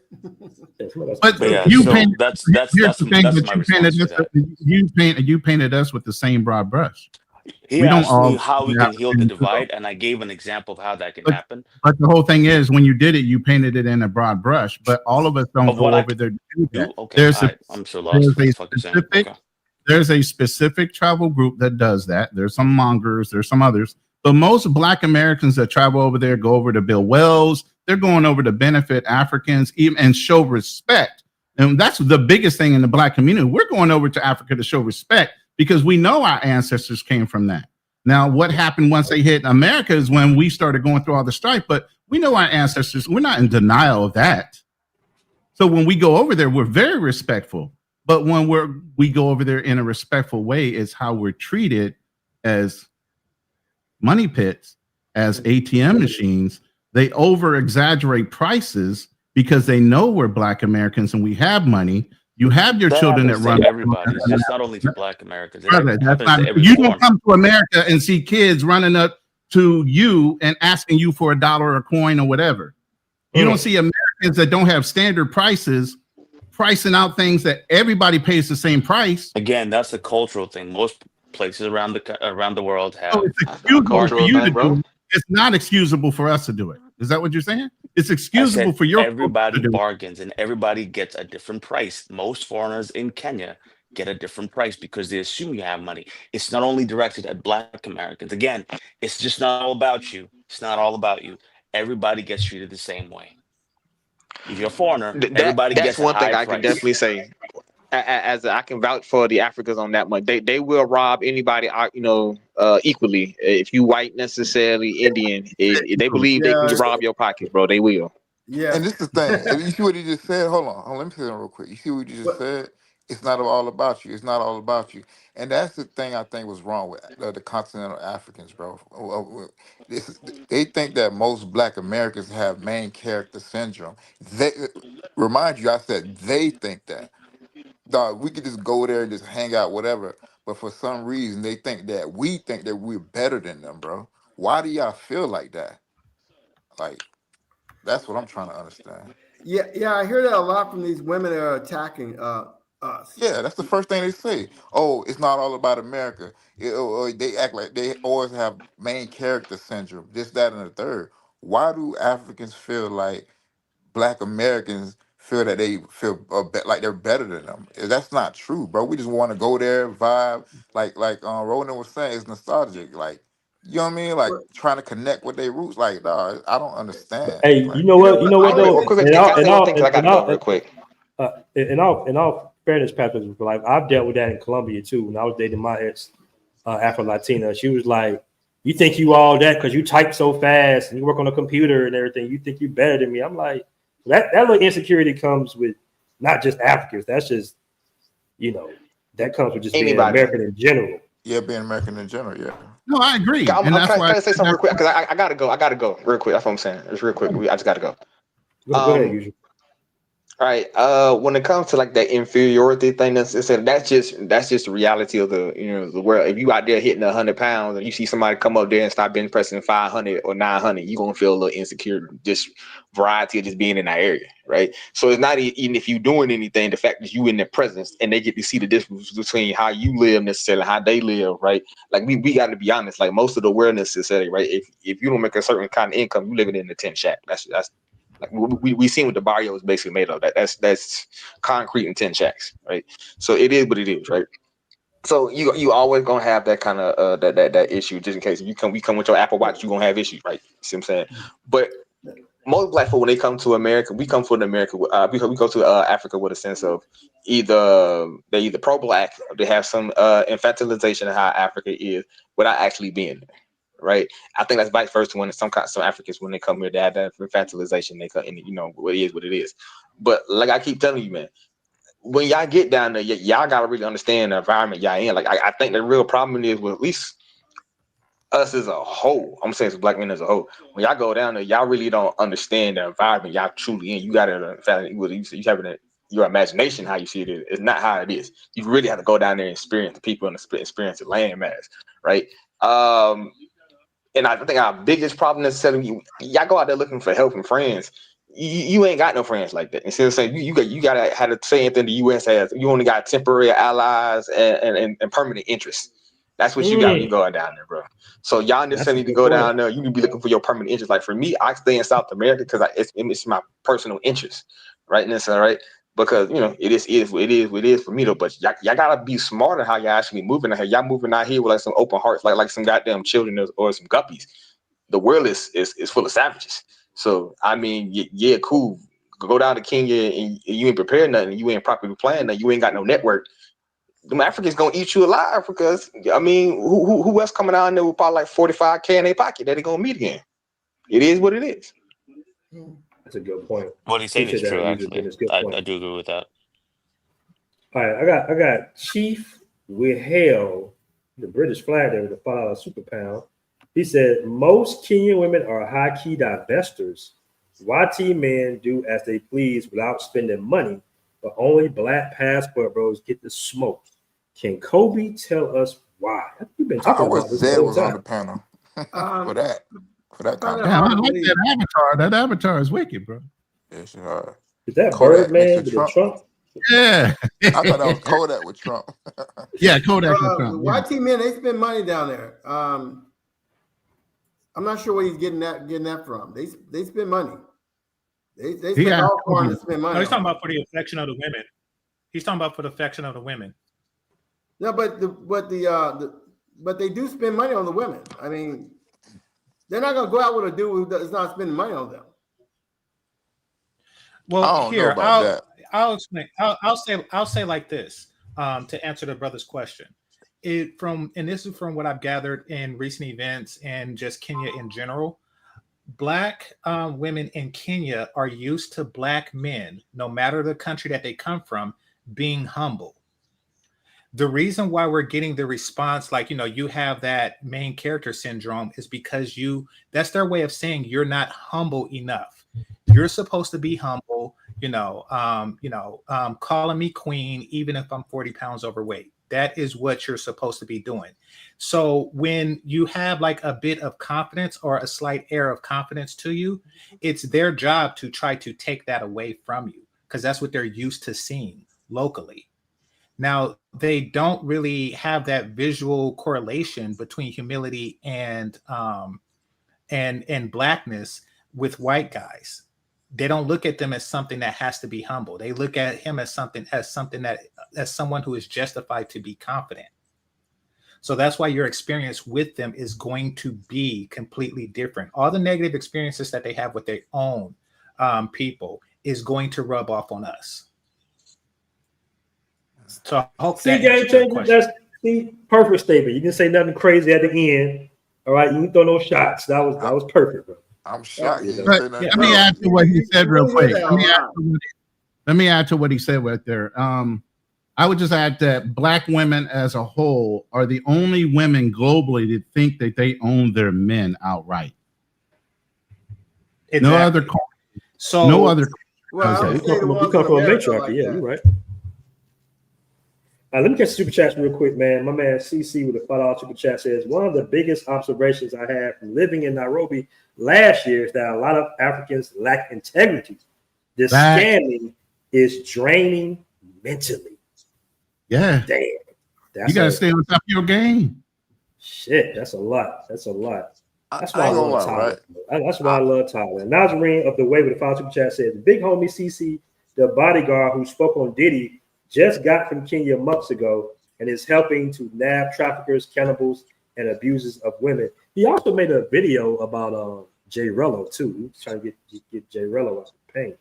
But yeah, you so painted, that's my response to that. you painted us with the same broad brush. He We don't asked me all how we have can heal the the same divide, and I gave an example of how that can But, happen. but the whole thing is, when you did it, you painted it in a broad brush. But all of us don't Of go what I over there to do that. do? Okay, There's all a right. I'm so lost. What the fuck is saying? Okay. there's a specific travel group that does that. There's some mongers, there's some others, but most Black Americans that travel over there go over to build wells. They're going over to benefit Africans even and show respect. And that's the biggest thing in the Black community. We're going over to Africa to show respect because we know our ancestors came from that. Now, what happened once they hit America is when we started going through all the strife, but we know our ancestors, we're not in denial of that. So when we go over there, we're very respectful. But when we go over there in a respectful way, is how we're treated as money pits, as ATM machines. They over exaggerate prices because they know we're Black Americans and we have money. You have your children that happens run. to everybody. It's just not only to Black Americans. It Brother, happens to every you form. don't come to America and see kids running up to you and asking you for $1 or a coin or whatever. You don't see Americans that don't have standard prices pricing out things that everybody pays the same price. Again, that's a cultural thing. Most places around the world have. So it's excusable for you to do it. It's not excusable for us to do it. Is that what you're saying? It's excusable for your everybody bargains and everybody gets a different price. Most foreigners in Kenya get a different price because they assume you have money. It's not only directed at Black Americans. Again, it's just not all about you. It's not all about you. Everybody gets treated the same way. If you're a foreigner, everybody That's gets a one thing high I can price. definitely say. As I can vouch for the Africans on that one, they will rob anybody, equally. If you white necessarily Indian, if they believe they can rob your pockets, bro, they will. Yeah. And this is the thing. You see what he just said? Hold on. Let me say that real quick. You see what you just said? It's not all about you. It's not all about you. And that's the thing I think was wrong with the continental Africans, bro. They think that most Black Americans have main character syndrome. They remind you, I said they think that. Dog, we could just go there and just hang out, whatever. But for some reason, they think that we're better than them, bro. Why do y'all feel like that? Like, that's what I'm trying to understand. Yeah, I hear that a lot from these women that are attacking us. Yeah, that's the first thing they say. Oh, it's not all about America. Or they act like they always have main character syndrome, this, that, and the third. Why do Africans feel like Black Americans feel that they feel like they're better than them? That's not true, bro. We just want to go there, vibe, like Ronan was saying, it's nostalgic. Like, you know what I mean? Like trying to connect with their roots. Like, dog, I don't understand. Hey, Like, you know what? Though, in all fairness, Patrick, like I've dealt with that in Colombia too. When I was dating my ex, Afro Latina, she was like, "You think you all that because you type so fast and you work on a computer and everything? You think you better than me?" I'm like, that little insecurity comes with not just Africans. That's just, That comes with just being Anybody. American in general. Yeah, being American in general. Yeah. No, I agree, Can and that's why. I say something real quick? Because I gotta go. I gotta go real quick. That's what I'm saying. It's real quick. I just gotta go. Go ahead, usually. All right. When it comes to like that inferiority thing, that's just the reality of the world. If you out there hitting 100 pounds and you see somebody come up there and start bench pressing 500 or 900, you gonna feel a little insecure. Just variety of just being in that area, right? So it's not even if you doing anything. The fact that you in their presence and they get to see the difference between how you live necessarily, how they live, right? Like we got to be honest. Like most of the awareness is right. If you don't make a certain kind of income, you living in the tent shack. That's like we seen what the barrio is basically made of. That's concrete and tin shacks, right? So it is what it is, right? So you always gonna have that kind of that issue, just in case if we come with your Apple Watch, you gonna have issues, right? See what I'm saying? But most black folk, when they come to America, we come from America. We go to Africa with a sense of they're either pro-black or they have some infantilization of how Africa is without actually being there. Right, I think that's vice versa. When some Africans, when they come here, they have that infantilization. They come, and what it is. But like I keep telling you, man, when y'all get down there, y'all gotta really understand the environment y'all in. Like I think the real problem is with at least us as a whole. I'm saying as black men as a whole. When y'all go down there, y'all really don't understand the environment y'all truly in. You gotta, you having your imagination how you see it. It's not how it is. You really have to go down there and experience the people and experience the landmass, right? And I think our biggest problem is telling y'all go out there looking for help and friends. You ain't got no friends like that. Instead of saying you gotta have the same thing the U.S. has. You only got temporary allies and permanent interests. That's what you got when you go down there, bro. So y'all necessarily need to go down there. You need to be looking for your permanent interest. Like for me, I stay in South America because it's my personal interest, right? And right? Because it is what it is for me though. But y'all gotta be smarter how y'all actually moving out here. Y'all moving out here with like some open hearts, like some goddamn children or some guppies. The world is full of savages. So I mean, yeah, cool. Go down to Kenya and you ain't prepared nothing. You ain't properly planned nothing. You ain't got no network. Them Africans gonna eat you alive because I mean, who else coming out there with probably like 45K in their pocket that they gonna meet again? It is what it is. That's a good point. What he's saying is true, actually. I do agree with that. All right, I got Chief with Hell, the British flag there with the $5 super pound. He said most Kenyan women are high-key divestors. YT men do as they please without spending money, but only black passport bros get the smoke. Can Kobe tell us why? You've been talking about this the whole time. On the panel for that. For that comment. Damn, I like that avatar. That avatar is wicked, bro. Yes, Is that Birdman with the Trump? Yeah. I thought that was Kodak with Trump. Yeah, Kodak with Trump. YT men, they spend money down there. I'm not sure where he's getting that from. They spend money. They spend all corn to spend money. No, he's talking about for the affection of the women. He's talking about for the affection of the women. No, but they do spend money on the women. I mean, they're not gonna go out with a dude who is not spending money on them. Well, here I'll explain. I'll say like this to answer the brother's question. This is from what I've gathered in recent events and just Kenya in general. Black women in Kenya are used to black men, no matter the country that they come from, being humble. The reason why we're getting the response, like, you have that main character syndrome is because that's their way of saying you're not humble enough. You're supposed to be humble, calling me queen, even if I'm 40 pounds overweight. That is what you're supposed to be doing. So when you have like a bit of confidence or a slight air of confidence to you, it's their job to try to take that away from you because that's what they're used to seeing locally. Now, they don't really have that visual correlation between humility and blackness with white guys. They don't look at them as something that has to be humble. They look at him as someone who is justified to be confident. So that's why your experience with them is going to be completely different. All the negative experiences that they have with their own people is going to rub off on us. So I hope that answers your question. That's the perfect statement. You didn't say nothing crazy at the end. All right, you didn't throw no shots. That was perfect, bro. I'm shocked. Let me add to what he said real quick. Let me add to what he said right there. I would just add that Black women as a whole are the only women globally that think that they own their men outright. Exactly. No other. So no other. Well, I would say the we ones come in from a America matriarchy. like Yeah, that. you're right. Let me catch the super chats real quick, man. My man CC with a $5 super chat says, one of the biggest observations I had from living in Nairobi last year is that a lot of Africans lack integrity. This scamming is draining mentally. Yeah. Damn. You got to stay on top of your game. Shit, that's a lot. That's a lot. That's why I I ain't gonna love lie, Tyler. right? That's why I love Tyler. Nazarene of the Way with the $5 super chat says, big homie CC, the bodyguard who spoke on Diddy, just got from Kenya months ago and is helping to nab traffickers, cannibals, and abusers of women. He also made a video about Jay Rello too. He was trying to get Jay Rello out of pain.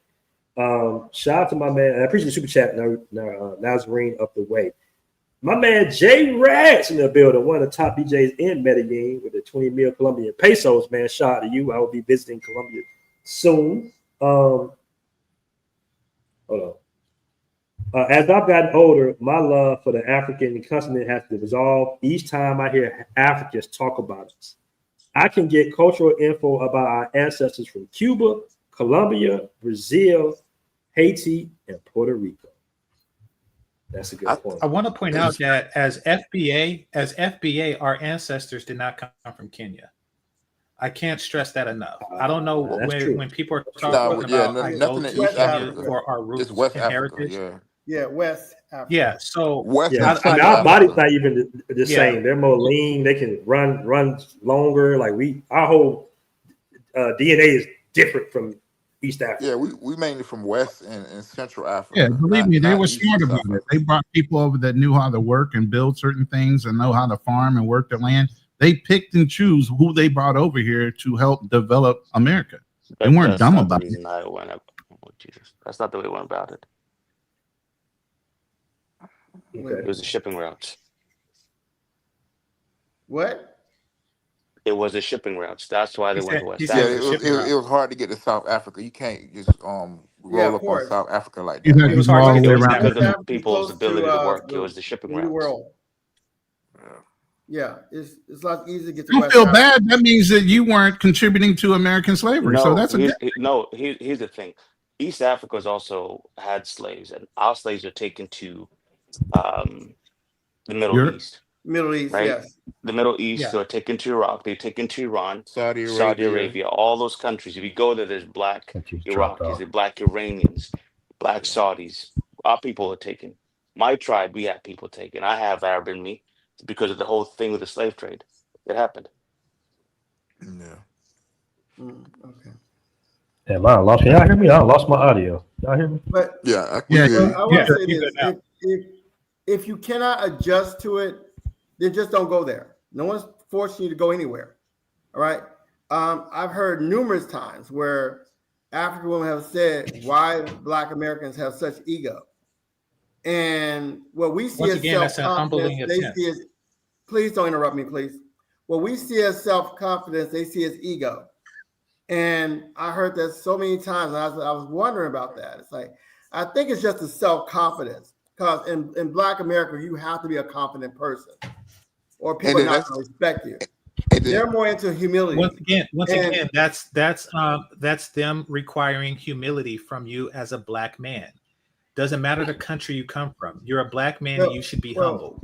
Shout out to my man. And I appreciate the super chat, Nazarene of the Way. My man Jay Rats in the building, one of the top DJs in Medellin with the 20 mil Colombian pesos. Man, shout out to you. I will be visiting Colombia soon. Hold on. As I've gotten older, my love for the African continent has dissolved each time I hear Africans talk about us. I can get cultural info about our ancestors from Cuba, Colombia, Brazil, Haiti, and Puerto Rico. That's a good point. I want to point out that as FBA, our ancestors did not come from Kenya. I can't stress that enough. I don't know when people are talking about I go to Kenya for our roots West and Africa, heritage. Yeah, West Africa. Yeah, so our body's not even the same. They're more lean. They can run longer. Like our whole DNA is different from East Africa. Yeah, we mainly from West and Central Africa. Yeah, believe me, they were East smart and about South it. They brought people over that knew how to work and build certain things and know how to farm and work the land. They picked and choose who they brought over here to help develop America. They weren't dumb about it. Jesus, that's not the way we went about it. Okay. It was the shipping routes. What? It was the shipping routes. That's why they went to West Yeah, Africa. it was hard to get to South Africa. You can't just roll up on South Africa like that. It was hard to get around because of people's ability to work. It was the shipping routes. World. Yeah, it's a lot easier to get to Don't West feel Africa. bad. That means that you weren't contributing to American slavery. No, So that's a good. Here's the thing. East Africa has also had slaves, and our slaves are taken to the Middle East. Middle East, right? yes. The Middle East are taken to Iraq. They're taken to Iran, Saudi Arabia, all those countries. If you go there, there's black Iraqis, there's black Iranians, black Saudis. Our people are taken. My tribe, we have people taken. I have Arab in me because of the whole thing with the slave trade. It happened. Yeah. Okay. Damn, I lost. Can y'all hear me? I lost my audio. Y'all hear me? But yeah, I want to say this: if you cannot adjust to it, then just don't go there. No one's forcing you to go anywhere. All right. I've heard numerous times where African women have said why Black Americans have such ego, and what we see as self-confidence, they see as. Please don't interrupt me, please. What we see as self-confidence, they see as ego. And I heard that so many times, and I was wondering about that. It's like, I think it's just a self-confidence, because in Black America, you have to be a confident person, or people are not going to respect you. They're more into humility. Once again, that's them requiring humility from you as a Black man. Doesn't matter the country you come from. You're a Black man, and you should be humble.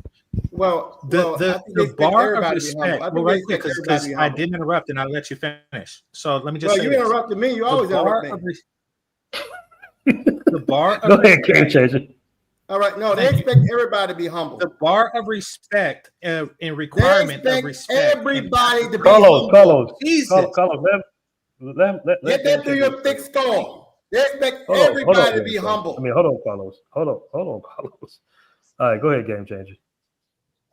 The bar of respect. Well, right quick, because I didn't interrupt and I'll let you finish. So let me just say you interrupted me. You always interrupt me. The bar of Go ahead, Game Changer. All right, no, they expect everybody to be humble. The bar of respect and requirement of respect. Everybody to be humble. Carlos, get that through your thick skull. They expect everybody to be humble. I mean, hold on, Carlos. Hold on, Carlos. All right, go ahead, Game Changer.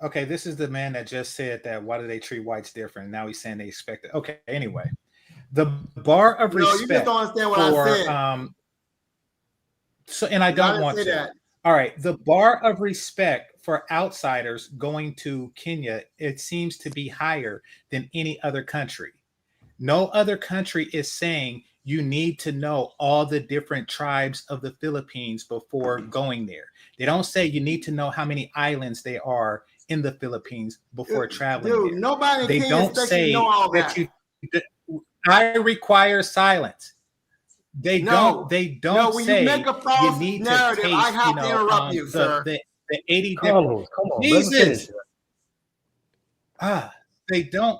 Okay, this is the man that just said that why do they treat whites different? Now he's saying they expect it. Okay, anyway. The bar of respect. You just don't understand what I said. So, and I don't want to. That. All right, the bar of respect for outsiders going to Kenya, it seems to be higher than any other country. No other country is saying you need to know all the different tribes of the Philippines before going there. They don't say you need to know how many islands there are in the Philippines before traveling Dude, there. nobody in They Kenya don't expects you to know say all that that. I require silence. They No, don't when you make say a you false need to narrative, I taste, have to interrupt you, sir. the 80 different Carlos, come on, let me finish. Jesus. They don't.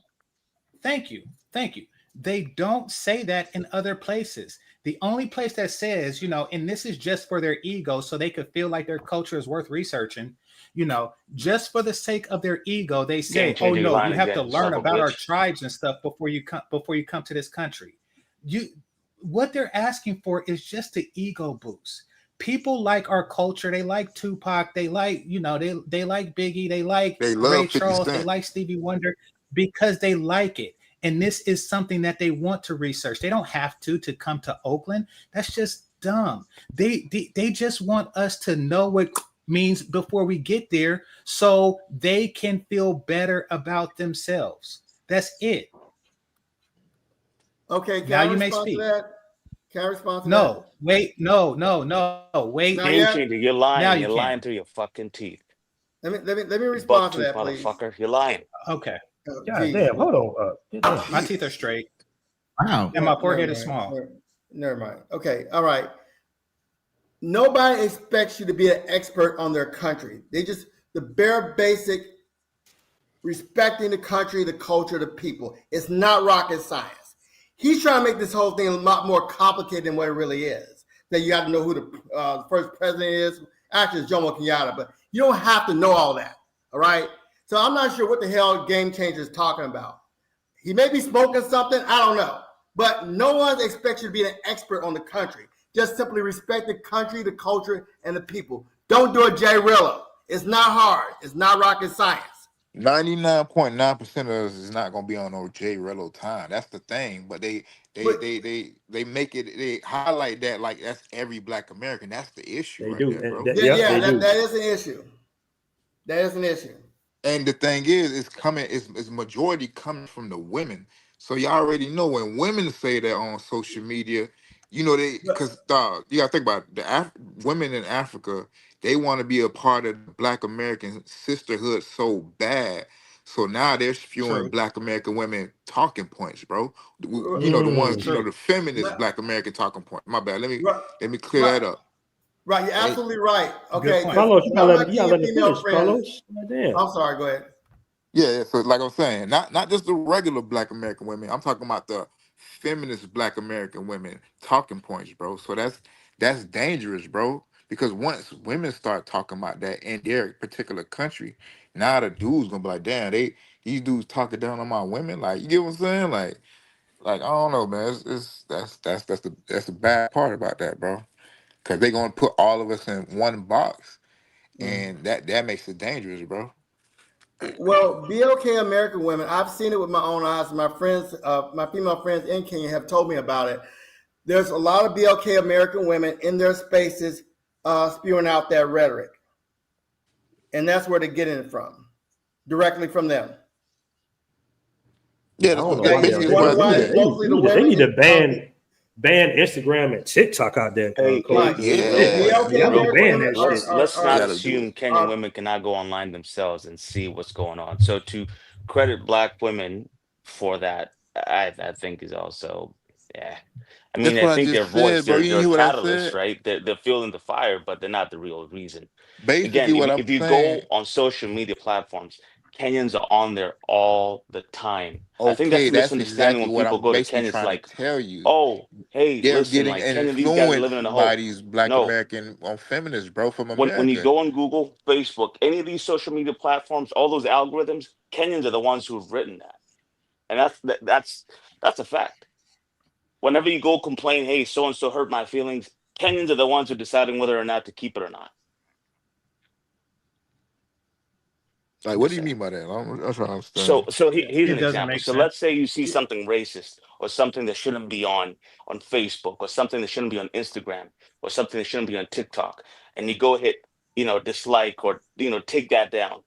Thank you. Thank you. They don't say that in other places. The only place that says, and this is just for their ego, so they could feel like their culture is worth researching, just for the sake of their ego, they Game say, "Oh changer, you're no, you lying have to again, son learn of a about our bitch. tribes and stuff before you come to this country." What they're asking for is just the ego boost. People like our culture. They like Tupac. They like, they like Biggie. They like They Ray love 50 Charles. They Cent. like Stevie Wonder because they like it. And this is something that they want to research. They don't have to come to Oakland. That's just dumb. They just want us to know what means before we get there so they can feel better about themselves. That's it. Okay, can Now I you may respond to speak. that? Can I respond to that? No, wait, no, wait. Not Game yet. changer, you're Now lying. you You're lying can. through your fucking teeth. Let me You buck respond to tooth that, please. motherfucker. You're lying. Okay. God Jesus. damn, hold on. My teeth are straight. Wow. And my forehead is small. Never mind. Okay, all right. Nobody expects you to be an expert on their country. They just the bare basic respecting the country, the culture, the people. It's not rocket science. He's trying to make this whole thing a lot more complicated than what it really is. That you got to know who the first president is. Actually, it's Jomo Kenyatta, but you don't have to know all that. All right. So I'm not sure what the hell Game Changer is talking about. He may be smoking something. I don't know. But no one expects you to be an expert on the country. Just simply respect the country, the culture, and the people. Don't do a J Rillo. It's not hard. It's not rocket science. 99.9% of us is not gonna be on no J Rello time. That's the thing. But they make it, they highlight that like that's every black American. That's the issue They right do. there, bro. That is an issue. That is an issue. And the thing is, it's majority coming from the women. So you already know when women say that on social media, because you gotta think about it, women in Africa, they want to be a part of the Black American sisterhood so bad. So now they're spewing True. Black American women talking points, bro. The ones, True. the feminist Black American talking point. My bad. Let me clear Right. that up. Right, you're Right? absolutely right. Good Okay, point. Carlos, you none of my gotta let me female finish, friends. Carlos. God damn. I'm sorry. Go ahead. Yeah, so like I'm saying, not just the regular Black American women. I'm talking about the feminist Black American women talking points, bro. So that's dangerous, bro. Because once women start talking about that in their particular country, now the dudes gonna be like, damn, these dudes talking down on my women. Like, you get what I'm saying? Like I don't know, man. That's the bad part about that, bro. Cause they gonna put all of us in one box, and that makes it dangerous, bro. Well, BLK American women, I've seen it with my own eyes. My friends, my female friends in Kenya have told me about it. There's a lot of BLK American women in their spaces spewing out that rhetoric. And that's where they're getting it from, directly from them. Yeah, I that's don't what know why basically they that's do what I that. said. They need to ban Instagram and TikTok out there. Hey, Carlos. real Y'all need to quick. ban that shit. Let's not Gotta do assume it. Kenyan women cannot go online themselves and see what's going on. So to credit black women for that, I think is also, yeah. I mean, That's I what I think their just voice, said, bro. You they're didn't a hear what I catalyst, said? right? They're fueling the fire, but they're not the real reason. Basically, Again, what I'm if you saying, go on social media platforms, Kenyans are on there all the time. I think that's okay, the that's misunderstanding exactly when what people I'm go to basically Kenya. It's trying to like, tell you. oh, hey, They're listen, getting like Kenya, these guys are living in a influenced by hole. these Black No, American feminists, bro, from when you America. go on Google, Facebook, any of these social media platforms, all those algorithms, Kenyans are the ones who've written that, and that's a fact. Whenever you go complain, hey, so and so hurt my feelings, Kenyans are the ones who are deciding whether or not to keep it or not. Like, I'm what just do you saying. mean by that? I'm trying to So understand. here's It an doesn't example. make So sense. let's say you see something racist or something that shouldn't be on Facebook or something that shouldn't be on Instagram or something that shouldn't be on TikTok, and you go hit dislike or take that down.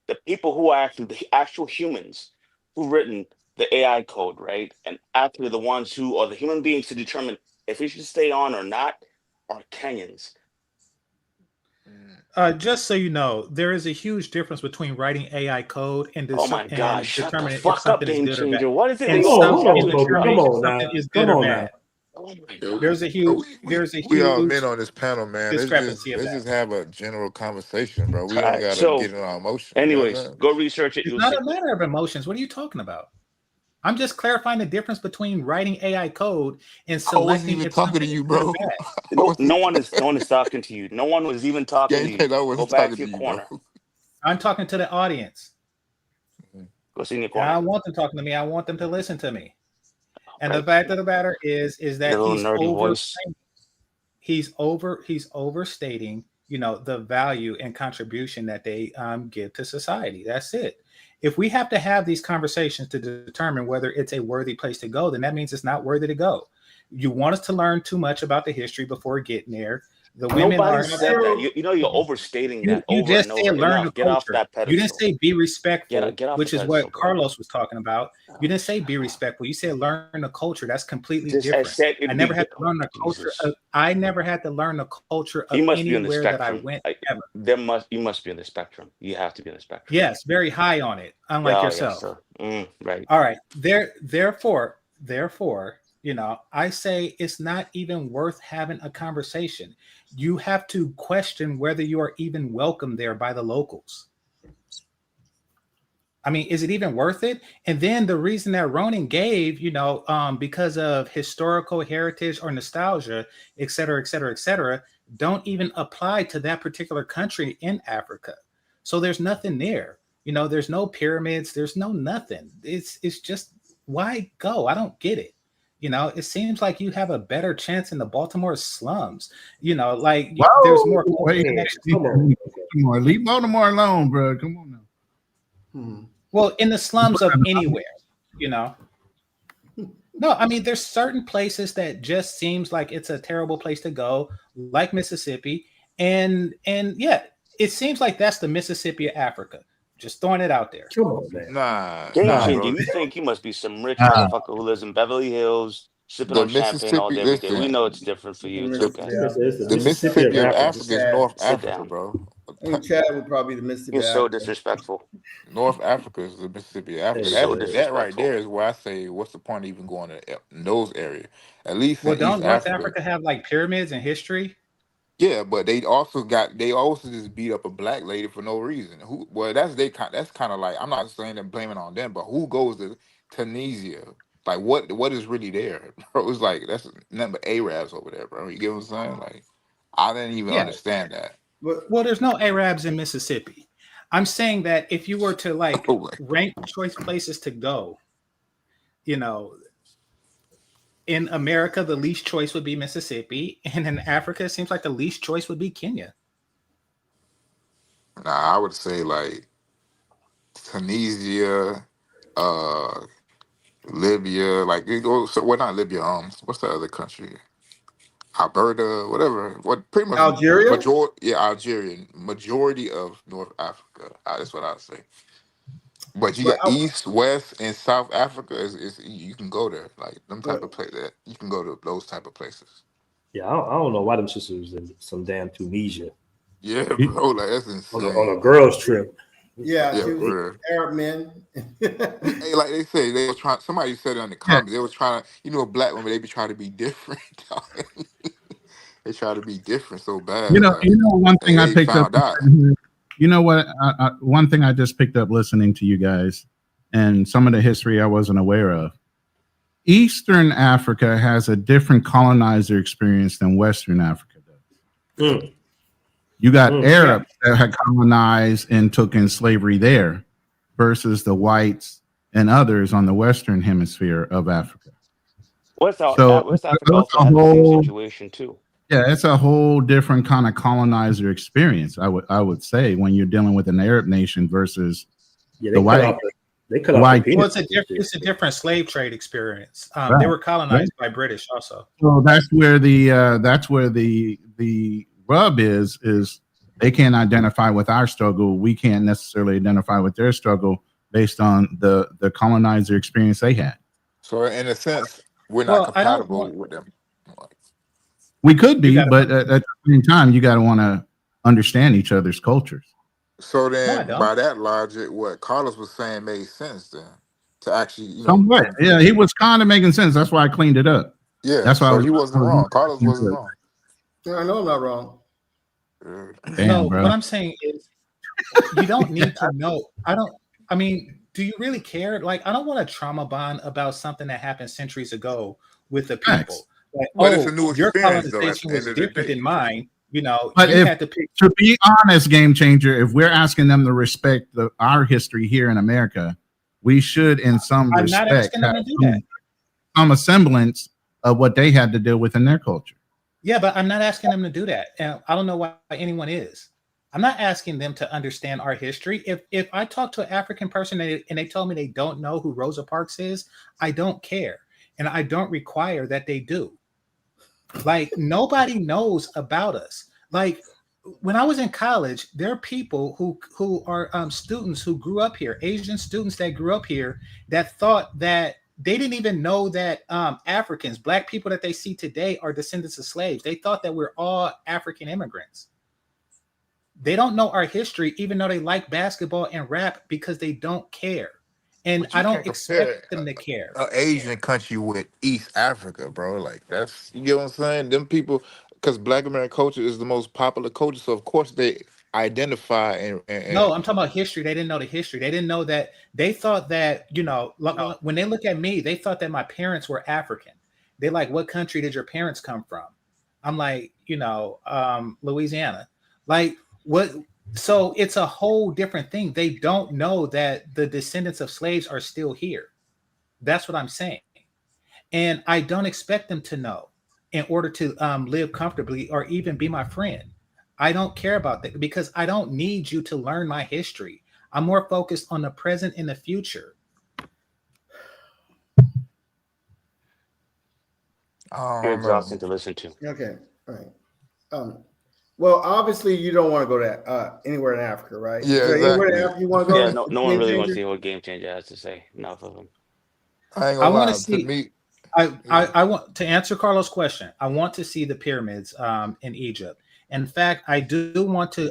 The people who are actually the actual humans who've written the AI code, right? And actually the ones who are the human beings to determine if it should stay on or not are Kenyans. Just so you know, there is a huge difference between writing AI code and Oh my gosh, and shut the determining if fuck up, something is game good or bad. changer. What is it And they Hold on, always hold on, do in Kobe. here? Come determining if on something now. is good Come or on bad. now. Oh my Yo, god. There's a we all men huge on this panel, man. discrepancy of Let's that. just have a general conversation, bro. We All don't right. gotta So get in our emotions. You know what I'm anyways, saying? go research it. It's You'll not see. a matter of emotions. What are you talking about? I'm just clarifying the difference between writing AI code and I wasn't selecting even if talking to something is you, good or bro. bad. I No, wasn't, no one is talking to you. No one was even talking Game to you. said I Go wasn't back talking to to your you, bro. corner. I'm talking to the audience. Go sit in your And I corner. don't want them talking to me. I want them to listen to me. And the Right. fact of the matter is Your that little nerdy voice. he's overstating, the value and contribution that they give to society. That's it. If we have to have these conversations to determine whether it's a worthy place to go, then that means it's not worthy to go. You want us to learn too much about the history before getting there. The women Nobody are said that. You know you're overstating that you over just and said over. learn the Enough. Get off culture. that You didn't pedestal. say be respectful, Get off the which is what pedestal, bro. Carlos was talking about. You didn't say be respectful. You said learn the culture. That's completely Just I different. said I it'd never be had to learn the culture Jesus. of I never had to learn the culture of You must be on the anywhere that I spectrum. went ever. You must be on the spectrum. You have to be on the spectrum. Yes, very high on it, unlike Yeah, oh, yes, yourself. sir. Right. All right. Therefore, I say it's not even worth having a conversation. You have to question whether you are even welcome there by the locals. I mean, is it even worth it? And then the reason that Ronan gave, because of historical heritage or nostalgia, et cetera, et cetera, et cetera, don't even apply to that particular country in Africa. So there's nothing there. There's no pyramids. There's no nothing. It's just why go? I don't get it. It seems like you have a better chance in the Baltimore slums. There's Whoa, more cultural wait, connection. Come on. leave Baltimore alone, bro. Come on now. Well, in the slums of anywhere, No, I mean, there's certain places that just seems like it's a terrible place to go, like Mississippi, and yeah, it seems like that's the Mississippi of Africa. Just throwing it out there. Come on, man. Game Nah, changer. bro. You think you must be some rich motherfucker who lives in Beverly Hills, sipping The on champagne all Mississippi, day, every day. We listen, know it's different for you. It's okay. It's the the Mississippi of Mississippi of Africa. Africa is North Sit Africa, down. bro. I think Chad would probably be the Mississippi You're of so Africa. disrespectful. North Africa is the Mississippi of Africa. Hey, So That right disrespectful. there is where I say, what's the point of even going in those areas? At least Well, in East don't North Africa. Africa have like pyramids and history? Yeah, but they also just beat up a black lady for no reason. Who? Well, that's kind of like, I'm not saying that blaming on them, but who goes to Tunisia? Like what is really there, bro? It's like that's nothing but Arabs over there, bro. You get what I'm saying? Like I didn't even Yeah. understand that. Well, there's no Arabs in Mississippi. I'm saying that if you were to Oh, rank choice places to go, in America, the least choice would be Mississippi, and in Africa, it seems like the least choice would be Kenya. nah, I would say like Tunisia, Libya, like it goes. So, well, not Libya. What's the other country? Alberta, whatever. What pretty much Algeria? Algeria. Majority of North Africa. That's what I'd say. But you But got East, West, and South Africa. Is you can go there. Like them type of place that you can go to those type of places. Yeah, I don't know why them sisters was in some damn Tunisia Yeah, bro. Like that's on a insane. girls trip. yeah, Yeah, she was for real. Arab men. Hey, like they say, they were trying. Somebody said it in the comments. They was trying to, black women. They be trying to be different. They try to be different so bad. One And thing I they picked up. found out. You know what? One thing I just picked up listening to you guys, and some of the history I wasn't aware of. Eastern Africa has a different colonizer experience than Western Africa does. You got Arabs that had colonized and took in slavery there, versus the whites and others on the Western hemisphere of Africa. West So Africa it's also a had the same whole- situation too. Yeah, it's a whole different kind of colonizer experience. I would say when you're dealing with an Arab nation versus the white. Well, it's a different slave trade experience. They were colonized by British also. So that's where the rub is they can't identify with our struggle. We can't necessarily identify with their struggle based on the colonizer experience they had. So in a sense, we're not Well, I don't compatible want. with them. We could You be, got but at the same time, you got to want to understand each other's cultures. So No, I then, don't. by that logic, what Carlos was saying made sense then to actually, Somewhat, yeah, he was kind of making sense. That's why I cleaned it up. yeah. That's why So he wasn't wrong. Carlos I wasn't was. wrong. I know I'm not wrong. Damn, No, bro. what I'm saying is you don't need to know. I mean, do you really care? Like, I don't want to trauma bond about something that happened centuries ago with the people. Like, But it's a new your experience, though. At colonization the was end of the different day, than mine. But You if, had to pick. to be honest, game changer, if we're asking them to respect our history here in America, we should, in some I'm not respect, asking them have to do that. some semblance of what they had to deal with in their culture. Yeah, but I'm not asking them to do that. And I don't know why anyone is. I'm not asking them to understand our history. If I talk to an African person and they tell me they don't know who Rosa Parks is, I don't care. And I don't require that they do. Like, nobody knows about us. Like, when I was in college, there are people who are students who grew up here, Asian students that grew up here, that thought that they didn't even know that Africans, black people that they see today, are descendants of slaves. They thought that we're all African immigrants. They don't know our history, even though they like basketball and rap, because they don't care. And I don't expect them to care. An Asian country with East Africa, bro. Like that's, you get what I'm saying? Them people, because Black American culture is the most popular culture, so of course they identify and No, I'm talking about history. They didn't know the history. They didn't know that. They thought that, when they look at me, they thought that my parents were African. They're like, what country did your parents come from? I'm like, Louisiana. Like, what? So it's a whole different thing. They don't know that the descendants of slaves are still here. That's what I'm saying. And I don't expect them to know in order to live comfortably or even be my friend. I don't care about that because I don't need you to learn my history. I'm more focused on the present and the future. You're exhausting to listen to. Okay, all right. Well, obviously you don't want to go to anywhere in Africa, right? Yeah, Is there exactly. anywhere in Africa you want to go? Yeah, no one Game really wants to changer? hear what Game Changer has to say. Enough of him. I ain't I gonna want lie. to see. To me, I want to answer Carlos' question. I want to see the pyramids in Egypt. In fact, I do want to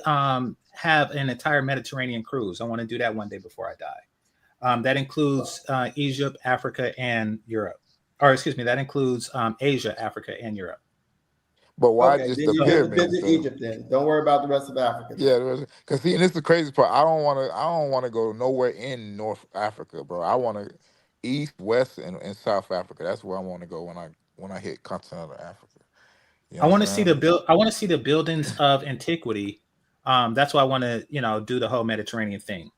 have an entire Mediterranean cruise. I want to do that one day before I die. That includes Egypt, Africa, and Europe. Or excuse me, that includes Asia, Africa, and Europe. but why Okay, just then the you just pyramids? visit Though? Egypt then. Don't worry about the rest of Africa. Yeah, because see, and this is the crazy part. I don't want to go nowhere in North Africa, bro. I want to East, West, and South Africa. That's where I want to go when I hit continental Africa. You know I what want I'm to see saying? I want to see the buildings of antiquity. That's why I want to, do the whole Mediterranean thing.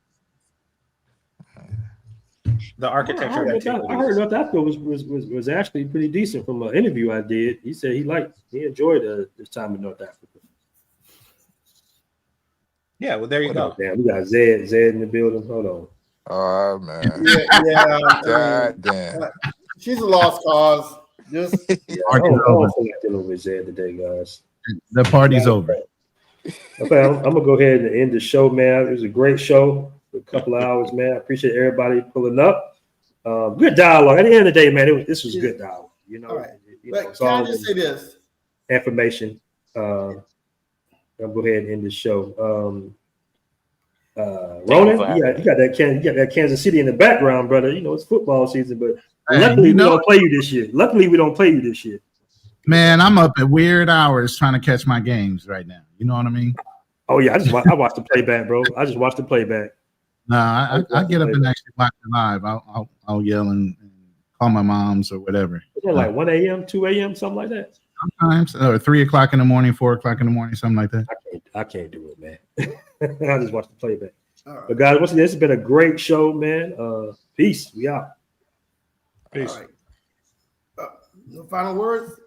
The architecture of I antiquity. heard North Africa was actually pretty decent from an interview I did. He said he enjoyed his time in North Africa. Yeah, well, there you go. Damn, we got Zed in the building. Hold on. Oh man. Yeah. God damn. She's a lost cause. Just I don't feel like dealing with Zed today, guys. The party's over. Okay, I'm gonna go ahead and end the show, man. It was a great show for a couple of hours, man. I appreciate everybody pulling up. Good dialogue. At the end of the day, man, this was good dialogue. all right. But can I just say this? Information. I'll go ahead and end the show. Ronan, you got that Kansas City in the background, brother. It's football season, but luckily we don't play you this year. Man, I'm up at weird hours trying to catch my games right now. You know what I mean? Oh yeah, I watched the playback, bro. I just watched the playback. No, I get up and actually watch it live. I'll yell and call my moms or whatever. Is that like 1 a.m., 2 a.m., something like that? Sometimes, or 3 o'clock in the morning, 4 o'clock in the morning, something like that. I can't do it, man. I just watched the playback. Right. But guys, once again, this has been a great show, man. Peace. We out. Peace. All right. No final words.